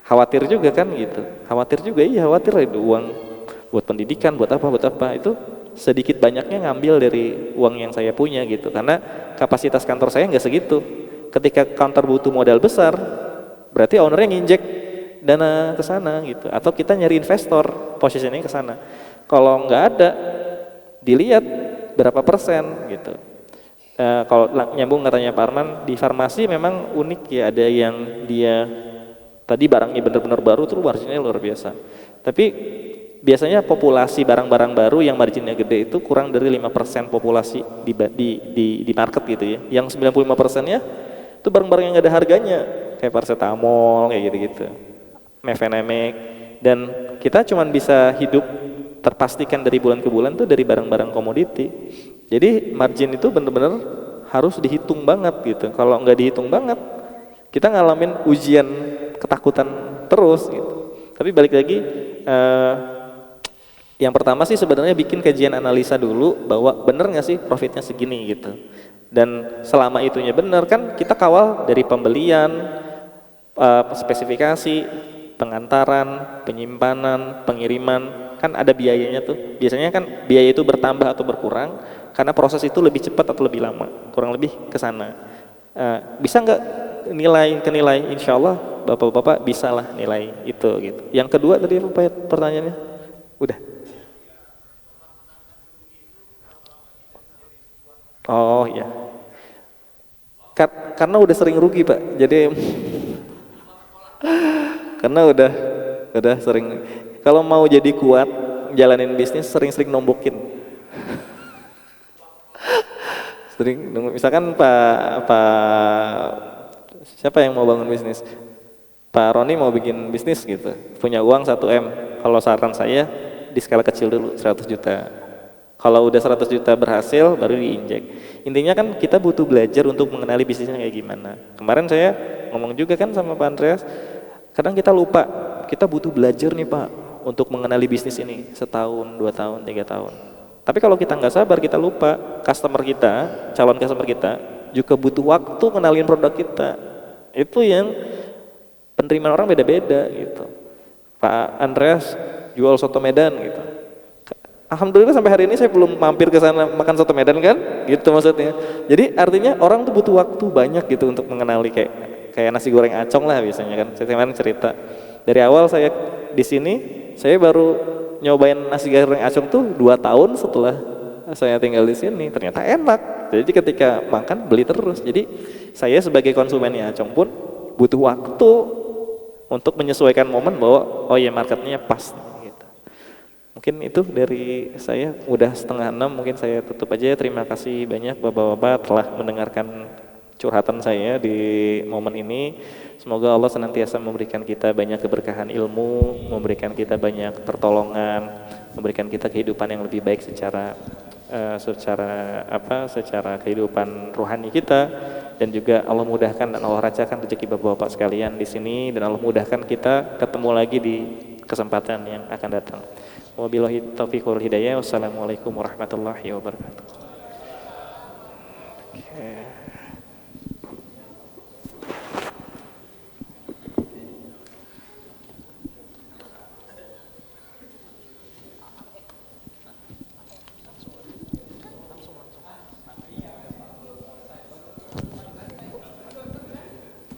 khawatir juga kan gitu. Khawatir juga, iya khawatir lah itu uang buat pendidikan, buat apa itu sedikit banyaknya ngambil dari uang yang saya punya gitu. Karena kapasitas kantor saya nggak segitu. Ketika kantor butuh modal besar, berarti ownernya nginjek dana ke sana gitu. Atau kita nyari investor, posisinya ke sana. Kalau nggak ada, dilihat berapa persen gitu. Kalau nyambung katanya Pak Arman, di farmasi memang unik ya, ada yang dia tadi barangnya benar-benar baru tuh marginnya luar biasa. Tapi biasanya populasi barang-barang baru yang marginnya gede itu kurang dari 5% populasi di market gitu ya. Yang 95%-nya itu barang-barang yang gak ada harganya, kayak paracetamol kayak gitu-gitu. Mefenemek, dan kita cuman bisa hidup terpastikan dari bulan ke bulan tuh dari barang-barang komoditi. Jadi margin itu benar-benar harus dihitung banget gitu. Kalau nggak dihitung banget, kita ngalamin ujian ketakutan terus gitu. Tapi balik lagi, yang pertama sih sebenarnya bikin kajian analisa dulu bahwa bener nggak sih profitnya segini gitu. Dan selama itunya bener kan kita kawal dari pembelian, spesifikasi, pengantaran, penyimpanan, pengiriman. Kan ada biayanya tuh. Biasanya kan biaya itu bertambah atau berkurang karena proses itu lebih cepat atau lebih lama, kurang lebih ke sana. Bisa nggak nilai? Insya Allah bapak-bapak bisa lah nilai itu gitu. Yang kedua tadi apa pertanyaannya? Udah. Oh ya. Karena udah sering rugi Pak. Jadi karena udah sering. Kalau mau jadi kuat jalanin bisnis sering-sering nombokin. Misalkan Pak siapa yang mau bangun bisnis? Pak Roni mau bikin bisnis gitu. Punya uang 1M. Kalau saran saya di skala kecil dulu 100 juta. Kalau udah 100 juta berhasil baru diinjek. Intinya kan kita butuh belajar untuk mengenali bisnisnya kayak gimana. Kemarin saya ngomong juga kan sama Pak Andreas, kadang kita lupa, kita butuh belajar nih Pak untuk mengenali bisnis ini 1 tahun, 2 tahun, 3 tahun. Tapi kalau kita nggak sabar, kita lupa, calon customer kita juga butuh waktu kenalin produk kita. Itu yang penerimaan orang beda-beda gitu. Pak Andreas jual soto Medan gitu. Alhamdulillah sampai hari ini saya belum mampir ke sana makan soto Medan kan, gitu maksudnya. Jadi artinya orang tuh butuh waktu banyak gitu untuk mengenali kayak nasi goreng acong lah biasanya kan. Saya kemarin cerita dari awal saya di sini, saya baru nyobain nasi goreng acong tuh 2 tahun setelah saya tinggal di sini. Ternyata enak. Jadi ketika makan beli terus. Jadi saya sebagai konsumennya acong pun butuh waktu untuk menyesuaikan momen bahwa oh ya marketnya pas. Mungkin itu dari saya, udah 5:30, mungkin saya tutup aja. Terima kasih banyak bapak-bapak telah mendengarkan curhatan saya di momen ini. Semoga Allah senantiasa memberikan kita banyak keberkahan ilmu, memberikan kita banyak pertolongan, memberikan kita kehidupan yang lebih baik secara kehidupan rohani kita, dan juga Allah mudahkan dan Allah rancangkan rezeki bapak-bapak sekalian di sini, dan Allah mudahkan kita ketemu lagi di kesempatan yang akan datang. Wabillahi taufiq wal hidayah. Wassalamualaikum warahmatullahi wabarakatuh.